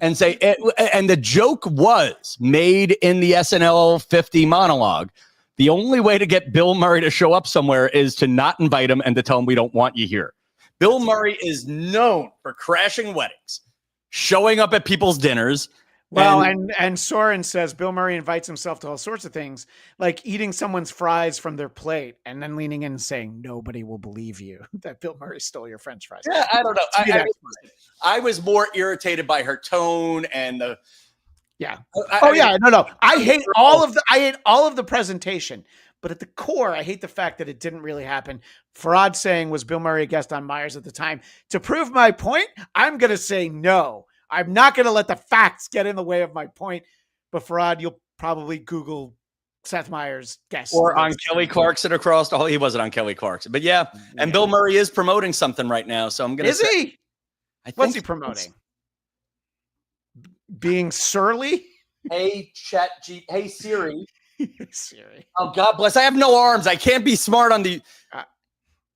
And say, and the joke was made in the SNL 50 monologue. The only way to get Bill Murray to show up somewhere is to not invite him and to tell him we don't want you here. Bill Murray is known for crashing weddings, showing up at people's dinners. Well, and Soren says Bill Murray invites himself to all sorts of things, like eating someone's fries from their plate and then leaning in and saying, nobody will believe you that Bill Murray stole your French fries. Yeah, I don't know. I was more irritated by her tone and the. Yeah. No. I hate all of the presentation, but at the core, I hate the fact that it didn't really happen. Farad saying, was Bill Murray a guest on Myers at the time? To prove my point, I'm going to say no. I'm not going to let the facts get in the way of my point. But Farad, you'll probably Google Seth Meyers guest. Or on Kelly Clarkson across the whole. He wasn't on Kelly Clarkson. But yeah, and Bill Murray is promoting something right now. So I'm going to say. Is he? What's he promoting? Being surly? Hey, hey, Siri. Siri. Oh, God bless. I have no arms. I can't be smart on the.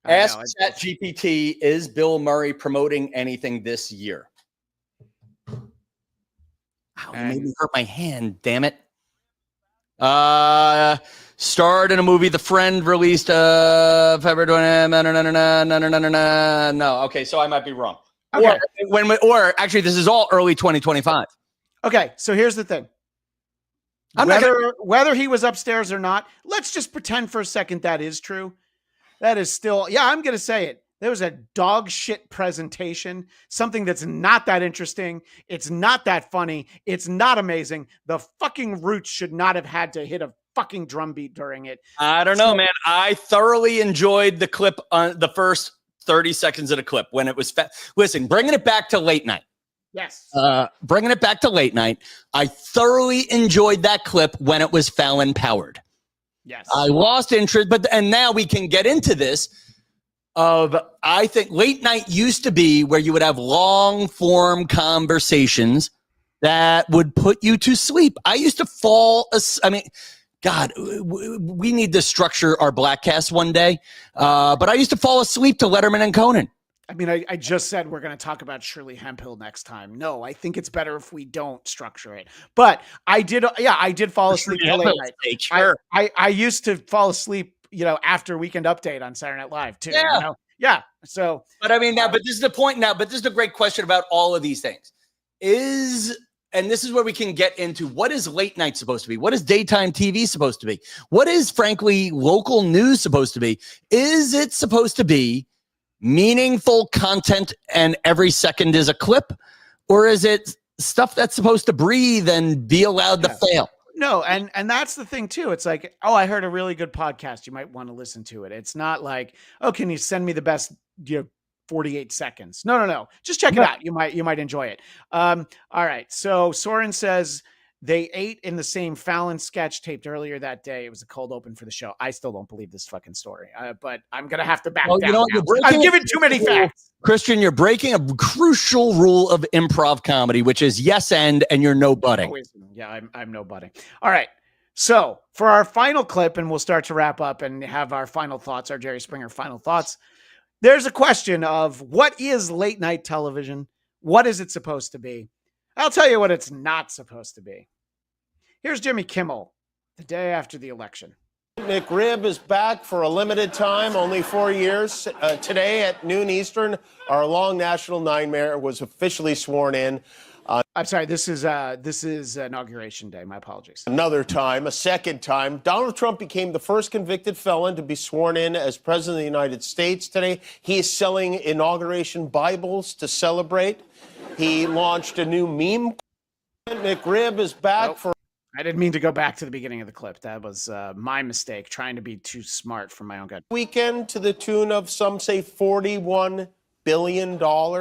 Ask ChatGPT, is Bill Murray promoting anything this year? Ow, you made me hurt my hand, damn it. Starred in a movie, The Friend, released February 20. No, okay, so I might be wrong. Okay. Or actually, this is all early 2025. Okay, so here's the thing. Whether he was upstairs or not, let's just pretend for a second that is true. That is still, I'm going to say it. There was a dog shit presentation, something that's not that interesting. It's not that funny. It's not amazing. The fucking Roots should not have had to hit a fucking drum beat during it. I don't know, man. I thoroughly enjoyed the clip on the first 30 seconds of the clip when it was. Listen, bringing it back to late night. Yes. Bringing it back to late night. I thoroughly enjoyed that clip when it was Fallon powered. Yes. I lost interest, and now we can get into this. I think late night used to be where you would have long form conversations that would put you to sleep. I used to fall asleep. I mean, God, we need to structure our Bladtcast one day. But I used to fall asleep to Letterman and Conan. I mean, I just said we're going to talk about Shirley Hemphill next time. No, I think it's better if we don't structure it. But I did fall asleep till late night. Sure. I used to fall asleep, after Weekend Update on Saturday Night Live too. Yeah. Yeah. So, but I mean, but this is the point now. But this is a great question about all of these things. And this is where we can get into what is late night supposed to be? What is daytime TV supposed to be? What is, frankly, local news supposed to be? Is it supposed to be meaningful content and every second is a clip? Or is it stuff that's supposed to breathe and be allowed to fail? No, and that's the thing too. It's like, oh, I heard a really good podcast. You might want to listen to it. It's not like, oh, can you send me the best 48 seconds? No. Just check it out. You might enjoy it. All right. So Soren says they ate in the same Fallon sketch taped earlier that day. It was a cold open for the show. I still don't believe this fucking story, but I'm gonna have to back down. You know what? I've given too many facts. Christian, you're breaking a crucial rule of improv comedy, which is yes and you're no butting. Yeah, I'm no butting. All right. So for our final clip, and we'll start to wrap up and have our final thoughts, our Jerry Springer final thoughts. There's a question of what is late night television? What is it supposed to be? I'll tell you what it's not supposed to be. Here's Jimmy Kimmel the day after the election. McRib is back for a limited time, only 4 years. Today at noon Eastern, our long national nightmare was officially sworn in. I'm sorry, this is Inauguration Day. My apologies. A second time. Donald Trump became the first convicted felon to be sworn in as president of the United States today. He is selling inauguration Bibles to celebrate. He launched a new meme. McRib is back for... I didn't mean to go back to the beginning of the clip. That was my mistake, trying to be too smart for my own good. Weekend to the tune of, some say, $41 billion.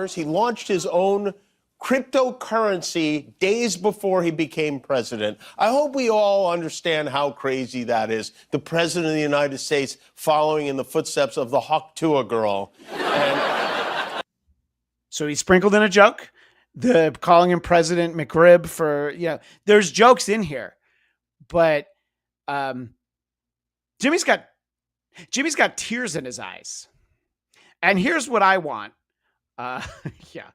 He launched his own cryptocurrency days before he became president. I hope we all understand how crazy that is. The president of the United States following in the footsteps of the Hawktua girl. So he sprinkled in a joke, calling him President McRib for, there's jokes in here, but Jimmy's got tears in his eyes. And here's what I want. 50-50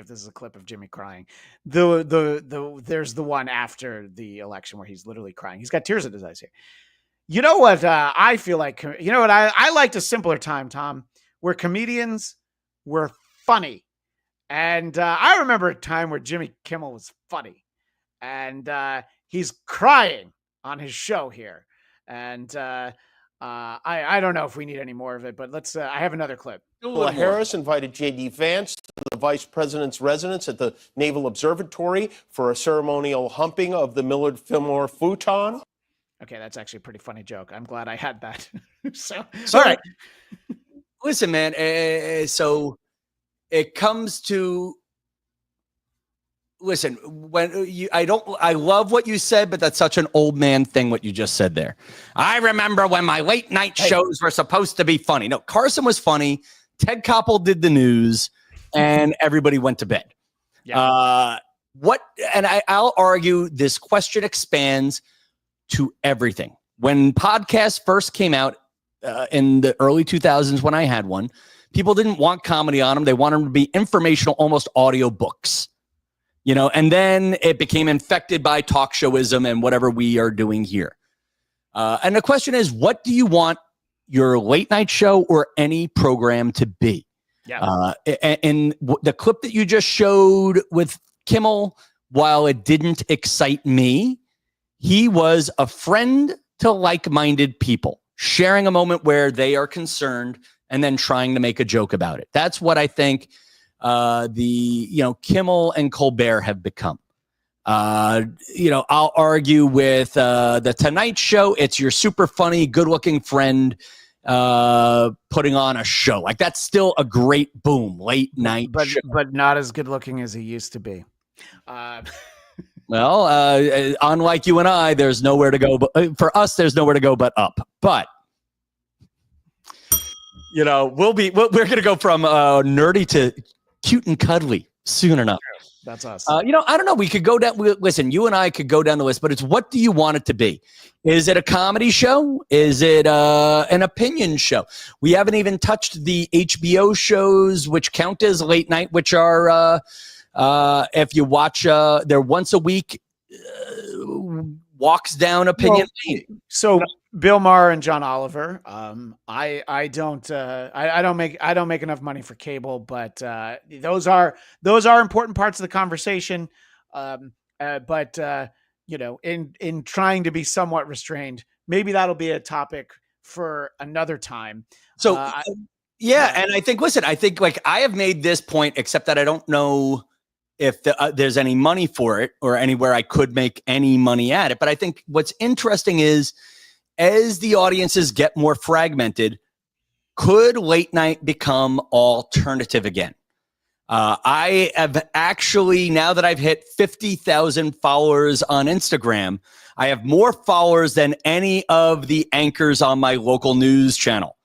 if this is a clip of Jimmy crying. There's the one after the election where he's literally crying. He's got tears in his eyes here. You know what I feel like? You know what? I liked a simpler time, Tom, where comedians were funny. And I remember a time where Jimmy Kimmel was funny. And he's crying on his show here. And I don't know if we need any more of it, but let's. I have another clip. Harris invited J.D. Vance to the vice president's residence at the Naval Observatory for a ceremonial humping of the Millard Fillmore futon. Okay, that's actually a pretty funny joke. I'm glad I had that. So all right. Listen, man. So it comes to. Listen, when I love what you said, but that's such an old man thing, what you just said there. I remember when my late night shows were supposed to be funny. No, Carson was funny. Ted Koppel did the news and everybody went to bed. Yeah. I'll argue this question expands to everything. When podcasts first came out in the early 2000s, when I had one, people didn't want comedy on them. They wanted them to be informational, almost audio books. And then it became infected by talk showism and whatever we are doing here. And the question is, what do you want your late night show or any program to be? Yeah. And the clip that you just showed with Kimmel, while it didn't excite me, he was a friend to like-minded people, sharing a moment where they are concerned and then trying to make a joke about it. That's what I think Kimmel and Colbert have become. I'll argue with the Tonight Show. It's your super funny, good-looking friend putting on a show. Like, that's still a great late night show. But not as good looking as he used to be. Well, unlike you and I, there's nowhere to go. But for us, there's nowhere to go but up. But we're going to go from nerdy to cute and cuddly soon enough. That's us. I don't know. We could go down. Listen, you and I could go down the list, but it's what do you want it to be? Is it a comedy show? Is it an opinion show? We haven't even touched the HBO shows, which count as late night, which are, if you watch, they're once a week, walks down opinion. So Bill Maher and John Oliver. I don't make enough money for cable, but those are important parts of the conversation. But in trying to be somewhat restrained, maybe that'll be a topic for another time. So and I think like I have made this point, except that I don't know if there's any money for it or anywhere I could make any money at it. But I think what's interesting is, as the audiences get more fragmented, could late night become alternative again? I have actually, now that I've hit 50,000 followers on Instagram, I have more followers than any of the anchors on my local news channel.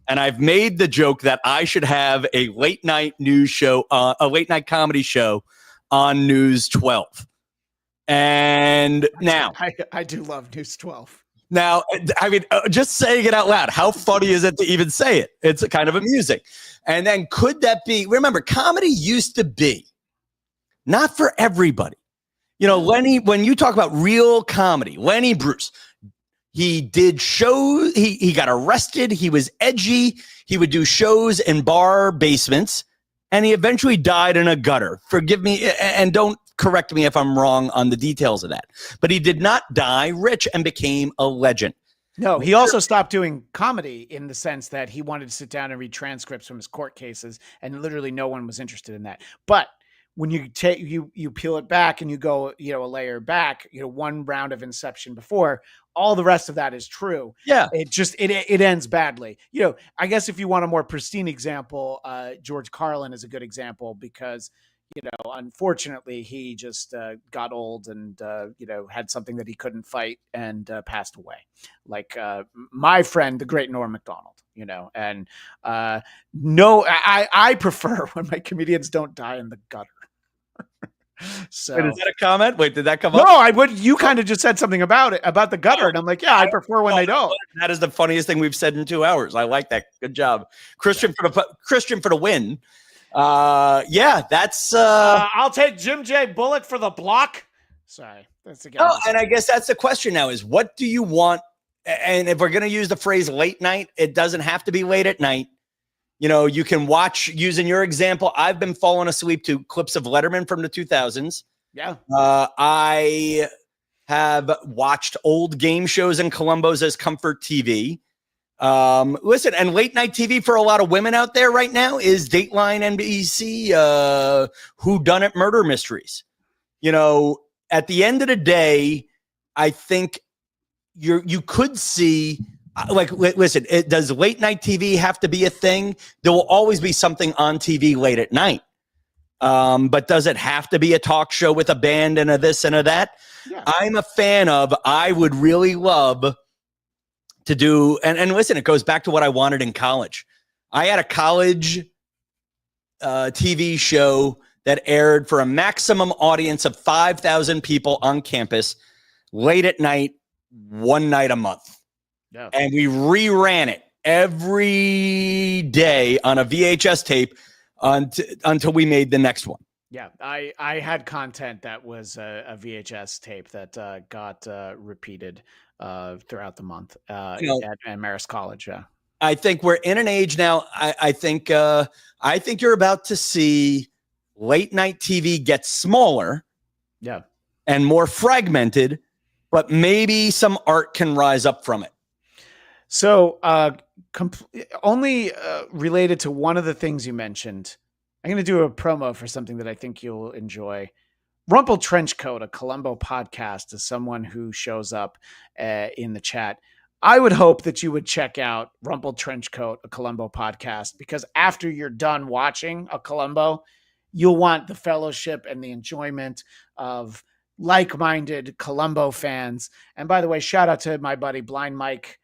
And I've made the joke that I should have a late night news show, a late night comedy show on News 12. And now I do love News 12. Now, I mean, just saying it out loud, how funny is it to even say it? It's kind of amusing. And then could that be, remember, comedy used to be not for everybody. Lenny, when you talk about real comedy, Lenny Bruce, he did shows, he got arrested, he was edgy, he would do shows in bar basements, and he eventually died in a gutter. Forgive me, and don't correct me if I'm wrong on the details of that. But he did not die rich and became a legend. No, he also stopped doing comedy in the sense that he wanted to sit down and read transcripts from his court cases, and literally no one was interested in that. But when you take you peel it back and you go a layer back, one round of Inception before, all the rest of that is true. Yeah, it ends badly. I guess if you want a more pristine example, George Carlin is a good example because unfortunately he just got old and had something that he couldn't fight and passed away. Like my friend, the great Norm Macdonald. And no, I prefer when my comedians don't die in the gutter. So wait, is that a comment? Wait, did that come up? No, I would. You kind of just said something about it, about the gutter, and I'm like, yeah, I prefer when they don't. That is the funniest thing we've said in 2 hours. I like that. Good job, Christian for the win. That's. I'll take Jim J. Bullock for the block. Sorry, that's again. Oh, and I guess that's the question now: is what do you want? And if we're going to use the phrase late night, it doesn't have to be late at night. You can watch, using your example, I've been falling asleep to clips of Letterman from the 2000s. Yeah. I have watched old game shows in Columbus as comfort TV. Listen, and late night TV for a lot of women out there right now is Dateline NBC, whodunit murder mysteries. At the end of the day, I think you could see, listen, does late night TV have to be a thing? There will always be something on TV late at night. But does it have to be a talk show with a band and a this and a that? Yeah. I'm a fan of, I would really love to do, and listen, it goes back to what I wanted in college. I had a college TV show that aired for a maximum audience of 5,000 people on campus late at night, one night a month. Yeah. And we reran it every day on a VHS tape until we made the next one. Yeah, I had content that was a VHS tape that got repeated throughout the month at Marist College. Yeah, I think we're in an age now. I think you're about to see late night TV get smaller, yeah, and more fragmented, but maybe some art can rise up from it. So, only related to one of the things you mentioned, I'm going to do a promo for something that I think you'll enjoy. Rumpled Trenchcoat, a Columbo podcast, is someone who shows up in the chat. I would hope that you would check out Rumpled Trenchcoat, a Columbo podcast, because after you're done watching a Columbo, you'll want the fellowship and the enjoyment of like-minded Columbo fans. And by the way, shout out to my buddy Blind Mike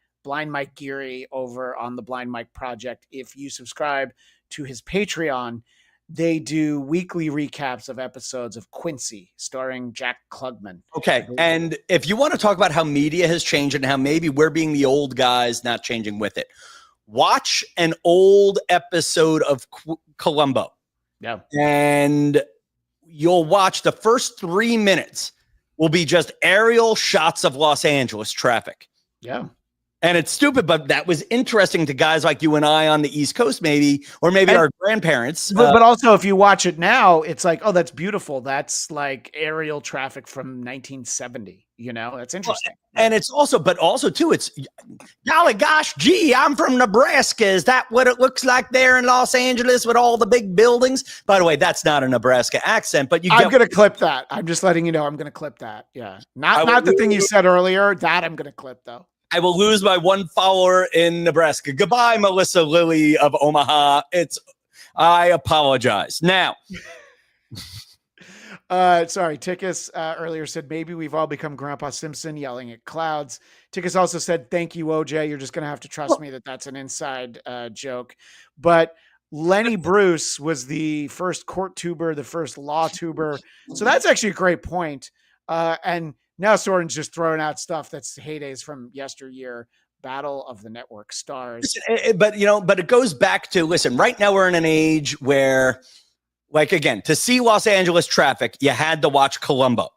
Geary over on the Blind Mike Project. If you subscribe to his Patreon, they do weekly recaps of episodes of Quincy starring Jack Klugman. Okay. And if you want to talk about how media has changed and how maybe we're being the old guys not changing with it, watch an old episode of Columbo. Yeah. And you'll watch the first 3 minutes will be just aerial shots of Los Angeles traffic. Yeah. And it's stupid, but that was interesting to guys like you and I on the East Coast, maybe, or maybe our grandparents. But also, if you watch it now, it's like, oh, that's beautiful. That's like aerial traffic from 1970. You know, that's interesting. And it's also, but also too, it's golly gosh, gee, I'm from Nebraska. Is that what it looks like there in Los Angeles with all the big buildings? By the way, that's not a Nebraska accent, but I'm going to clip that. I'm just letting you know I'm going to clip that. Yeah. Not the thing you said earlier. That I'm going to clip, though. I will lose my one follower in Nebraska. Goodbye, Melissa Lilly of Omaha. I apologize. Now. Sorry, Tickus earlier said maybe we've all become Grandpa Simpson yelling at clouds. Tickus also said, thank you, OJ. You're just going to have to trust me that that's an inside joke. But Lenny Bruce was the first court tuber, the first law tuber. So that's actually a great point. And now Soren's just throwing out stuff that's heydays from yesteryear. Battle of the Network Stars. But it goes back to, listen, right now we're in an age where, like, again, to see Los Angeles traffic, you had to watch Columbo.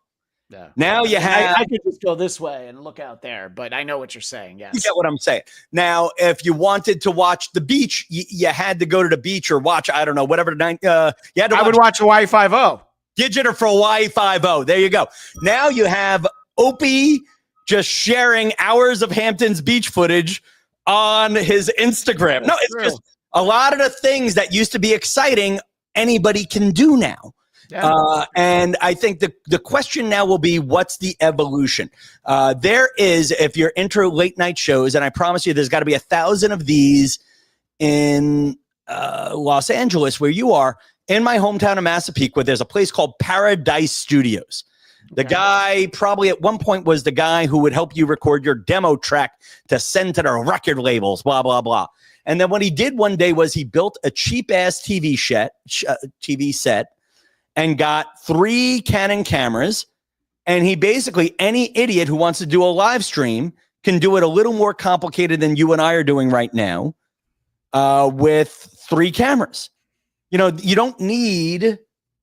Yeah. Now you have. I could just go this way and look out there, but I know what you're saying. Yes. You get what I'm saying. Now, if you wanted to watch the beach, you had to go to the beach or watch, I don't know, whatever. You had to. I would watch Hawaii 5-0. Digital for Hawaii 5-0. There you go. Now you have Opie just sharing hours of Hamptons beach footage on his Instagram. No, it's just a lot of the things that used to be exciting, anybody can do now. Yeah. And I think the question now will be, what's the evolution? There is, if you're into late night shows, and I promise you there's got to be 1,000 of these in Los Angeles where you are. In my hometown of Massapequa, there's a place called Paradise Studios. The guy probably at one point was the guy who would help you record your demo track to send to the record labels, blah, blah, blah. And then what he did one day was he built a cheap-ass TV set and got 3 Canon cameras. And he basically, any idiot who wants to do a live stream can do it a little more complicated than you and I are doing right now with 3 cameras. You know, you don't need,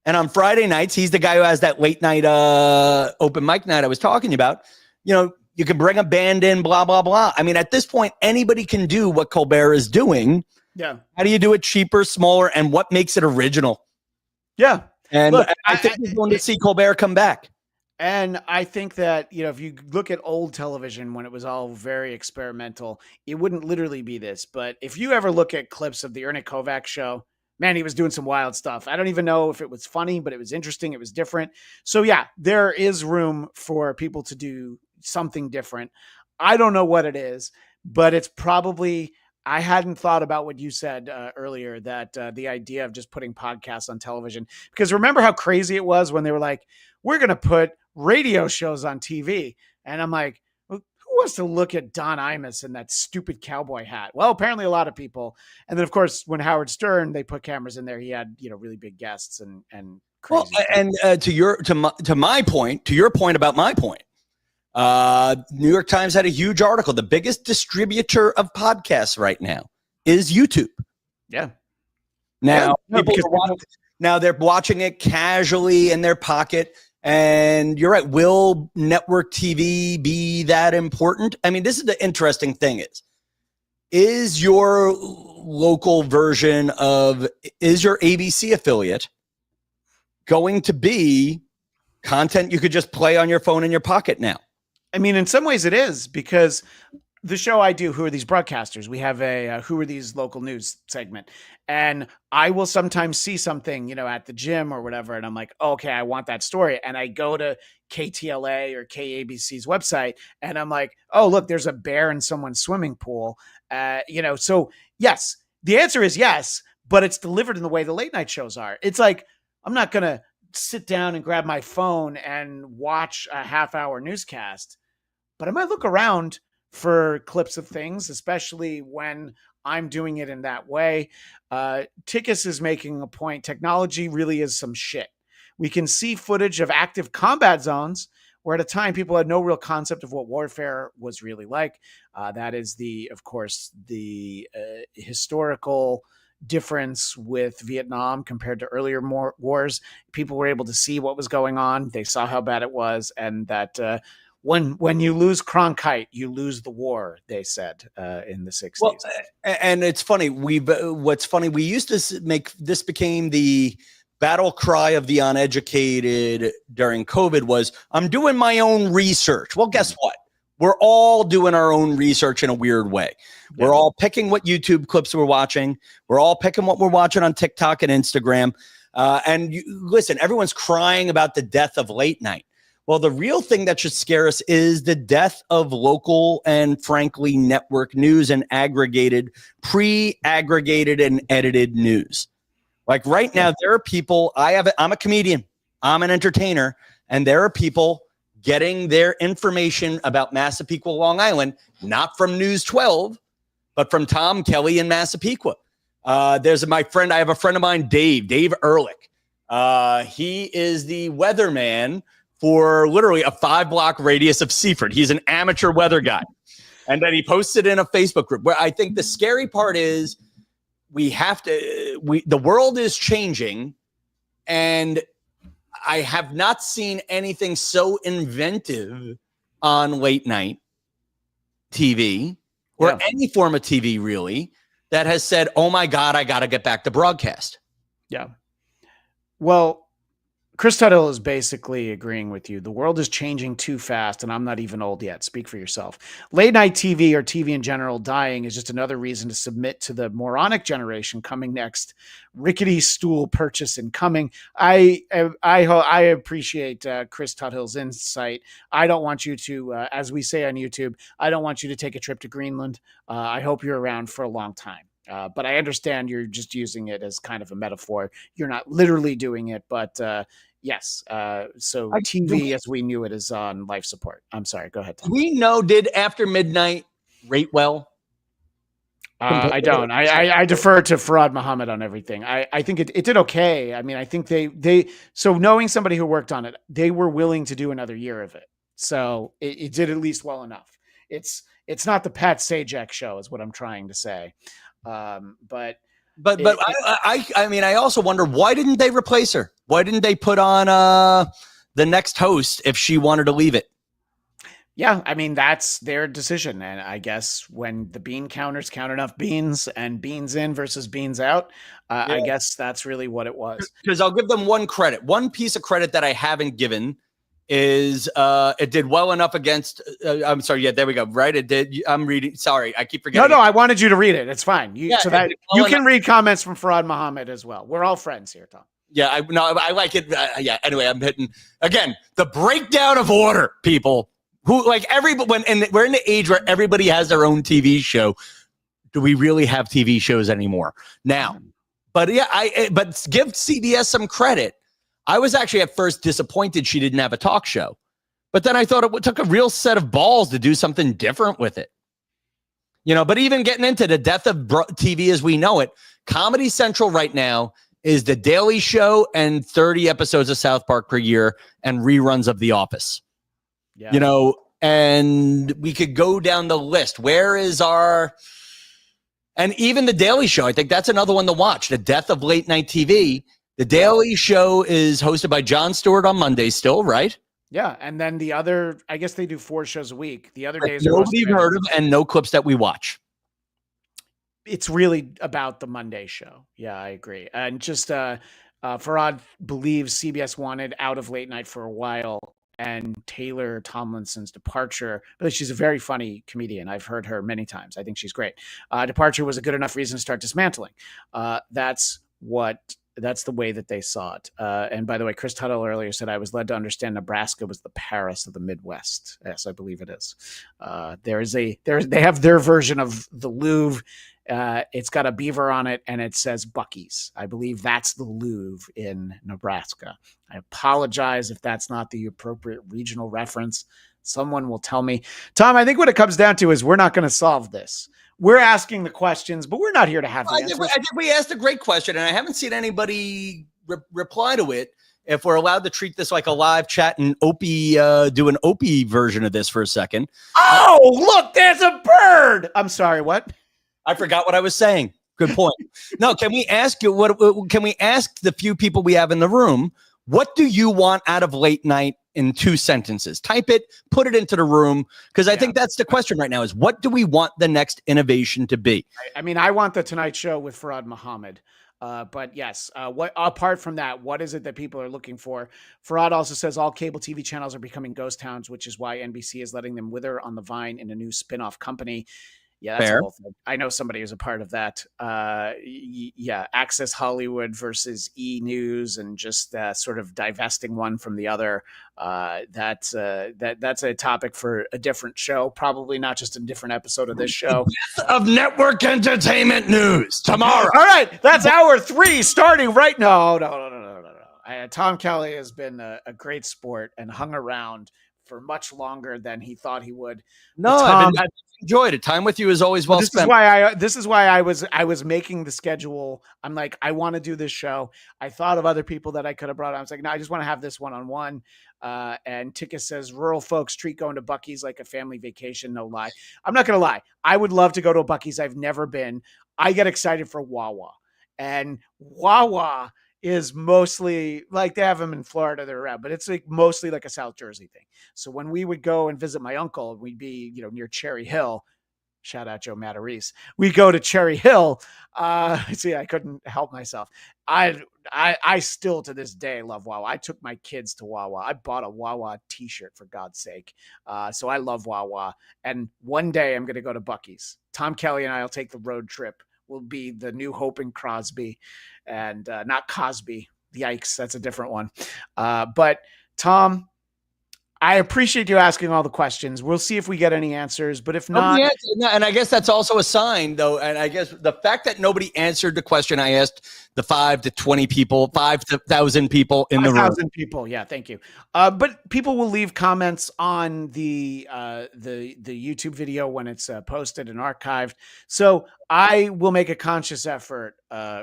and on Friday nights, he's the guy who has that late night open mic night I was talking about. You know, you can bring a band in, blah, blah, blah. I mean, at this point, anybody can do what Colbert is doing. Yeah. How do you do it cheaper, smaller, and what makes it original? Yeah. And look, I think we're going to see Colbert come back. And I think that, you know, if you look at old television when it was all very experimental, it wouldn't literally be this. But if you ever look at clips of the Ernie Kovacs show, man, he was doing some wild stuff. I don't even know if it was funny, but it was interesting. It was different. So yeah, there is room for people to do something different. I don't know what it is, but it's probably, I hadn't thought about what you said earlier, that the idea of just putting podcasts on television, because remember how crazy it was when they were like, we're going to put radio shows on TV. And I'm like, who wants to look at Don Imus in that stupid cowboy hat? Well, apparently a lot of people. And then of course, when Howard Stern, they put cameras in there, he had, you know, really big guests and crazy. Well, and to your point about my point, New York Times had a huge article. The biggest distributor of podcasts right now is YouTube. Yeah. Now, now they're watching it casually in their pocket. And you're right. Will network TV be that important? I mean, this is the interesting thing is your local version of, is your ABC affiliate going to be content you could just play on your phone in your pocket now? I mean, in some ways it is, because the show I do, Who Are These Broadcasters? We have a Who Are These Local News segment. And I will sometimes see something, at the gym or whatever. And I'm like, okay, I want that story. And I go to KTLA or KABC's website and I'm like, oh, look, there's a bear in someone's swimming pool. So yes, the answer is yes, but it's delivered in the way the late night shows are. It's like, I'm not going to sit down and grab my phone and watch a half-hour newscast, but I might look around for clips of things, especially when I'm doing it in that way. Tickis is making a point. Technology really is some shit. We can see footage of active combat zones where at a time people had no real concept of what warfare was really like. That is of course, the historical difference with Vietnam compared to earlier wars. People were able to see what was going on. They saw how bad it was. And that when you lose Cronkite, you lose the war, they said in the 60s. Well, and it's funny. We used to make this became the battle cry of the uneducated during COVID was, I'm doing my own research. Well, guess what? We're all doing our own research in a weird way. Yeah. We're all picking what YouTube clips we're watching. We're all picking what we're watching on TikTok and Instagram. Listen, everyone's crying about the death of late night. Well, the real thing that should scare us is the death of local and, frankly, network news and pre-aggregated and edited news. Like right now, there are people, I'm a comedian, I'm an entertainer, and there are people getting their information about Massapequa, Long Island, not from News 12, but from Tom Kelly in Massapequa. I have a friend of mine, Dave Ehrlich. He is the weatherman for literally a 5-block radius of Seaford. He's an amateur weather guy. And then he posted in a Facebook group where I think the scary part is the world is changing, and I have not seen anything so inventive on late night TV or any form of TV really that has said, oh my God, I got to get back to broadcast. Yeah. Well, Chris Tuttle is basically agreeing with you. The world is changing too fast, and I'm not even old yet. Speak for yourself. Late night TV or TV in general dying is just another reason to submit to the moronic generation coming next. Rickety stool purchase incoming. I appreciate Chris Tuttle's insight. I don't want you to, as we say on YouTube, I don't want you to take a trip to Greenland. I hope you're around for a long time. But I understand you're just using it as kind of a metaphor. You're not literally doing it, but yes. So TV as we knew it is on life support. I'm sorry. Go ahead, Tom. We know, did After Midnight rate well? I don't. I defer to Farad Muhammad on everything. I think it did okay. I mean, I think so knowing somebody who worked on it, they were willing to do another year of it. So it did at least well enough. It's not the Pat Sajak show is what I'm trying to say. I mean, I also wonder, why didn't they replace her? Why didn't they put on the next host if she wanted to leave it? Yeah, I mean, that's their decision. And I guess when the bean counters count enough beans and beans in versus beans out, I guess that's really what it was. Because I'll give them one piece of credit that I haven't given is it did well enough against I'm sorry, yeah, there we go. Right, it did. I'm reading. Sorry, I keep forgetting. No, I wanted you to read it. It's fine. So that you can read comments from Farad Muhammad as well. We're all friends here, Tom. Yeah, I like it. Yeah. Anyway, I'm hitting again the breakdown of order. People who like we're in the age where everybody has their own TV show. Do we really have TV shows anymore now? But yeah, but give CBS some credit. I was actually at first disappointed she didn't have a talk show, but then I thought it took a real set of balls to do something different with it. But even getting into the death of TV as we know it, Comedy Central right now is The Daily Show and 30 episodes of South Park per year and reruns of The Office. Yeah. And we could go down the list. Where is and even The Daily Show, I think that's another one to watch. The death of late night TV. The Daily Show is hosted by Jon Stewart on Mondays still, right? Yeah, and then the other, I guess they do 4 shows a week. The other days nobody's heard of and no clips that we watch. It's really about the Monday show. Yeah, I agree. And just Farad believes CBS wanted out of late night for a while, and Taylor Tomlinson's departure. But she's a very funny comedian. I've heard her many times. I think she's great. Departure was a good enough reason to start dismantling. That's the way that they saw it. And by the way, Chris Tuttle earlier said, I was led to understand Nebraska was the Paris of the Midwest. Yes, I believe it is. They have their version of the Louvre. It's got a beaver on it and it says Buc-ee's. I believe that's the Louvre in Nebraska. I apologize if that's not the appropriate regional reference. Someone will tell me. Tom, I think what it comes down to is we're not going to solve this. We're asking the questions, but we're not here to have the answers. I think we asked a great question, and I haven't seen anybody reply to it. If we're allowed to treat this like a live chat and Opie do an Opie version of this for a second. Oh, look, there's a bird. I'm sorry, what? I forgot what I was saying. Good point. No, can we ask you can we ask the few people we have in the room, what do you want out of late night in 2 sentences? Type it, put it into the room, because I think that's the question right now is what do we want the next innovation to be? I mean, I want the Tonight Show with Farhad Muhammad. But yes, what apart from that, what is it that people are looking for? Farhad also says all cable TV channels are becoming ghost towns, which is why NBC is letting them wither on the vine in a new spin-off company. Yeah, that's Fair. a whole thing. I know somebody who's a part of that. Yeah, Access Hollywood versus E! News, and just sort of divesting one from the other. That's a topic for a different show, probably not just a different episode of this show. Of network entertainment news tomorrow. All right, that's hour 3 starting right now. No. Tom Kelly has been a great sport and hung around for much longer than he thought he would. No, Tom, I've enjoyed it. Time with you is always well spent. This is why I was making the schedule. I'm like, I want to do this show. I thought of other people that I could have brought on. I was like, no, I just want to have this one-on-one. And Tika says, rural folks treat going to Buc-ee's like a family vacation. No lie. I'm not going to lie. I would love to go to a Buc-ee's. I've never been. I get excited for Wawa, and Wawa is mostly like they have them in Florida, they're around, but it's like mostly like a South Jersey thing. So when we would go and visit my uncle, we'd be, near Cherry Hill. Shout out Joe Matarese. We go to Cherry Hill. See, I couldn't help myself. I still to this day love Wawa. I took my kids to Wawa. I bought a Wawa t-shirt for God's sake. So I love Wawa. And one day I'm going to go to Buc-ee's. Tom Kelly and I will take the road trip. Will be the new Hope and Crosby, and not Cosby. Yikes, that's a different one. But Tom, I appreciate you asking all the questions. We'll see if we get any answers, but if not, and I guess that's also a sign, though. And I guess the fact that nobody answered the question I asked the 5 to 20 people, 5,000 people in the room. 5,000 people, yeah, thank you. But people will leave comments on the YouTube video when it's posted and archived. So I will make a conscious effort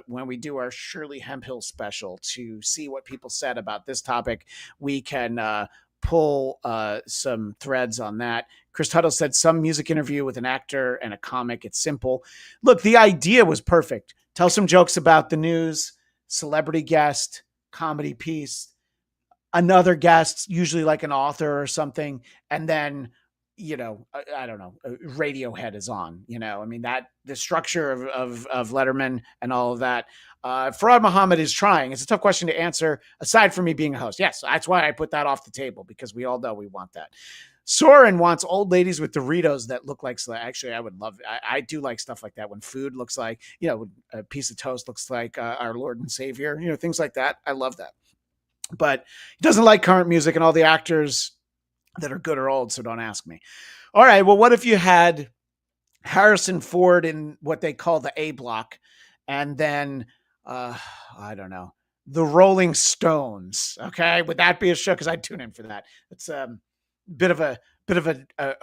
when we do our Shirley Hemphill special to see what people said about this topic. We can pull some threads on that. Chris Tuttle said some music interview with an actor and a comic. It's simple. Look, the idea was perfect. Tell some jokes about the news, celebrity guest, comedy piece, another guest, usually like an author or something. And then, I don't know, Radiohead is on, I mean, that the structure of Letterman and all of that. Farhad Muhammad is trying. It's a tough question to answer aside from me being a host. Yes, that's why I put that off the table, because we all know we want that. Soren wants old ladies with Doritos that look like, actually, I would love, I do like stuff like that. When food looks like, a piece of toast looks like our Lord and Savior, things like that. I love that. But he doesn't like current music and all the actors that are good or old, so don't ask me. All right, well, what if you had Harrison Ford in what they call the A block, and then I don't know, the Rolling Stones? Okay, would that be a show? Because I'd tune in for that. It's a bit of a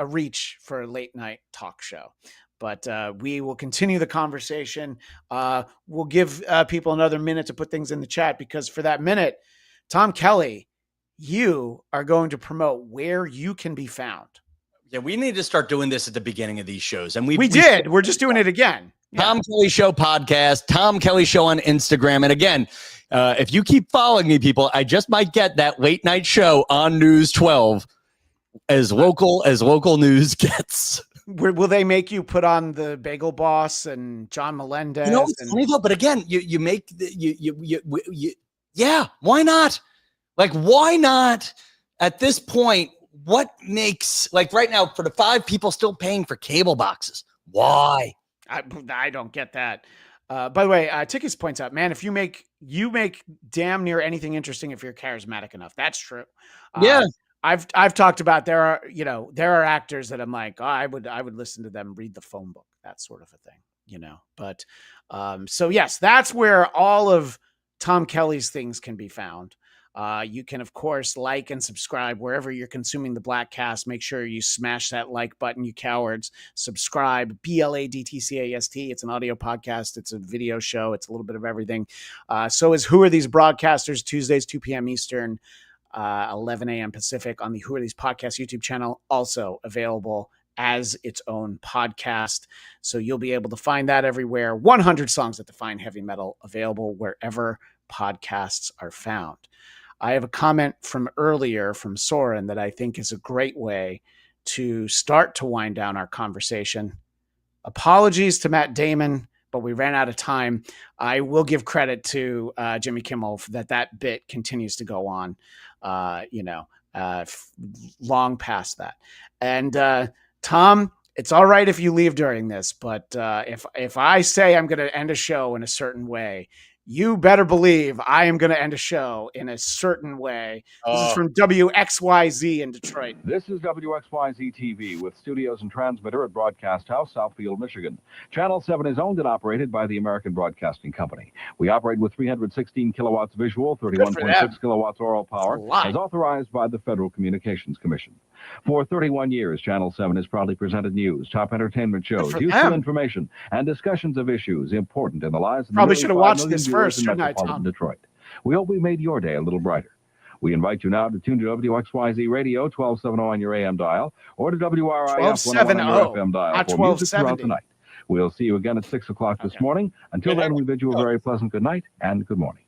reach for a late night talk show. But we will continue the conversation. We'll give people another minute to put things in the chat, because for that minute, Tom Kelly, you are going to promote where you can be found. Yeah, we need to start doing this at the beginning of these shows. And we did. We're just doing it again. Tom Kelly Show podcast, Tom Kelly Show on Instagram. And again, if you keep following me, people, I just might get that late night show on News 12 as local news gets. Will they make you put on the Bagel Boss and John Melendez? It's funny though, but again, you make yeah, why not? Like, why not at this point, what makes, like right now, for the 5 people still paying for cable boxes, why? I don't get that. By the way, Tickets points out, man, if you make damn near anything interesting if you're charismatic enough. That's true. Yeah. I've talked about there are actors that I'm like, oh, I would listen to them read the phone book, that sort of a thing, But so yes, that's where all of Tom Kelly's things can be found. You can, of course, like and subscribe wherever you're consuming the Bladtcast. Make sure you smash that like button, you cowards. Subscribe, BLADTCAST. It's an audio podcast. It's a video show. It's a little bit of everything. So is Who Are These Broadcasters, Tuesdays, 2 p.m. Eastern, 11 a.m. Pacific on the Who Are These Podcasts YouTube channel, also available as its own podcast. So you'll be able to find that everywhere. 100 songs that define heavy metal, available wherever podcasts are found. I have a comment from earlier from Soren that I think is a great way to start to wind down our conversation. Apologies to Matt Damon, but we ran out of time. I will give credit to Jimmy Kimmel that bit continues to go on, long past that. And Tom, it's all right if you leave during this, but if I say I'm going to end a show in a certain way, you better believe I am going to end a show in a certain way. This is from WXYZ in Detroit. This is WXYZ TV with studios and transmitter at Broadcast House, Southfield, Michigan. Channel 7 is owned and operated by the American Broadcasting Company. We operate with 316 kilowatts visual, 31.6 kilowatts oral power, as authorized by the Federal Communications Commission. For 31 years, Channel 7 has proudly presented news, top entertainment shows, useful information, and discussions of issues important in the lives of probably should have watched this first, in metropolitan Detroit. We hope we made your day a little brighter. We invite you now to tune to WXYZ Radio 1270 on your AM dial or to WRIF 101 on your FM dial for music throughout the night. We'll see you again at 6 o'clock this morning. Until then, we bid you a very pleasant good night and good morning.